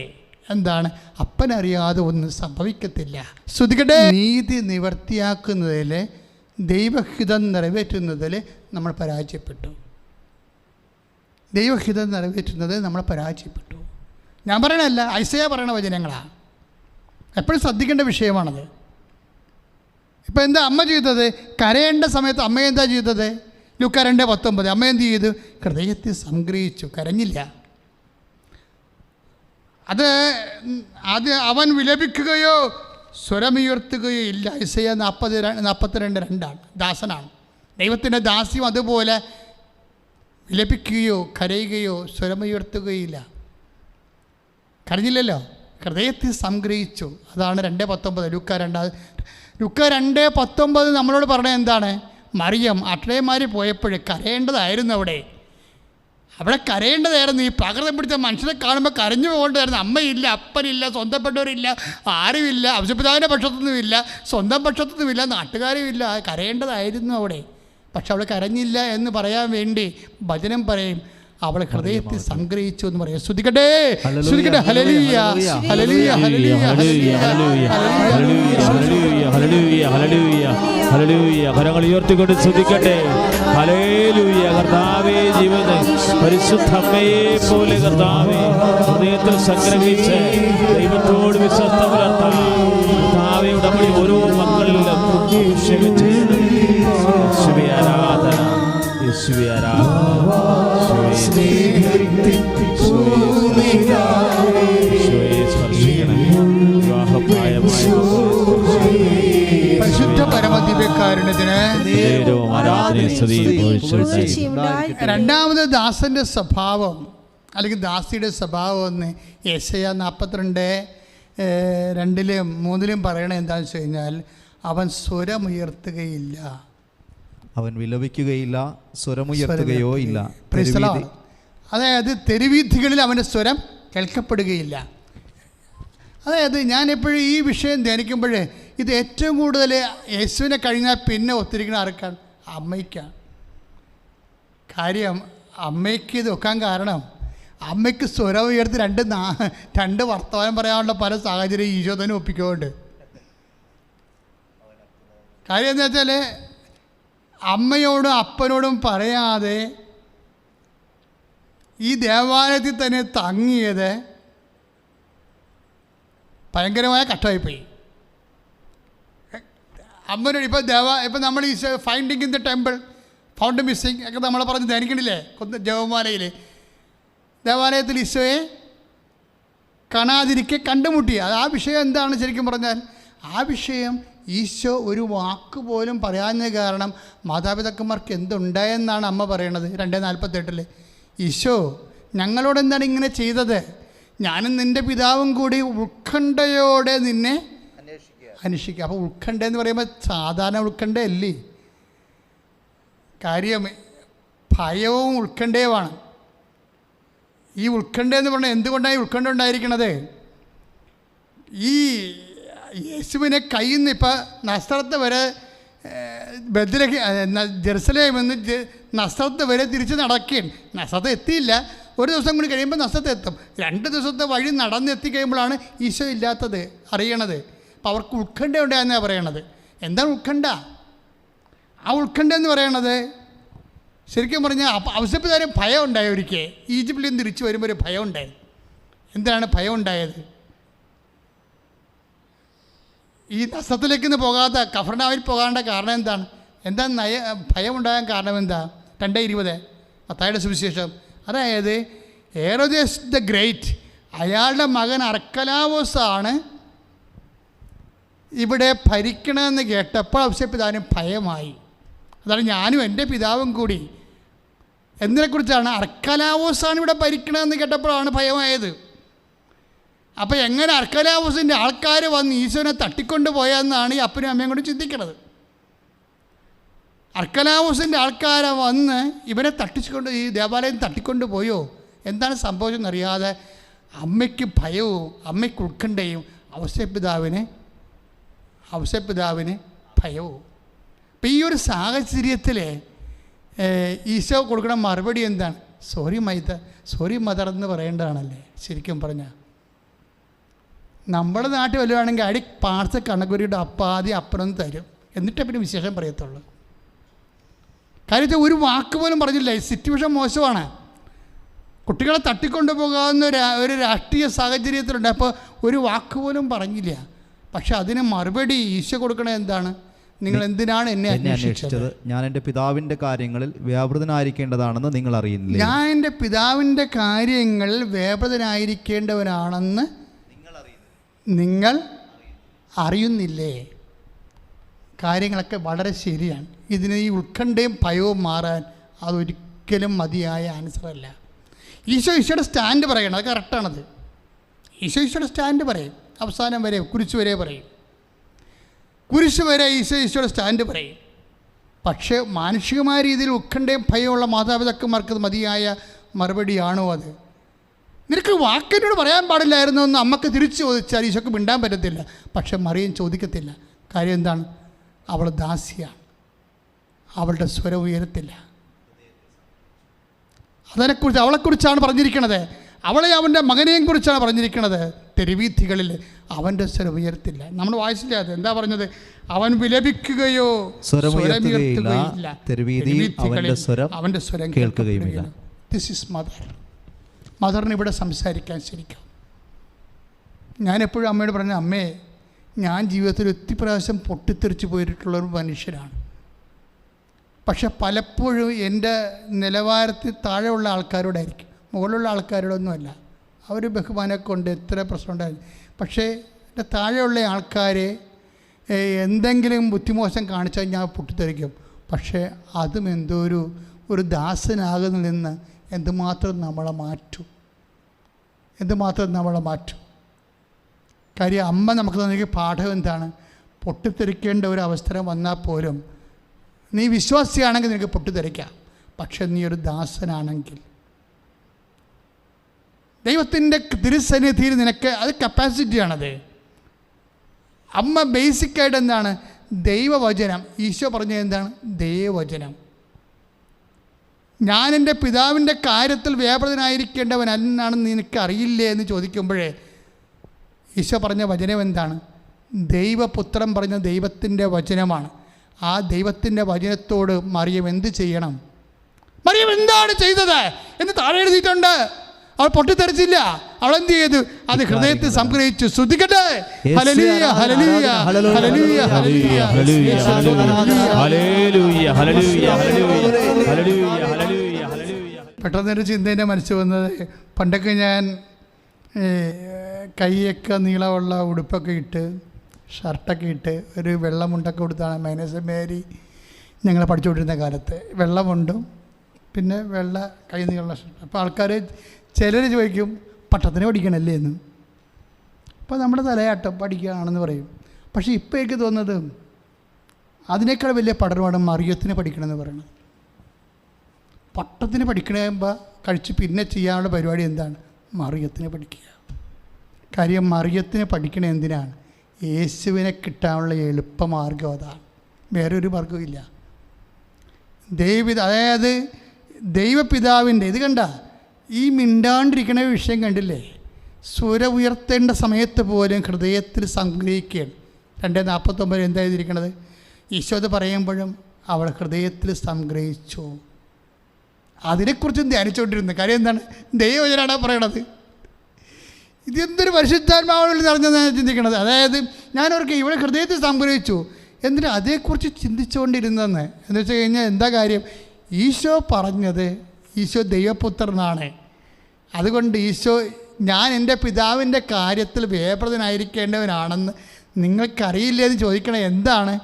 എന്താണ്? അപ്പനറിയാതെ ഒന്നും സംഭവിക്കത്തില്ല. ശ്രദ്ധിക്കട്ടെ, നീതി നിവർത്തിയാക്കുന്നതിൽ, ദൈവഹിതം നിറവേറ്റുന്നതിൽ നമ്മൾ പരാജയപ്പെട്ടു. ദൈവഹിതം നിറവേറ്റുന്നത് നമ്മൾ പരാജയപ്പെട്ടു. ഞാൻ പറയണല്ല, ഐസയ്യാ പറയണ വചനങ്ങളാണ്. എപ്പോഴും ശ്രദ്ധിക്കേണ്ട വിഷയമാണത്. ഇപ്പം എന്താ അമ്മ ചെയ്തത്? കരയേണ്ട സമയത്ത് അമ്മ എന്താ ചെയ്തത്? ലൂക്കാ 2:19 അമ്മ എന്ത് ചെയ്തു? ഹൃദയത്തിൽ സംഗ്രഹിച്ചു, കരഞ്ഞില്ല. അത് അവൻ വിലപിക്കുകയോ സ്വരമുയർത്തുകയോ ഇല്ല. ഐസയ്യാ 42:2 ദാസനാണ്. ദൈവത്തിൻ്റെ ദാസ്യം അതുപോലെ വിലപിക്കുകയോ കരയുകയോ സ്വരമുയർത്തുകയില്ല. കരഞ്ഞില്ലല്ലോ, ഹൃദയത്തിൽ സംഗ്രഹിച്ചു. അതാണ് 2:19 ലൂക്കാ 2:19 നമ്മളോട് പറഞ്ഞത് എന്താണ്? മറിയം അട്ലയമാരി പോയപ്പോൾ കരയേണ്ടതായിരുന്നു. അവിടെ കരയേണ്ടതായിരുന്നു. ഈ പകർത്തം പിടിച്ച മനുഷ്യനെ കാണുമ്പോൾ കരഞ്ഞു പോകേണ്ടതായിരുന്നു. അമ്മയില്ല, അപ്പനില്ല, സ്വന്തപ്പെട്ടവരില്ല, ആരുമില്ല, ഔഷപിതാവിൻ്റെ പക്ഷത്തൊന്നുമില്ല, സ്വന്തം പക്ഷത്തൊന്നുമില്ല, നാട്ടുകാരുമില്ല. കരയേണ്ടതായിരുന്നു അവിടെ. പക്ഷെ അവൾ കരഞ്ഞില്ല എന്ന് പറയാൻ വേണ്ടി വചനം പറയും, അവൾ ഹൃദയത്തിൽ സംഗ്രഹിച്ചു എന്ന് പറയും. ശ്രദ്ധിക്കട്ടെ, ശ്രദ്ധിക്കട്ടെ. Hallelujah, hallelujah, hallelujah, hallelujah, hallelujah, hallelujah, hallelujah. കരങ്ങൾ ഉയർത്തിക്കൊണ്ട് ശ്രദ്ധിക്കട്ടെ. ഹല്ലേലൂയ. കർത്താവേ, ജീവിതം പരിശുദ്ധ അമ്മയെ പോലെ കർത്താവേ ഹൃദയത്തിൽ സംഗ്രഹിച്ച് ദൈവത്തോട് വിശ്വസ്ത പുലർത്താൻ കർത്താവേ ഉടമ്പടി ഓരോ മക്കളിലും അഭിഷേകം ചെയ്യണം. യേശുവേ ആരാധന, യേശുവേ ആരാധന, പരിശുദ്ധ പരമദിവ്യകാരുണ്യത്തിന്. രണ്ടാമത് ദാസന്റെ സ്വഭാവം അല്ലെങ്കിൽ ദാസിയുടെ സ്വഭാവം എന്ന് യെശയ്യാ 42:2-3 പറയണത് എന്താണെന്ന് വെച്ച് കഴിഞ്ഞാൽ, അവൻ സ്വരമുയർത്തുകയില്ല, അവൻ വിലപിക്കുകയില്ല, സ്വരമുയർത്തുകയോ ഇല്ല. അതായത് തെരുവീഥികളിൽ അവൻ്റെ സ്വരം കേൾക്കപ്പെടുകയില്ല. അതായത് ഞാൻ എപ്പോഴും ഈ വിഷയം ധ്യാനിക്കുമ്പോൾ ഇത് ഏറ്റവും കൂടുതൽ യേശുവിനെ കഴിഞ്ഞാൽ പിന്നെ ഒത്തിരിക്കുന്ന ആർക്കാണ്? അമ്മയ്ക്കാണ്. കാര്യം അമ്മയ്ക്ക് ഇത് വെക്കാൻ കാരണം, അമ്മയ്ക്ക് സ്വരം ഉയർത്തി രണ്ട് വർത്തമാനം പറയാനുള്ള പല സാഹചര്യം ഈശോ തന്നെ ഒപ്പിക്കുന്നുണ്ട്. കാര്യം എന്താ വെച്ചാൽ, അമ്മയോടും അപ്പനോടും പറയാതെ ഈ ദേവാലയത്തിൽ തന്നെ തങ്ങിയത് ഭയങ്കരമായ കഷ്ടമായിപ്പോയി. അമ്മനോട് ഇപ്പം നമ്മൾ ഈ finding in the temple, found missing ഒക്കെ നമ്മൾ പറഞ്ഞ് ധ്യാനിക്കണില്ലേ ജപമാലയിൽ? ദേവാലയത്തിൽ ഈശോയെ കാണാതിരിക്കെ കണ്ടുമുട്ടി. അത് ആ വിഷയം എന്താണ് ശരിക്കും പറഞ്ഞാൽ? ആ വിഷയം ഈശോ ഒരു വാക്ക് പോലും പറയാഞ്ഞ കാരണം മാതാപിതാക്കന്മാർക്ക് എന്തുണ്ടായെന്നാണ് അമ്മ പറയണത് 2:48. ഈശോ ഞങ്ങളോട് എന്താണ് ഇങ്ങനെ ചെയ്തത്? ഞാനും നിൻ്റെ പിതാവും കൂടി ഉത്കണ്ഠയോടെ നിന്നെ അന്വേഷിക്കുക. അപ്പോൾ ഉത്കണ്ഠ എന്ന് പറയുമ്പോൾ സാധാരണ ഉത്കണ്ഠയല്ലേ. കാര്യം ഭയവും ഉത്കണ്ഠയുമാണ്. ഈ ഉത്കണ്ഠ എന്ന് പറഞ്ഞാൽ എന്തുകൊണ്ടാണ് ഈ ഉത്കണ്ഠ ഉണ്ടായിരിക്കണത്? ഈ യേശുവിനെ കയ്യിൽ നിന്ന് ഇപ്പം നസ്രത്ത് വരെ ജെറുസലേമിൽ നിന്ന് നസ്രത്ത് വരെ തിരിച്ച് നടക്കുകയാണ്. നസ്രത്ത് എത്തിയില്ല, ഒരു ദിവസം കൂടി കഴിയുമ്പോൾ നസ്രത്ത് എത്തും. 2 ദിവസത്തെ വഴി നടന്നെത്തി കഴിയുമ്പോഴാണ് ഈശോ ഇല്ലാത്തത് അറിയണത്. അപ്പോൾ അവർക്ക് ഉത്കണ്ഠ ഉണ്ടായെന്നാണ് പറയണത്. എന്താണ് ഉത്കണ്ഠ? ആ ഉത്കണ്ഠ എന്ന് പറയണത് ശരിക്കും പറഞ്ഞാൽ ഔസേപ്പിതാവിന് ഭയം ഉണ്ടായ ഒരിക്കൽ ഈജിപ്തിൽ നിന്ന് തിരിച്ചു വരുമ്പോൾ ഒരു ഭയം ഉണ്ടായത്. എന്താണ് ഭയം ഉണ്ടായത്? ഈ നസ്രത്തിലേക്കൊന്ന് പോകാതെ കഫർനഹൂമിൽ പോകാണ്ട കാരണം എന്താണ്? ഭയം ഉണ്ടാകാൻ കാരണം എന്താ? 2:20 മത്തായിയുടെ സുവിശേഷം. അതായത് ഹെറോദേസ് ദ ഗ്രേറ്റ്, അയാളുടെ മകൻ അർക്കലാവോസാണ് ഇവിടെ ഭരിക്കണമെന്ന് കേട്ടപ്പോൾ ഔസേപ്പിതാവിന് ഭയമായി. അതാണ് ഞാനും എൻ്റെ പിതാവും കൂടി. എന്തിനെക്കുറിച്ചാണ്? അർക്കലാവോസാണ് ഇവിടെ ഭരിക്കണമെന്ന് കേട്ടപ്പോഴാണ് ഭയമായത്. അപ്പോൾ എങ്ങനെ അർക്കലാവോസിൻ്റെ ആൾക്കാർ വന്ന് ഈശോനെ തട്ടിക്കൊണ്ട് പോയെന്നാണ് ഈ അപ്പനും അമ്മയും കൊണ്ട് ചിന്തിക്കുന്നത്. അർക്കലാവോസിൻ്റെ ആൾക്കാരെ വന്ന് ഇവനെ തട്ടിച്ചുകൊണ്ട് ഈ ദേവാലയം തട്ടിക്കൊണ്ട് പോയോ? എന്താണ് സംഭവിച്ചെന്നറിയാതെ അമ്മയ്ക്ക് ഭയവും അമ്മയ്ക്ക് ഉത്കണ്ഠയും ഔസേപ്പിതാവിനെ ഔസപിതാവിന് ഭയവും. അപ്പം ഈ ഒരു സാഹചര്യത്തിൽ ഈശോ കൊടുക്കുന്ന മറുപടി എന്താണ്? സോറി മദർ എന്ന് പറയേണ്ടതാണല്ലേ ശരിക്കും പറഞ്ഞാൽ. നമ്മുടെ നാട്ടിൽ വല്ലതാണെങ്കിൽ അടി പാർസൽ കണക്കുരിയുടെ അപ്പാതി അപ്പുറം തരും, എന്നിട്ടേ പിന്നെ വിശേഷം പറയത്തുള്ളൂ. കാര്യത്തിൽ ഒരു വാക്ക് പോലും പറഞ്ഞില്ല. സിറ്റുവേഷൻ മോശമാണ്. കുട്ടികളെ തട്ടിക്കൊണ്ടു പോകാവുന്ന ഒരു രാഷ്ട്രീയ സാഹചര്യത്തിലുണ്ട്. അപ്പോൾ ഒരു വാക്ക് പോലും പറഞ്ഞില്ല. പക്ഷെ അതിന് മറുപടി ഈശോ കൊടുക്കണത് എന്താണ്? നിങ്ങൾ എന്തിനാണ് എന്നെ അന്വേഷിച്ചത്? ഞാൻ എൻ്റെ പിതാവിൻ്റെ കാര്യങ്ങളിൽ വ്യാപൃതനായിരിക്കേണ്ടതാണെന്ന് നിങ്ങൾ അറിയുന്നില്ലേ? ഞാൻ എൻ്റെ പിതാവിൻ്റെ കാര്യങ്ങളിൽ വ്യാപൃതനായിരിക്കേണ്ടവനാണെന്ന് നിങ്ങൾ അറിയുന്നില്ലേ? കാര്യങ്ങളൊക്കെ വളരെ ശരിയാണ്. ഇതിന് ഈ ഉത്കണ്ഠയും ഭയവും മാറാൻ അതൊരിക്കലും മതിയായ ആൻസറല്ല. ഈശോയുടെ സ്റ്റാൻഡ് പറയണം, അത് കറക്റ്റാണത്. ഈശോയുടെ സ്റ്റാൻഡ് പറയും, അവസാനം വരെ കുരിശ് വരെ പറയും. കുരിശ് വരെ ഈശോയുടെ സ്റ്റാൻഡ് പറയും. പക്ഷേ മാനുഷികമായ രീതിയിൽ ഉത്കണ്ഠയും ഭയമുള്ള മാതാപിതാക്കന്മാർക്ക് മതിയായ മറുപടിയാണോ അത്? നിനക്ക് വാക്കിനോട് പറയാൻ പാടില്ലായിരുന്നു എന്ന് അമ്മക്ക് തിരിച്ചു ചോദിച്ചാൽ ഈശോക്ക് മിണ്ടാൻ പറ്റത്തില്ല. പക്ഷെ മറിയം ചോദിക്കത്തില്ല. കാര്യം എന്താണ്? അവൾ ദാസിയാണ്, അവളുടെ സ്വരം ഉയരത്തില്ല. അതിനെക്കുറിച്ച് അവളെക്കുറിച്ചാണ് പറഞ്ഞിരിക്കുന്നത്. അവളെ അവൻ്റെ മകനെയും കുറിച്ചാണ് പറഞ്ഞിരിക്കുന്നത്. തെരുവീഥികളിൽ അവൻ്റെ സ്വരം ഉയർത്തില്ല. നമ്മൾ വായിച്ചില്ല അത്. എന്താ പറഞ്ഞത്? അവൻ വിലപിക്കുകയോ സ്വരമുയർത്തുകയില്ല, തെരുവീഥികളിൽ അവൻ്റെ സ്വരം കേൾക്കുകയുമില്ല. ദിസ് ഈസ് മദറിന് ഇവിടെ സംസാരിക്കാൻ ശരിക്കും. ഞാനെപ്പോഴും അമ്മയോട് പറഞ്ഞ, അമ്മേ, ഞാൻ ജീവിതത്തിൽ ഒത്തിരി പ്രാവശ്യം പൊട്ടിത്തെറിച്ച് പോയിട്ടുള്ളൊരു മനുഷ്യനാണ്. പക്ഷെ പലപ്പോഴും എൻ്റെ നിലവാരത്തിൽ താഴെയുള്ള ആൾക്കാരോടായിരിക്കും, മുകളിലുള്ള ആൾക്കാരോടൊന്നുമല്ല. അവർ ബഹുമാനമൊക്കെ ഉണ്ട്, എത്ര പ്രശ്നം ഉണ്ടായിരുന്നു. പക്ഷേ എൻ്റെ താഴെയുള്ള ആൾക്കാരെ എന്തെങ്കിലും ബുദ്ധിമോശം കാണിച്ചാൽ ഞാൻ പൊട്ടിത്തെറിക്കും. പക്ഷേ അതും എന്തോ ഒരു ദാസനാകുന്നതിൽ നിന്ന് എന്തുമാത്രം നമ്മളെ മാറ്റും. കാര്യം അമ്മ നമുക്ക് തന്നിരിക്കുന്ന പാഠം എന്താണ്? പൊട്ടിത്തെറിക്കേണ്ട ഒരു അവസരം വന്നാൽ പോലും നീ വിശ്വാസിയാണെങ്കിൽ നിനക്ക് പൊട്ടിത്തെറിക്കാം. പക്ഷെ നീ ഒരു ദാസനാണെങ്കിൽ ദൈവത്തിൻ്റെ തിരുസന്നിധിയിൽ നിനക്ക് അത് കപ്പാസിറ്റിയാണത്. അമ്മ ബേസിക്കായിട്ട് എന്താണ്? ദൈവവചനം. ഈശോ പറഞ്ഞത് എന്താണ്? ദൈവവചനം. ഞാൻ എൻ്റെ പിതാവിൻ്റെ കാര്യത്തിൽ വ്യാപൃതനായിരിക്കേണ്ടവൻ എന്നാണെന്ന് നിനക്ക് അറിയില്ലേ എന്ന് ചോദിക്കുമ്പോഴേ ഈശോ പറഞ്ഞ വചനം എന്താണ്? ദൈവപുത്രൻ പറഞ്ഞ ദൈവത്തിൻ്റെ വചനമാണ്. ആ ദൈവത്തിൻ്റെ വചനത്തോട് മറിയം എന്ത് ചെയ്യണം? മറിയം എന്താണ് ചെയ്തത് എന്ന് താഴെ എഴുതിയിട്ടുണ്ട്. അവൾ പൊട്ടിത്തെറിച്ചില്ല. അവൾ എന്ത് ചെയ്തു? അത് ഹൃദയത്തിൽ സംഗ്രഹിച്ചു. ശ്രദ്ധിക്കട്ടെ. Hallelujah, hallelujah, hallelujah, hallelujah, hallelujah, hallelujah, hallelujah, hallelujah. പെട്ടെന്നൊരു ചിന്ത എൻ്റെ മനസ്സിൽ വന്നത്, പണ്ടൊക്കെ ഞാൻ കൈയൊക്കെ നീളമുള്ള ഉടുപ്പൊക്കെ ഇട്ട് ഷർട്ടൊക്കെ ഇട്ട് ഒരു വെള്ളമുണ്ടൊക്കെ കൊടുത്താണ് മൈനസ് മേരി ഞങ്ങളെ പഠിച്ചുകൊണ്ടിരുന്ന കാലത്ത്. വെള്ളമുണ്ടും പിന്നെ വെള്ള കൈ നീളമുള്ള ഷർട്ട്. അപ്പോൾ ആൾക്കാർ ചിലർ ചോദിക്കും, പട്ടത്തിന് പഠിക്കണമല്ലേ എന്ന്. അപ്പോൾ നമ്മുടെ തലയാട്ടം പഠിക്കുകയാണെന്ന് പറയും. പക്ഷേ ഇപ്പോൾ എനിക്ക് തോന്നുന്നത് അതിനേക്കാൾ വലിയ പഠനമാണ് മറിയത്തിന് പഠിക്കണമെന്ന് പറയുന്നത്. പട്ടത്തിന് പഠിക്കണമ്പോൾ കഴിച്ച് പിന്നെ ചെയ്യാനുള്ള പരിപാടി എന്താണ്? മറിയത്തിന് പഠിക്കുക. കാര്യം മറിയത്തിന് പഠിക്കണത് എന്തിനാണ്? യേശുവിനെ കിട്ടാനുള്ള എളുപ്പമാർഗം അതാണ്. വേറൊരു മാർഗമില്ല. അതായത് ദൈവപിതാവിൻ്റെ ഇത് കണ്ട ഈ മിണ്ടാണ്ടിരിക്കുന്ന വിഷയം കണ്ടില്ലേ? സ്വരം ഉയർത്തേണ്ട സമയത്ത് പോലും ഹൃദയത്തിൽ സംഗ്രഹിക്കുകയാണ്. 2:49 എന്താ എഴുതിയിരിക്കണത്? ഈശോ അത് പറയുമ്പോഴും അവൾ ഹൃദയത്തിൽ സംഗ്രഹിച്ചു. അതിനെക്കുറിച്ചും ധ്യാനിച്ചുകൊണ്ടിരുന്നു. കാര്യം എന്താണ്? ദൈവവചനാണ് പറയണത്. ഇതെന്തൊരു പരിശുദ്ധാത്മാവിൽ നിറഞ്ഞതാണ് ചിന്തിക്കണത്. അതായത് ഞാനവർക്ക് ഇവിടെ ഹൃദയത്തിൽ സംഗ്രഹിച്ചു എന്നിട്ട് അതേക്കുറിച്ച് ചിന്തിച്ചുകൊണ്ടിരുന്നെന്ന്. എന്ന് വെച്ച് കഴിഞ്ഞാൽ എന്താ കാര്യം? ഈശോ പറഞ്ഞത് ഈശോ ദൈവപുത്രനാണ്. അതുകൊണ്ട് ഈശോ ഞാൻ എൻ്റെ പിതാവിൻ്റെ കാര്യത്തിൽ വ്യാപൃതനായിരിക്കേണ്ടവനാണെന്ന് നിങ്ങൾക്കറിയില്ലേ എന്ന് ചോദിക്കണത് എന്താണ്?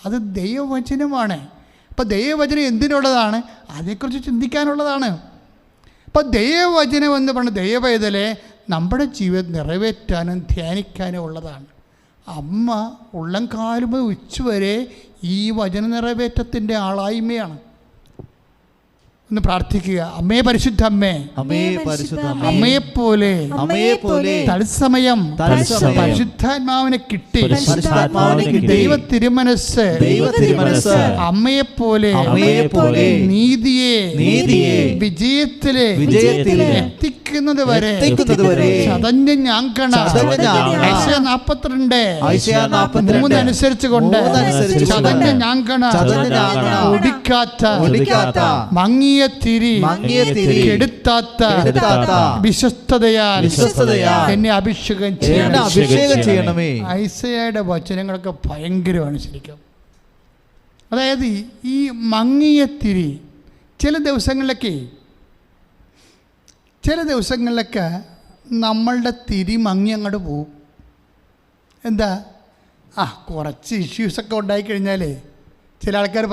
അത് ദൈവവചനമാണ്. അപ്പോൾ ദൈവവചനം എന്തിനുള്ളതാണ്? അതേക്കുറിച്ച് ചിന്തിക്കാനുള്ളതാണ്. അപ്പോൾ ദൈവവചനം എന്ന് പറഞ്ഞ ദൈവവേദലെ നമ്മുടെ ജീവിതം നിറവേറ്റാനും ധ്യാനിക്കാനും ഉള്ളതാണ്. അമ്മ ഉള്ളം കാലുമ്പ് ഉച്ചവരെ ഈ വചന നിറവേറ്റത്തിൻ്റെ ആളായ്മയാണ്. ഒന്ന് പ്രാർത്ഥിക്കുക. അമ്മേ പരിശുദ്ധ അമ്മേ, അമ്മേ പരിശുദ്ധ അമ്മേ, അമ്മയെപ്പോലെ അമ്മയെപ്പോലെ തത്സമയം പരിശുദ്ധാത്മാവിനെ കിട്ടി ദൈവ തിരുമനസ് അമ്മയെപ്പോലെ നീതിയെ വിജയത്തിലെ എത്തിക്കുന്നത് വരെ ചതഞ്ഞ ഞാങ്കണ 42:3 അനുസരിച്ച് കൊണ്ട് ചതഞ്ഞ ഞാങ്കണ ഒടിക്കാത്ത മങ്ങിയ തിരി കെടുത്താത്ത വിശ്വസ്തതയാൽ എന്നെ അഭിഷേകം ചെയ്യണമേ. ഐസയുടെ വചനങ്ങളൊക്കെ ഭയങ്കരമാണ് ശരിക്കും. അതായത് ഈ മങ്ങിയ തിരി ചില ദിവസങ്ങളിലൊക്കെ നമ്മളുടെ തിരി മങ്ങി അങ്ങോട്ട് പോവും. എന്താ കുറച്ച് ഇഷ്യൂസൊക്കെ ഉണ്ടായിക്കഴിഞ്ഞാൽ ചില ആൾക്കാർ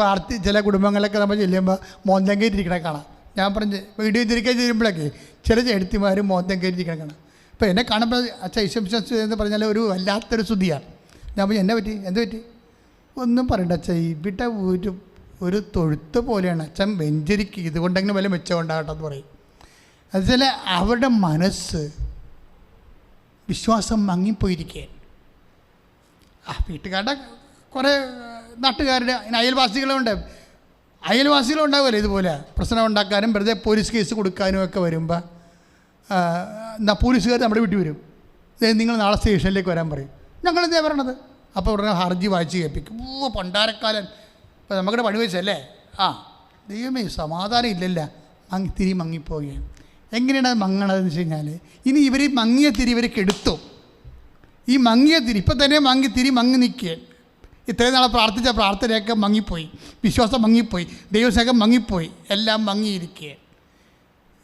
ചില കുടുംബങ്ങളിലൊക്കെ നമ്മൾ ചെല്ലുമ്പോൾ മോന്തം കയറ്റിരിക്കണ കാണാം. ഞാൻ പറഞ്ഞ് വീഡിയോ തിരിക്കാൻ ചെയ്യുമ്പോഴൊക്കെ ചില ചേട്ടത്തിമാർ മോന്തം കയറ്റിരിക്കണ കാണാം. അപ്പോൾ എന്നെ കാണുമ്പോൾ അച്ഛൻ ഈശ്വംശം എന്ന് പറഞ്ഞാൽ ഒരു വല്ലാത്തൊരു സ്തുതിയാണ്. ഞാൻ പറഞ്ഞു എന്ത് പറ്റി ഒന്നും പറയണ്ട അച്ഛൻ, ഇവിടെ ഒരു തൊഴുത്ത് പോലെയാണ് അച്ഛൻ വെഞ്ചരിക്കുക, ഇതുകൊണ്ടെങ്കിലും വല്ല മെച്ചം ഉണ്ടാകട്ടെ എന്ന് പറയും. അതുപോലെ അവരുടെ മനസ്സ് വിശ്വാസം മങ്ങിപ്പോയിരിക്കുക. വീട്ടുകാരുടെ കുറേ നാട്ടുകാരുടെ അയൽവാസികളുണ്ടാവുമല്ലോ ഇതുപോലെ പ്രശ്നം ഉണ്ടാക്കാനും വെറുതെ പോലീസ് കേസ് കൊടുക്കാനും ഒക്കെ വരുമ്പോൾ പോലീസുകാർ നമ്മുടെ വീട്ടിൽ വരും. നിങ്ങൾ നാളെ സ്റ്റേഷനിലേക്ക് വരാൻ പറയും. ഞങ്ങളെന്താ പറയണത്? അപ്പോൾ ഉടനെ ഹർജി വായിച്ച് കേൾപ്പിക്കും. പണ്ടാരക്കാലൻ ഇപ്പോൾ നമുക്കിടെ പണി വെച്ചല്ലേ. ദൈവമേ സമാധാനം ഇല്ലല്ല, തിരി മങ്ങിപ്പോവുകയാണ്. എങ്ങനെയാണ് അത് മങ്ങണതെന്ന് വെച്ച് കഴിഞ്ഞാൽ ഇനി ഇവർ മങ്ങിയ തിരി ഇവർ കെടുത്തു. ഈ മങ്ങിയ തിരി ഇപ്പം തന്നെ തിരി മങ്ങി നിൽക്കുക. ഇത്രയും നാളെ പ്രാർത്ഥിച്ച പ്രാർത്ഥനയൊക്കെ മങ്ങിപ്പോയി, വിശ്വാസം മങ്ങിപ്പോയി, ദൈവസ്നേഹം മങ്ങിപ്പോയി, എല്ലാം മങ്ങിയിരിക്കുക.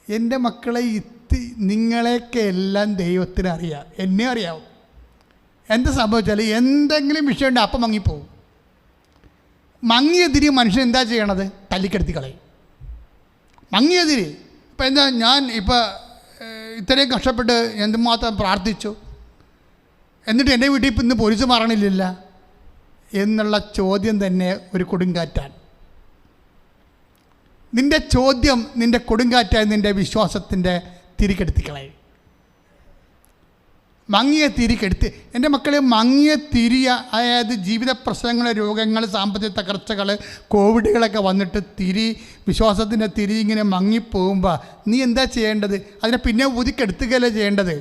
എൻ്റെ മക്കളെ നിങ്ങളെയൊക്കെ എല്ലാം ദൈവത്തിന് അറിയാം, എന്നെ അറിയാവും. എന്ത് സംഭവിച്ചാൽ എന്തെങ്കിലും വിഷയമുണ്ട് അപ്പം മങ്ങിപ്പോവും. മങ്ങിയ തിരി മനുഷ്യൻ എന്താ ചെയ്യണത്? തല്ലിക്കെടുത്തി കളയും. മങ്ങിയ തിരി ഇപ്പം എന്താ, ഞാൻ ഇപ്പോൾ ഇത്രയും കഷ്ടപ്പെട്ട് എന്തുമാത്രം പ്രാർത്ഥിച്ചു, എന്നിട്ട് എൻ്റെ വീട്ടിൽ ഇപ്പം ഇന്ന് പോലീസ് മാറണില്ല എന്നുള്ള ചോദ്യം തന്നെ ഒരു കൊടുങ്കാറ്റാണ്. നിൻ്റെ ചോദ്യം നിൻ്റെ കൊടുങ്കാറ്റായി നിൻ്റെ വിശ്വാസത്തിൻ്റെ തിരികെടുത്തിക്കളയും. മങ്ങിയ തിരികെടുത്ത് എൻ്റെ മക്കളെ മങ്ങിയ തിരിയ, അതായത് ജീവിത പ്രശ്നങ്ങൾ, രോഗങ്ങൾ, സാമ്പത്തിക തകർച്ചകൾ, കോവിഡുകളൊക്കെ വന്നിട്ട് വിശ്വാസത്തിൻ്റെ തിരി ഇങ്ങനെ മങ്ങിപ്പോകുമ്പോൾ നീ എന്താ ചെയ്യേണ്ടത്? അതിനെ പിന്നെ ഊതിക്കെടുത്തുകയല്ലേ ചെയ്യേണ്ടത്.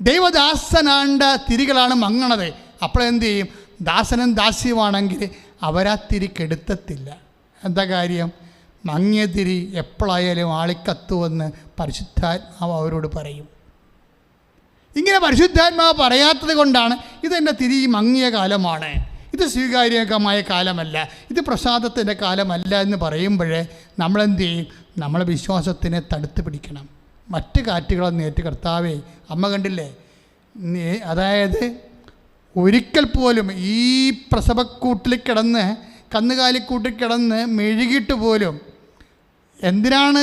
ദൈവദാസനാണ്ട തിരികളാണ് മങ്ങണത്. അപ്പോഴെന്ത് ചെയ്യും? ദാസനും ദാസ്യമാണെങ്കിൽ അവരാ തിരി കെടുത്തത്തില്ല. എന്താ കാര്യം? മങ്ങിയ തിരി എപ്പോഴായാലും ആളിക്കത്തുവെന്ന് പരിശുദ്ധാത്മാവ് അവരോട് പറയും. ഇങ്ങനെ പരിശുദ്ധാത്മാവ് പറയാത്തത് കൊണ്ടാണ് ഇതെൻ്റെ തിരി മങ്ങിയ കാലമാണ്, ഇത് സ്വീകാര്യകമായ കാലമല്ല, ഇത് പ്രസാദത്തിൻ്റെ കാലമല്ല എന്ന് പറയുമ്പോഴേ നമ്മളെന്ത് ചെയ്യും? നമ്മളെ വിശ്വാസത്തിനെ തടുത്ത് പിടിക്കണം. മറ്റ് കാറ്റുകളൊന്നും ഏറ്റ് കർത്താവേ, അമ്മ കണ്ടില്ലേ, അതായത് ഒരിക്കൽ പോലും ഈ പ്രസവക്കൂട്ടിൽ കിടന്ന് കന്നുകാലിക്കൂട്ടിൽ കിടന്ന് മെഴുകിയിട്ട് പോലും എന്തിനാണ്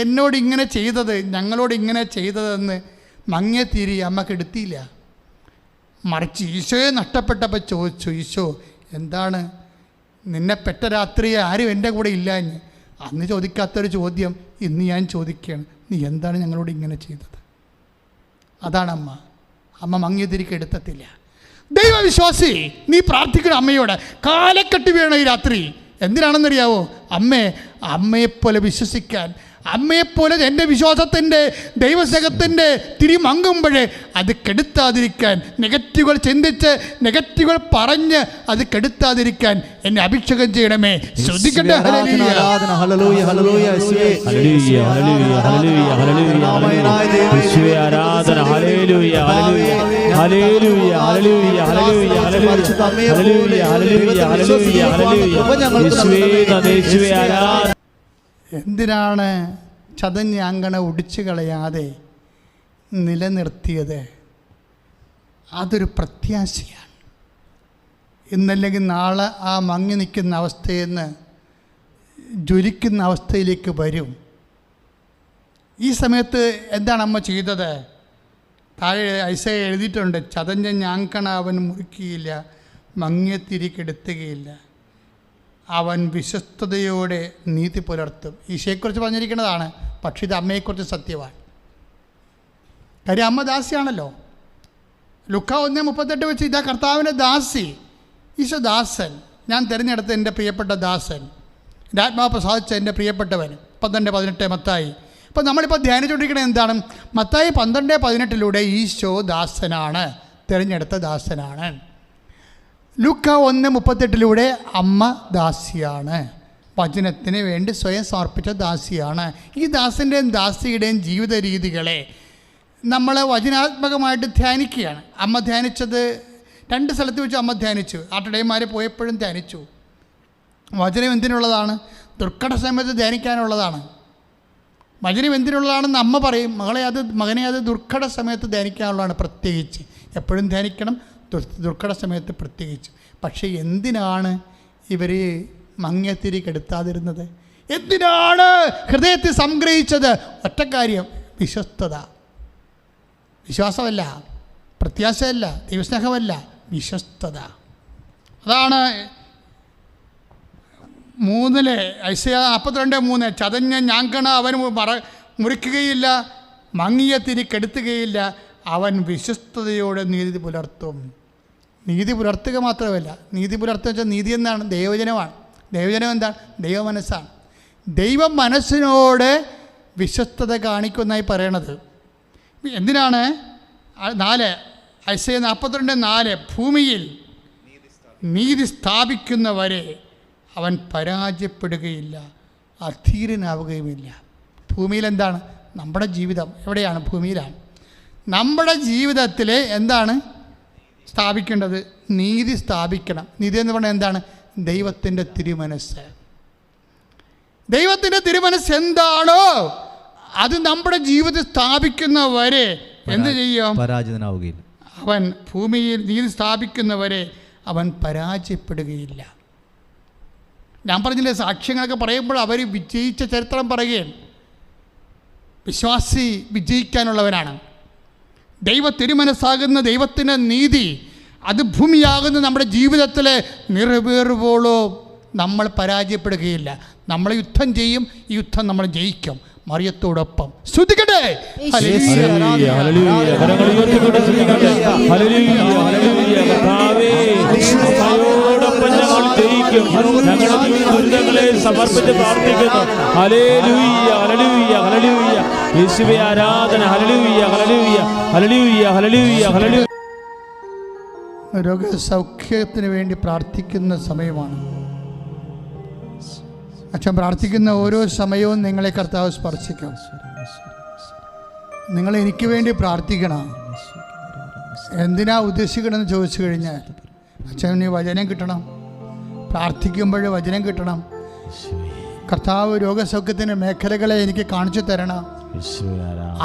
എന്നോട് ഇങ്ങനെ ചെയ്തത്, ഞങ്ങളോട് ഇങ്ങനെ ചെയ്തതെന്ന് മങ്ങിയ തിരി അമ്മ കെടുത്തിയില്ല. മറിച്ച് ഈശോയെ നഷ്ടപ്പെട്ടപ്പോൾ ചോദിച്ചു, ഈശോ എന്താണ് നിന്നെ പെറ്റ രാത്രി ആരും എൻ്റെ കൂടെ ഇല്ലാഞ്ഞ്? അന്ന് ചോദിക്കാത്തൊരു ചോദ്യം ഇന്ന് ഞാൻ ചോദിക്കുകയാണ്, നീ എന്താണ് ഞങ്ങളോട് ഇങ്ങനെ ചെയ്തത്? അതാണ് അമ്മ മങ്ങിയ തിരി കെടുത്തത്തില്ല. ദൈവവിശ്വാസി, നീ പ്രാർത്ഥിക്കണം അമ്മയോട്, കാലക്കെട്ട് വീണ ഈ രാത്രി. എന്തിനാണെന്നറിയാവോ? അമ്മയെപ്പോലെ വിശ്വസിക്കാൻ, അമ്മയെപ്പോലെ എൻ്റെ വിശ്വാസത്തിൻ്റെ ദൈവസ്നേഹത്തിൻ്റെ തിരിമങ്ങുമ്പോഴേ അത് കെടുത്താതിരിക്കാൻ, നെഗറ്റീവുകൾ ചിന്തിച്ച് നെഗറ്റീവുകൾ പറഞ്ഞ് അത് കെടുത്താതിരിക്കാൻ എന്നെ അഭിഷേകം ചെയ്യണമേ. ശ്രദ്ധിക്കട്ടെ. എന്തിനാണ് ചതഞ്ഞ അങ്കണ ഒടിച്ചു കളയാതെ നിലനിർത്തിയത്? അതൊരു പ്രത്യാശയാണ്. ഇന്നല്ലെങ്കിൽ നാളെ ആ മങ്ങി നിൽക്കുന്ന അവസ്ഥയിൽ നിന്ന് ജ്വലിക്കുന്ന അവസ്ഥയിലേക്ക് വരും. ഈ സമയത്ത് എന്താണ് അമ്മ ചെയ്തത്? താഴെ ഐസയ എഴുതിയിട്ടുണ്ട്, ചതഞ്ഞ ഞാങ്കണ അവൻ മുറിക്കുകയില്ല, മങ്ങിയ തിരി കെടുത്തുകയില്ല. അവൻ വിശ്വസ്തയോടെ നീതി പുലർത്തും. ഈശോയെക്കുറിച്ച് പറഞ്ഞിരിക്കുന്നതാണ്, പക്ഷേ ഇത് അമ്മയെക്കുറിച്ച് സത്യമാണ്. കാര്യം അമ്മ ദാസിയാണല്ലോ. ലുക്ക 1:38 വെച്ച് ഇതാ കർത്താവിൻ്റെ ദാസി, ഈശോ ദാസൻ, ഞാൻ തിരഞ്ഞെടുത്ത എൻ്റെ പ്രിയപ്പെട്ട ദാസൻ, എൻ്റെ ആത്മാവ് പ്രസാദിച്ച എൻ്റെ പ്രിയപ്പെട്ടവൻ. 12:18 മത്തായി. അപ്പോൾ നമ്മളിപ്പോൾ ധ്യാനിച്ചുകൊണ്ടിരിക്കുന്നത് എന്താണ്? മത്തായി 12:18 ഈശോ ദാസനാണ്, തിരഞ്ഞെടുത്ത ദാസനാണ്. ലുക്ക 1:38 അമ്മ ദാസിയാണ്, വചനത്തിന് വേണ്ടി സ്വയം സമർപ്പിച്ച ദാസിയാണ്. ഈ ദാസൻ്റെയും ദാസിയുടെയും ജീവിത രീതികളെ നമ്മൾ വചനാത്മകമായിട്ട് ധ്യാനിക്കുകയാണ്. അമ്മ ധ്യാനിച്ചത് 2 സ്ഥലത്ത് വെച്ച് അമ്മ ധ്യാനിച്ചു. ആട്ടിടയന്മാർ പോയപ്പോഴും ധ്യാനിച്ചു. വചനം എന്തിനുള്ളതാണ്? ദുർഘട സമയത്ത് ധ്യാനിക്കാനുള്ളതാണ്. വചനം എന്തിനുള്ളതാണെന്ന് അമ്മ പറയും, മകനെ അത് ദുർഘട സമയത്ത് ധ്യാനിക്കാനുള്ളതാണ്. പ്രത്യേകിച്ച് എപ്പോഴും ധ്യാനിക്കണം, ദുർഘട സമയത്ത് പ്രത്യേകിച്ച്. പക്ഷേ എന്തിനാണ് ഇവർ മങ്ങിയത്തിരി കെടുത്താതിരുന്നത്? എന്തിനാണ് ഹൃദയത്തിൽ സംഗ്രഹിച്ചത്? ഒറ്റ കാര്യം, വിശ്വസ്തത. വിശ്വാസമല്ല, പ്രത്യാശയല്ല, ദൈവസ്നേഹമല്ല, വിശ്വസ്തത. അതാണ് 3 ഐസയ 42:3 ചതഞ്ഞ ഞാങ്കണ അവൻ മുറിക്കുകയില്ല, മങ്ങിയ തിരി കെടുത്തുകയില്ല, അവൻ വിശ്വസ്തയോടെ നീതി പുലർത്തും. നീതി പുലർത്തുക മാത്രമല്ല, നീതി പുലർത്തുക വെച്ചാൽ നീതി എന്നാണ്, ദൈവജനമാണ്. ദൈവജനം എന്താണ്? ദൈവ മനസ്സാണ്. ദൈവ മനസ്സിനോട് വിശ്വസ്തത കാണിക്കുമെന്നായി പറയണത്. എന്തിനാണ്? 4 ഐസയ 42:4 ഭൂമിയിൽ നീതി സ്ഥാപിക്കുന്നവരെ അവൻ പരാജയപ്പെടുകയില്ല, അധീരനാവുകയുമില്ല. ഭൂമിയിൽ എന്താണ്? നമ്മുടെ ജീവിതം എവിടെയാണ്? ഭൂമിയിലാണ്. നമ്മുടെ ജീവിതത്തിൽ എന്താണ് സ്ഥാപിക്കേണ്ടത്? നീതി സ്ഥാപിക്കണം. നീതി എന്ന് പറഞ്ഞാൽ എന്താണ്? ദൈവത്തിൻ്റെ തിരുമനസ്സ്. ദൈവത്തിൻ്റെ തിരുമനസ്സ് എന്താണോ അത് നമ്മുടെ ജീവിതത്തിൽ സ്ഥാപിക്കുന്നവരെ എന്ത് ചെയ്യും? പരാജിതനാവുകയില്ല. അവൻ ഭൂമിയിൽ നീതി സ്ഥാപിക്കുന്നവരെ അവൻ പരാജയപ്പെടുകയില്ല. ഞാൻ പറഞ്ഞില്ലേ, സാക്ഷ്യങ്ങളൊക്കെ പറയുമ്പോൾ അവർ വിജയിച്ച ചരിത്രം പറയുകയാണ്. വിശ്വാസി വിജയിക്കാനുള്ളവനാണ്. ദൈവ തിരുമനസ്സാകുന്ന ദൈവത്തിൻ്റെ നീതി അത് ഭൂമിയാകുന്ന നമ്മുടെ ജീവിതത്തിൽ നിറവേറുമ്പോഴോ നമ്മൾ പരാജയപ്പെടുകയില്ല. നമ്മൾ യുദ്ധം ചെയ്യും, ഈ യുദ്ധം നമ്മൾ ജയിക്കും. മറിയത്തോടൊപ്പം സ്തുതിക്കട്ടെ. സമർപ്പിച്ച് പ്രാർത്ഥിക്കുന്നു. Hallelujah, hallelujah, hallelujah. യേശുവേ ആരാധന. Hallelujah, hallelujah, hallelujah, hallelujah, hallelujah. രോഗസൗഖ്യത്തിന് വേണ്ടി പ്രാർത്ഥിക്കുന്ന സമയമാണ്. അച്ഛൻ പ്രാർത്ഥിക്കുന്ന ഓരോ സമയവും നിങ്ങളെ കർത്താവ് സ്പർശിക്കും. നിങ്ങൾ എനിക്ക് വേണ്ടി പ്രാർത്ഥിക്കണം. എന്തിനാ ഉദ്ദേശിക്കണമെന്ന് ചോദിച്ചു കഴിഞ്ഞാൽ, അച്ഛന് വചനം കിട്ടണം, പ്രാർത്ഥിക്കുമ്പോൾ വചനം കിട്ടണം. കർത്താവ് രോഗസൗഖ്യത്തിൻ്റെ മേഖലകളെ എനിക്ക് കാണിച്ചു തരണം.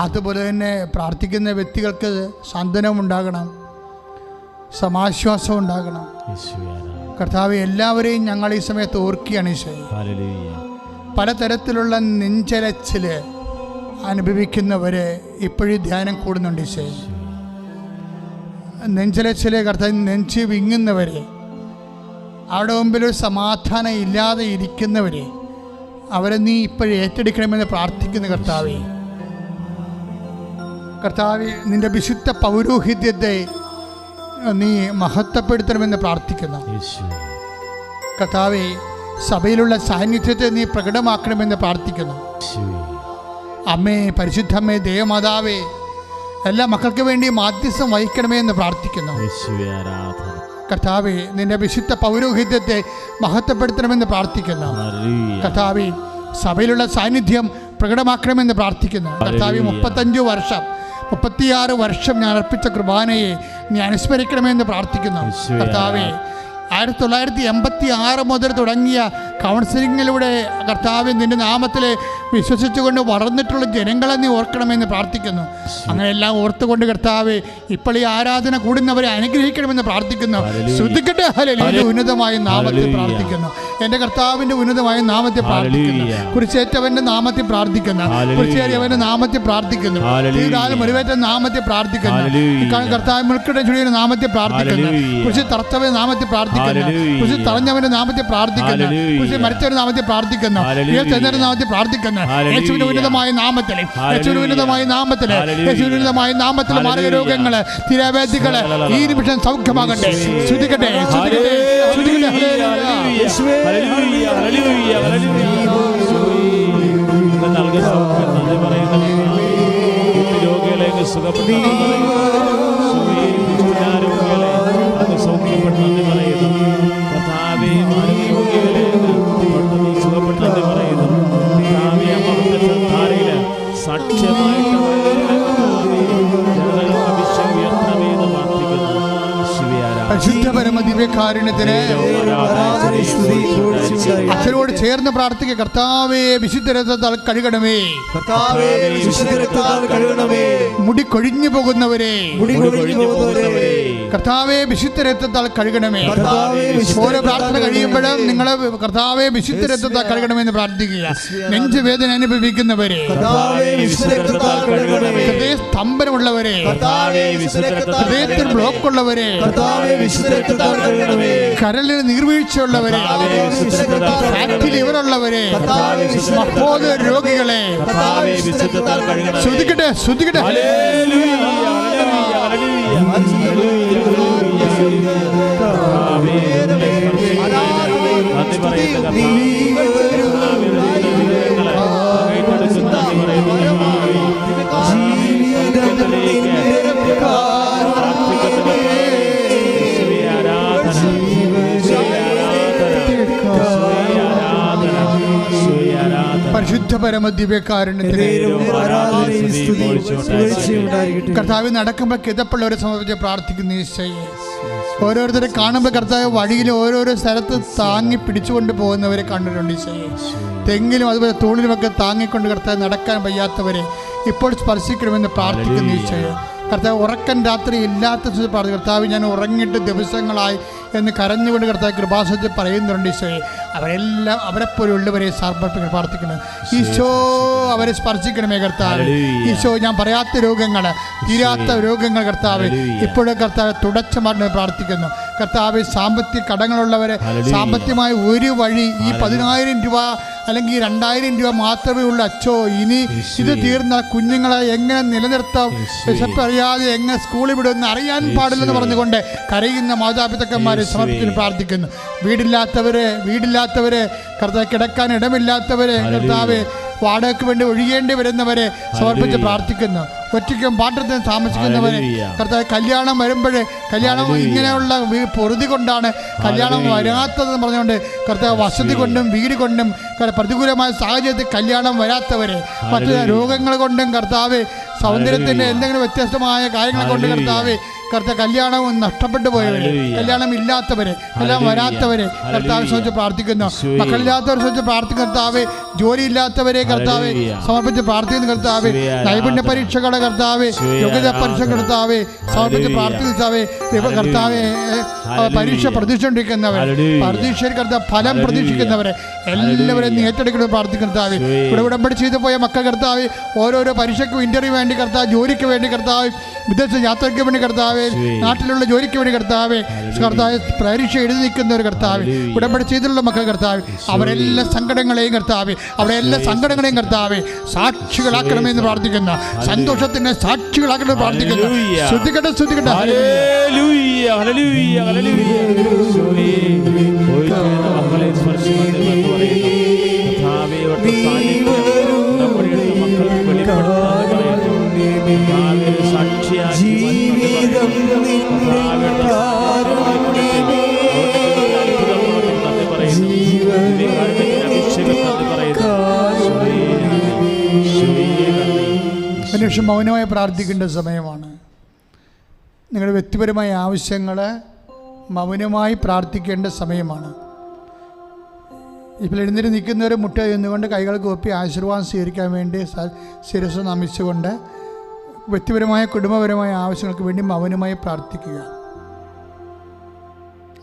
അതുപോലെ തന്നെ പ്രാർത്ഥിക്കുന്ന വ്യക്തികൾക്ക് സാന്ത്വനം ഉണ്ടാകണം, സമാശ്വാസം ഉണ്ടാകണം. കർത്താവ് എല്ലാവരെയും ഞങ്ങൾ ഈ സമയത്ത് ഓർക്കുകയാണ്. ഈശോ പലതരത്തിലുള്ള നെഞ്ചലച്ചിൽ അനുഭവിക്കുന്നവരെ ഇപ്പോഴും ധ്യാനം കൂടുന്നുണ്ട്. ഈശോ നെഞ്ചലച്ചിൽ കർത്താവ് നെഞ്ച് വിങ്ങുന്നവരെ, അവിടെ മുമ്പിൽ ഒരു സമാധാനം ഇല്ലാതെ ഇരിക്കുന്നവരെ അവരെ നീ ഇപ്പോഴും ഏറ്റെടുക്കണമെന്ന് പ്രാർത്ഥിക്കുന്ന കർത്താവേ. കർത്താവേ, നിൻ്റെ വിശുദ്ധ പൗരോഹിത്യത്തെ നീ മഹത്വപ്പെടുത്തണമെന്ന് പ്രാർത്ഥിക്കുന്നു. കർത്താവേ, സഭയിലുള്ള സാന്നിധ്യത്തെ നീ പ്രകടമാക്കണമെന്ന് പ്രാർത്ഥിക്കുന്നു. അമ്മേ, പരിശുദ്ധമ്മേ, ദേവമാതാവേ, എല്ലാ മക്കൾക്ക് വേണ്ടി മാധ്യസ്ഥം വഹിക്കണമേ എന്ന് പ്രാർത്ഥിക്കുന്നു. കർത്താവേ, നിന്റെ വിശുദ്ധ പൗരോഹിത്യത്തെ മഹത്വപ്പെടുത്തണമെന്ന് പ്രാർത്ഥിക്കുന്നു. കർത്താവേ, സഭയിലുള്ള സാന്നിധ്യം പ്രകടമാക്കണമെന്ന് പ്രാർത്ഥിക്കുന്നു. കർത്താവേ, 36 വർഷം ഞാൻ അർപ്പിച്ച കുർബാനയെ നീ അനുസ്മരിക്കണമെന്ന് പ്രാർത്ഥിക്കുന്നു. കർത്താവേ, 1986 മുതൽ തുടങ്ങിയ കൗൺസിലിങ്ങിലൂടെ കർത്താവേ നിൻ്റെ നാമത്തിൽ വിശ്വസിച്ചുകൊണ്ട് വളർന്നിട്ടുള്ള ജനങ്ങളെ നീ ഓർക്കണമെന്ന് പ്രാർത്ഥിക്കുന്നു. അങ്ങനെയെല്ലാം ഓർത്തുകൊണ്ട് കർത്താവേ ഇപ്പോൾ ഈ ആരാധന കൂടുന്നവരെ അനുഗ്രഹിക്കണമെന്ന് പ്രാർത്ഥിക്കുന്നു. ശ്രദ്ധിക്കട്ടെ. ഹല്ലേലൂയ. ഉന്നതമായ നാമത്തിൽ പ്രാർത്ഥിക്കുന്നു. എൻ്റെ കർത്താവിൻ്റെ ഉന്നതമായ നാമത്തിൽ പ്രാർത്ഥിക്കുന്നു. കുരിശേറ്റവൻ്റെ നാമത്തിൽ പ്രാർത്ഥിക്കുന്നു. കുരിശേറിയവൻ്റെ നാമത്തിൽ പ്രാർത്ഥിക്കുന്നു. മുറിവേറ്റ നാമത്തിൽ പ്രാർത്ഥിക്കുന്നു. കർത്താവ് മുൾക്കിടെ ചുഴിയുടെ നാമത്തിൽ പ്രാർത്ഥിക്കുന്നു. കുരിശിൽ തറച്ചവൻ്റെ നാമത്തിൽ പ്രാർത്ഥിക്കുന്നു. കുരിശിൽ തറഞ്ഞവൻ്റെ നാമത്തിൽ പ്രാർത്ഥിക്കുന്നു. കുരിശിൽ മരിച്ചവരുടെ നാമത്തിൽ പ്രാർത്ഥിക്കുന്നു. ഉയർത്തെഴുന്നേറ്റവരുടെ നാമത്തിൽ പ്രാർത്ഥിക്കുന്നു. യേശുവിന്റെ ഉന്നതമായ നാമത്തിൽ, യേശുവിന്റെ ഉന്നതമായ നാമത്തിൽ, യേശുവിന്റെ ഉന്നതമായ നാമത്തിൽ മാരക രോഗങ്ങള്, തിരവേദികള് ഈ നിമിഷം സൗഖ്യമാകട്ടെ. ശ്രുതിക്കട്ടെ, ശ്രുതിക്കട്ടെ, ശ്രുതിക്കട്ടെ. ദിവ്യകാരുണ്യത്തിന് അച്ഛനോട് ചേർന്ന് പ്രാർത്ഥിക്കുക. കർത്താവേ വിശുദ്ധ രക്തത്താൽ കഴുകണമേ. മുടി കൊഴിഞ്ഞു പോകുന്നവരെ കർത്താവേ വിശുദ്ധ രക്തത്താൽ കഴുകണമേ. ഓരോ പ്രാർത്ഥന കഴിയുമ്പോഴും നിങ്ങളെ കർത്താവേ വിശുദ്ധ രക്തത്താൽ കഴുകണമെന്ന് പ്രാർത്ഥിക്കുക. നെഞ്ചുവേദന അനുഭവിക്കുന്നവരെ, ഹൃദയ സ്തംഭനമുള്ളവരെ, ഹൃദയത്തിൽ ബ്ലോക്കുള്ളവരെ, കരളിൽ നീർവീഴ്ചയുള്ളവരെ, ഫാറ്റി ലിവറുള്ളവരെ, മഹോദര രോഗികളെ ശ്രദ്ധിക്കട്ടെ, ശ്രദ്ധിക്കട്ടെ. പരിശുദ്ധ പരമ ദിവ്യകാരുണ്യത്തിന് കർത്താവ് നടക്കുമ്പോൾ കിതപ്പുള്ളവരെ സംബന്ധിച്ച് പ്രാർത്ഥിക്കുന്ന ഈശോയെ, ഓരോരുത്തരെ കാണുമ്പോൾ കർത്താവ് വഴിയിൽ ഓരോരോ സ്ഥലത്ത് താങ്ങി പിടിച്ചുകൊണ്ട് പോകുന്നവരെ കണ്ടിട്ടുണ്ട് ഈശോയെ. തെങ്ങിലും അതുപോലെ തൂണിലുമൊക്കെ താങ്ങിക്കൊണ്ട് കർത്താവ് നടക്കാൻ വയ്യാത്തവരെ ഇപ്പോൾ സ്പർശിക്കണമെന്ന് പ്രാർത്ഥിക്കുന്ന ഈശോയെ. കർത്താവ് ഉറക്കം രാത്രി ഇല്ലാത്ത പ്രാർത്ഥന, കർത്താവ് ഞാൻ ഉറങ്ങിയിട്ട് ദിവസങ്ങളായി എന്ന് കരഞ്ഞുകൊണ്ട് കർത്താവ് കൃപാസനത്തിൽ പറയുന്നുണ്ട് ഈശോയെ. അവരെല്ലാം അവരെപ്പോലുള്ളവരെ സമർപ്പിക്കാൻ പ്രാർത്ഥിക്കണം. ഈശോ അവരെ സ്പർശിക്കണമേ കർത്താവ്. ഈശോ ഞാൻ പറയാത്ത രോഗങ്ങൾ, തീരാത്ത രോഗങ്ങൾ കർത്താവ് ഇപ്പോഴും കർത്താവ് തുടച്ചു മാറ്റണമെന്ന് പ്രാർത്ഥിക്കുന്നു. കർത്താവ് സാമ്പത്തിക കടങ്ങളുള്ളവരെ സാമ്പത്തികമായ ഒരു വഴി, ഈ 10,000 രൂപ അല്ലെങ്കിൽ 2,000 രൂപ മാത്രമേ ഉള്ളൂ അച്ചോ, ഇനി ഇത് തീർന്ന കുഞ്ഞുങ്ങളെ എങ്ങനെ നിലനിർത്താം, വിശപ്പറിയാതെ എങ്ങനെ സ്കൂളിൽ വിടുമെന്ന് അറിയാൻ പാടില്ലെന്ന് പറഞ്ഞുകൊണ്ട് കരയുന്ന മാതാപിതാക്കന്മാരെ സമർപ്പിച്ച് പ്രാർത്ഥിക്കുന്നു. വീടില്ലാത്തവരെ കർത്താവ് കിടക്കാൻ ഇടമില്ലാത്തവരെ കർത്താവ് വാടകയ്ക്ക് വേണ്ടി ഒഴിയേണ്ടി വരുന്നവരെ സമർപ്പിച്ച് പ്രാർത്ഥിക്കുന്നു. ഒറ്റയ്ക്കും പാട്ടത്തിന് താമസിക്കുന്നവരെ കർത്താവ് കല്യാണം വരുമ്പോൾ കല്യാണം ഇങ്ങനെയുള്ള പൊറുതി കൊണ്ടാണ് കല്യാണം വരാത്തതെന്ന് പറഞ്ഞുകൊണ്ട് കർത്താവ് വസതി കൊണ്ടും വീട് കൊണ്ടും പ്രതികൂലമായ സാഹചര്യത്തിൽ കല്യാണം വരാത്തവരെ, മറ്റു രോഗങ്ങൾ കൊണ്ടും കർത്താവ് സൗന്ദര്യത്തിൻ്റെ എന്തെങ്കിലും വ്യത്യസ്തമായ കാര്യങ്ങൾ കൊണ്ട് കർത്താവ് കല്യാണം നഷ്ടപ്പെട്ടു പോയവരെ, കല്യാണം ഇല്ലാത്തവരെ, കല്യാണം വരാത്തവരെ കർത്താവ് സംബന്ധിച്ച് പ്രാർത്ഥിക്കുന്നു. മക്കളില്ലാത്തവരെ സംബന്ധിച്ച് പ്രാർത്ഥിക്കുന്ന കർത്താവ്, ജോലി ഇല്ലാത്തവരെ കർത്താവ് സമർപ്പിച്ച് പ്രാർത്ഥിക്കുന്ന കർത്താവ്, നൈപുണ്യ പരീക്ഷകളെ കർത്താവ്, യോഗ്യത പരീക്ഷ കർത്താവ് സമർപ്പിച്ച് പ്രാർത്ഥിച്ചാവേ. കർത്താവ് പരീക്ഷ പ്രതീക്ഷിച്ചുകൊണ്ടിരിക്കുന്നവർ, പരീക്ഷയിൽ കർത്താവ് ഫലം പ്രതീക്ഷിക്കുന്നവരെ എല്ലാവരെയും നീ ഏറ്റെടുക്കണമെന്ന് പ്രാർത്ഥിക്കുന്ന കർത്താവ്. ഇവിടെ ഉടമ്പടി ചെയ്തു പോയ മക്കൾ കർത്താവ് ഓരോരോ പരീക്ഷയ്ക്കും ഇന്റർവ്യൂ വേണ്ടി കർത്താവ്, ജോലിക്ക് വേണ്ടി കർത്താവ്, വിദേശ യാത്രയ്ക്ക് വേണ്ടി കർത്താവ്, നാട്ടിലുള്ള ജോലിക്ക് വേണ്ടി കർത്താവ് പരീക്ഷ എഴുതി നിൽക്കുന്നവർ കർത്താവ്, ഉടമ്പടി ചെയ്തിട്ടുള്ള മക്കൾ കർത്താവ്, അവരെല്ലാ സങ്കടങ്ങളെയും കർത്താവ്, അവരെല്ലാ സങ്കടങ്ങളെയും കർത്താവ് സാക്ഷികളാക്കണമെന്ന് പ്രാർത്ഥിക്കുന്ന, സന്തോഷത്തിന്റെ സാക്ഷികളാക്കണമെന്ന് പ്രാർത്ഥിക്കുന്നു. ശ്രദ്ധിക്കട്ടെ, ശ്രദ്ധിക്കട്ടെ. മനുഷ്യൻ മൗനമായി പ്രാർത്ഥിക്കേണ്ട സമയമാണ്. നിങ്ങളുടെ വ്യക്തിപരമായ ആവശ്യങ്ങൾ മൗനമായി പ്രാർത്ഥിക്കേണ്ട സമയമാണ്. ഇപ്പോൾ എഴുന്നേറ്റ് നിൽക്കുന്നവർ മുട്ട എന്നുകൊണ്ട് കൈകൾ കൂപ്പി ആശീർവാദം സ്വീകരിക്കാൻ വേണ്ടി ശിരസ് നമിച്ചുകൊണ്ട് വ്യക്തിപരമായ കുടുംബപരമായ ആവശ്യങ്ങൾക്ക് വേണ്ടി മൗനമായി പ്രാർത്ഥിക്കുക.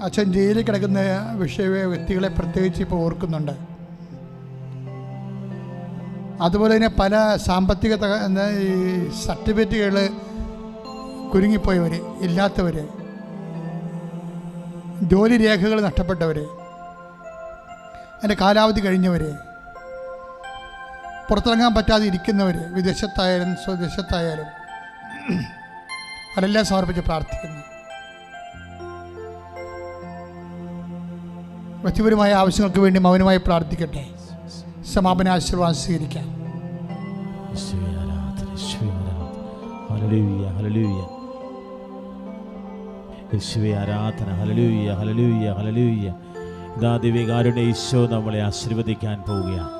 അച്ഛൻ ജയിലിൽ കിടക്കുന്ന വ്യക്തികളെ പ്രത്യേകിച്ച് ഇപ്പോൾ ഓർക്കുന്നുണ്ട്. അതുപോലെ തന്നെ പല സാമ്പത്തിക ഈ സർട്ടിഫിക്കറ്റുകൾ കുരുങ്ങിപ്പോയവർ, ഇല്ലാത്തവർ, ജോലി രേഖകൾ നഷ്ടപ്പെട്ടവർ, അതിൻ്റെ കാലാവധി കഴിഞ്ഞവർ, പുറത്തിറങ്ങാൻ പറ്റാതെ ഇരിക്കുന്നവർ, വിദേശത്തായാലും സ്വദേശത്തായാലും അവരെല്ലാം സമർപ്പിച്ച് പ്രാർത്ഥിക്കുന്നു. വ്യക്തിപരമായ ആവശ്യങ്ങൾക്ക് വേണ്ടി മൗനമായി പ്രാർത്ഥിക്കട്ടെ. സമാപന ആശീർവാദം സ്വീകരിക്കാം. Hallelujah, hallelujah. യേശുവേ ആരാധന. Hallelujah, hallelujah, hallelujah. ഇതാ ദിവ്യകാരുണ്യ ഈശോ നമ്മളെ ആശീർവദിക്കാൻ പോവുകയാണ്.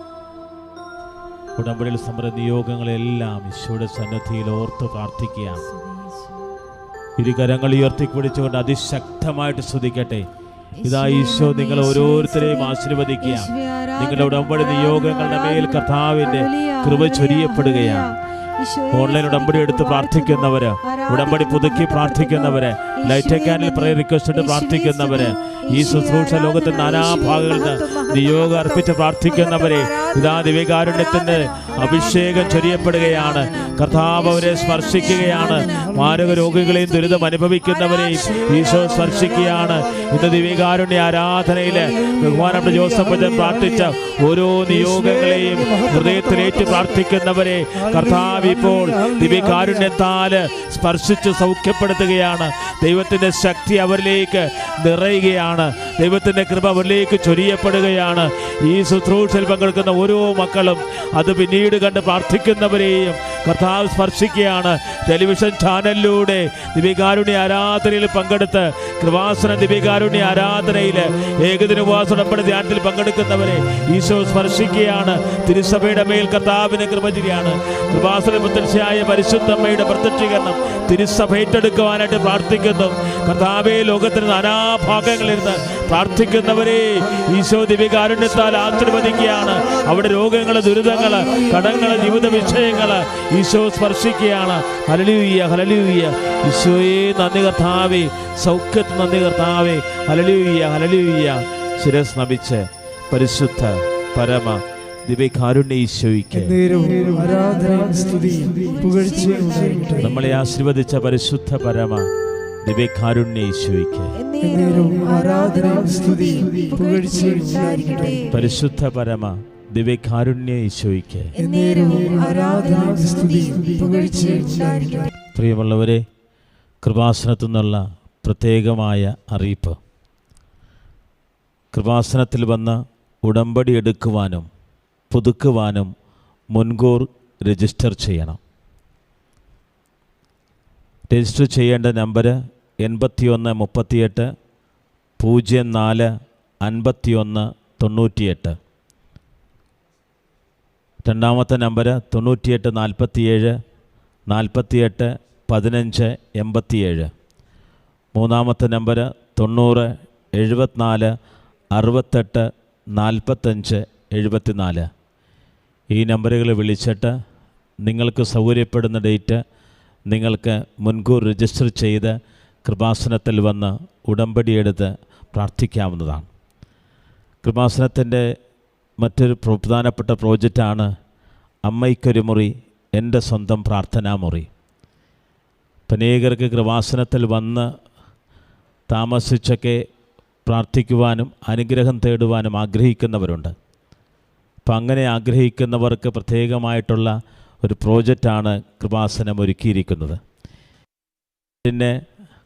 ഉടമ്പടിയിൽ സമര നിയോഗങ്ങളെല്ലാം ഈശോയുടെ സന്നിധിയിൽ ഓർത്ത് പ്രാർത്ഥിക്കുകയാണ്. ഇരുകരങ്ങൾ ഉയർത്തിപ്പിടിച്ചുകൊണ്ട് അതിശക്തമായിട്ട് സ്തുതിക്കട്ടെ. ഇതാ ഈശോ നിങ്ങൾ ഓരോരുത്തരെയും ആശീർവദിക്കുക. നിങ്ങളുടെ ഉടമ്പടി നിയോഗങ്ങളുടെ മേൽ കർത്താവിന്റെ കൃപ ചൊരിയപ്പെടുകയാണ്. ഓൺലൈൻ ഉടമ്പടി എടുത്ത് പ്രാർത്ഥിക്കുന്നവര്, ഉടമ്പടി പുതുക്കി പ്രാർത്ഥിക്കുന്നവര്, ലൈറ്റ് ക്യാൻഡിൽ പ്രയർ റിക്വസ്റ്റ് പ്രാർത്ഥിക്കുന്നവര്, ഈ ശുശ്രൂഷ ലോകത്തിന്റെ നാനാഭാഗങ്ങളിൽ നിന്ന് നിയോഗം അർപ്പിച്ച് പ്രാർത്ഥിക്കുന്നവരെ ഇതാ ദിവ്യകാരുണ്യത്തിന്റെ അഭിഷേകം ചൊരിയപ്പെടുകയാണ്. കർത്താവ് അവരെ സ്പർശിക്കുകയാണ്. മാരക രോഗികളെയും ദുരിതം അനുഭവിക്കുന്നവരെയും ഈശോ സ്പർശിക്കുകയാണ്. ഇന്ന് ദിവ്യകാരുണ്യ ആരാധനയില് ബഹുമാനപ്പെട്ട ജോസഫ് അച്ഛൻ പ്രാർത്ഥിച്ച ഓരോ നിയോഗങ്ങളെയും ഹൃദയത്തിലേറ്റ് പ്രാർത്ഥിക്കുന്നവരെ കർത്താവ് ഇപ്പോൾ ദിവ്യകാരുണ്യത്താല് സ്പർശിച്ച് സൗഖ്യപ്പെടുത്തുകയാണ്. ദൈവത്തിന്റെ ശക്തി അവരിലേക്ക് നിറയുകയാണ്. ദൈവത്തിന്റെ കൃപ അവരിലേക്ക് ചൊരിയപ്പെടുകയാണ്. ഈ ശുശ്രൂഷയിൽ പങ്കെടുക്കുന്ന ഓരോ മക്കളും അത് പിന്നീട് കണ്ട് പ്രാർത്ഥിക്കുന്നവരെയും കർത്താവ് സ്പർശിക്കുകയാണ്. ടെലിവിഷൻ ചാനലിലൂടെ ദിവ്യകാരുണ്യ ആരാധനയിൽ പങ്കെടുത്ത് കൃപാസന ദിവ്യകാരുണ്യ ആരാധനയിൽ ഏകദിന ഉപവാസ ഉടമ്പടി ധ്യാനത്തിൽ പങ്കെടുക്കുന്നവരെ ഈശോ സ്പർശിക്കുകയാണ്. തിരുസഭയുടെ മേൽ കർത്താവിന് കൃപ ചൊരിയാണ്. കൃപാസന പ്രത്യക്ഷയായ പരിശുദ്ധമ്മയുടെ പ്രത്യക്ഷീകരണം തിരുസഭ ഏറ്റെടുക്കുവാനായിട്ട് പ്രാർത്ഥിക്കുന്നു. കർത്താവേ, ലോകത്തിന് നാനാഭാഗങ്ങളിൽ നിന്ന് പ്രാർത്ഥിക്കുന്നവരെ ഈശോ ദിവ്യകാരുണ്യത്താൽ ആശീർവദിക്കുകയാണ്. അവിടെ രോഗങ്ങള്, ദുരിതങ്ങള്, കടങ്ങള്, ജീവിത വിഷയങ്ങള് ഈശോ സ്പർശിക്കുകയാണ്. Hallelujah, hallelujah. ഈശോയെ നന്ദി കർത്താവേ, സൗഖ്യത്തിന് നന്ദി കർത്താവേ. Hallelujah, hallelujah. ശിരസ് നമിച്ച് പരിശുദ്ധ പരമ ദിവ്യകാരുണ്യ ഈശോയ്ക്ക് നമ്മളെ ആശീർവദിച്ച പരിശുദ്ധ പരമ ദിവ്യകാരുണ്യ ഈശോയ്ക്ക് പരിശുദ്ധ പരമ ദിവ്യകാരുണ്യ ഈശോയ്ക്ക്. പ്രിയമുള്ളവരെ, കൃപാസനത്തു നിന്നുള്ള പ്രത്യേകമായ അറിയിപ്പ്. കൃപാസനത്തിൽ വന്ന് ഉടമ്പടി എടുക്കുവാനും പുതുക്കുവാനും മുൻകൂർ രജിസ്റ്റർ ചെയ്യണം. രജിസ്റ്റർ ചെയ്യേണ്ട നമ്പർ 8138 04 51 98. രണ്ടാമത്തെ നമ്പർ 98 47 48 15 87. മൂന്നാമത്തെ നമ്പർ 90 74 68 45 74. ഈ നമ്പറുകൾ വിളിച്ചിട്ട് നിങ്ങൾക്ക് സൗകര്യപ്പെടുന്ന ഡേറ്റ് നിങ്ങൾക്ക് മുൻകൂർ രജിസ്റ്റർ ചെയ്ത് കൃപാസനത്തിൽ വന്ന് ഉടമ്പടി എടുത്ത് പ്രാർത്ഥിക്കാവുന്നതാണ്. കൃപാസനത്തിൻ്റെ മറ്റൊരു പ്രധാനപ്പെട്ട പ്രോജക്റ്റാണ് അമ്മയ്ക്കൊരു മുറി, എൻ്റെ സ്വന്തം പ്രാർത്ഥനാമുറി. അനേകർക്ക് കൃപാസനത്തിൽ വന്ന് താമസിച്ചൊക്കെ പ്രാർത്ഥിക്കുവാനും അനുഗ്രഹം തേടുവാനും ആഗ്രഹിക്കുന്നവരുണ്ട്. അപ്പം അങ്ങനെ ആഗ്രഹിക്കുന്നവർക്ക് പ്രത്യേകമായിട്ടുള്ള ഒരു പ്രോജക്റ്റാണ് കൃപാസനം ഒരുക്കിയിരിക്കുന്നത്. ഇതിനെ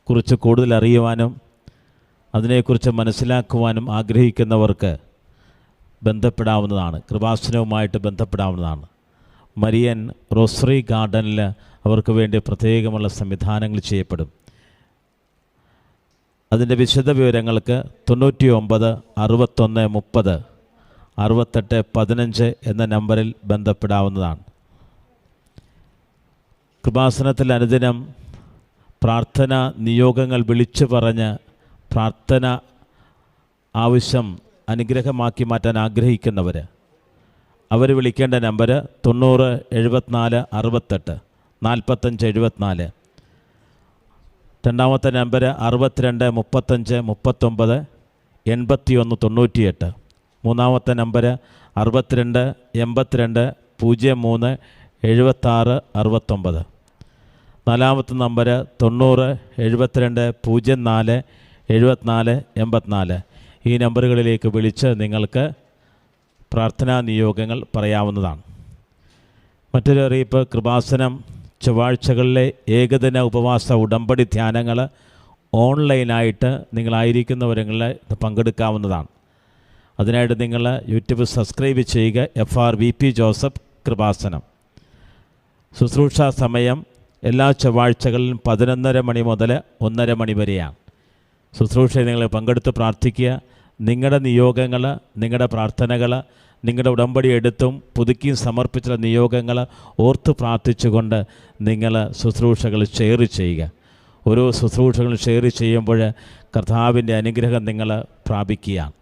കുറിച്ച് കൂടുതൽ അറിയുവാനും അതിനെക്കുറിച്ച് മനസ്സിലാക്കുവാനും ആഗ്രഹിക്കുന്നവർക്ക് ബന്ധപ്പെടാവുന്നതാണ്, കൃപാസനവുമായിട്ട് ബന്ധപ്പെടാവുന്നതാണ്. മരിയൻ റോസറി ഗാർഡനിൽ അവർക്ക് വേണ്ടി പ്രത്യേകമുള്ള സംവിധാനങ്ങൾ ചെയ്യപ്പെടും. അതിൻ്റെ വിശദ വിവരങ്ങൾക്ക് 99 61 30 68 15 എന്ന നമ്പറിൽ ബന്ധപ്പെടാവുന്നതാണ്. കൃപാസനത്തിൽ അനുദിനം പ്രാർത്ഥന നിയോഗങ്ങൾ വിളിച്ചു പറഞ്ഞ് പ്രാർത്ഥന ആവശ്യം അനുഗ്രഹമാക്കി മാറ്റാൻ ആഗ്രഹിക്കുന്നവർ അവർ വിളിക്കേണ്ട നമ്പർ 90 74 68 45 74. രണ്ടാമത്തെ നമ്പർ 62 35 39 81 98. മൂന്നാമത്തെ നമ്പർ 62 82 03 76 69. നാലാമത്തെ നമ്പർ 90 72 04 74 84. ഈ നമ്പറുകളിലേക്ക് വിളിച്ച് നിങ്ങൾക്ക് പ്രാർത്ഥനാ നിയോഗങ്ങൾ പറയാവുന്നതാണ്. മറ്റൊരു അറിയിപ്പ്, കൃപാസനം ചൊവ്വാഴ്ചകളിലെ ഏകദിന ഉപവാസ ഉടമ്പടി ധ്യാനങ്ങൾ ഓൺലൈനായിട്ട് നിങ്ങളായിരിക്കുന്നവരങ്ങളിൽ പങ്കെടുക്കാവുന്നതാണ്. അതിനായിട്ട് നിങ്ങൾ യൂട്യൂബ് സബ്സ്ക്രൈബ് ചെയ്യുക, FRVP ജോസഫ് കൃപാസനം. ശുശ്രൂഷ സമയം എല്ലാ ചൊവ്വാഴ്ചകളിലും 11:30 മണി മുതൽ 1:30 മണി വരെയാണ്. ശുശ്രൂഷയിൽ നിങ്ങൾ പങ്കെടുത്ത് പ്രാർത്ഥിക്കുക. നിങ്ങളുടെ നിയോഗങ്ങൾ, നിങ്ങളുടെ പ്രാർത്ഥനകൾ, നിങ്ങളുടെ ഉടമ്പടി എടുത്തും പുതുക്കിയും സമർപ്പിച്ചുള്ള നിയോഗങ്ങൾ ഓർത്ത് പ്രാർത്ഥിച്ചുകൊണ്ട് നിങ്ങൾ ശുശ്രൂഷകൾ ഷെയർ ചെയ്യുക. ഓരോ ശുശ്രൂഷകൾ ഷെയർ ചെയ്യുമ്പോൾ കർത്താവിൻ്റെ അനുഗ്രഹം നിങ്ങൾ പ്രാപിക്കുകയാണ്.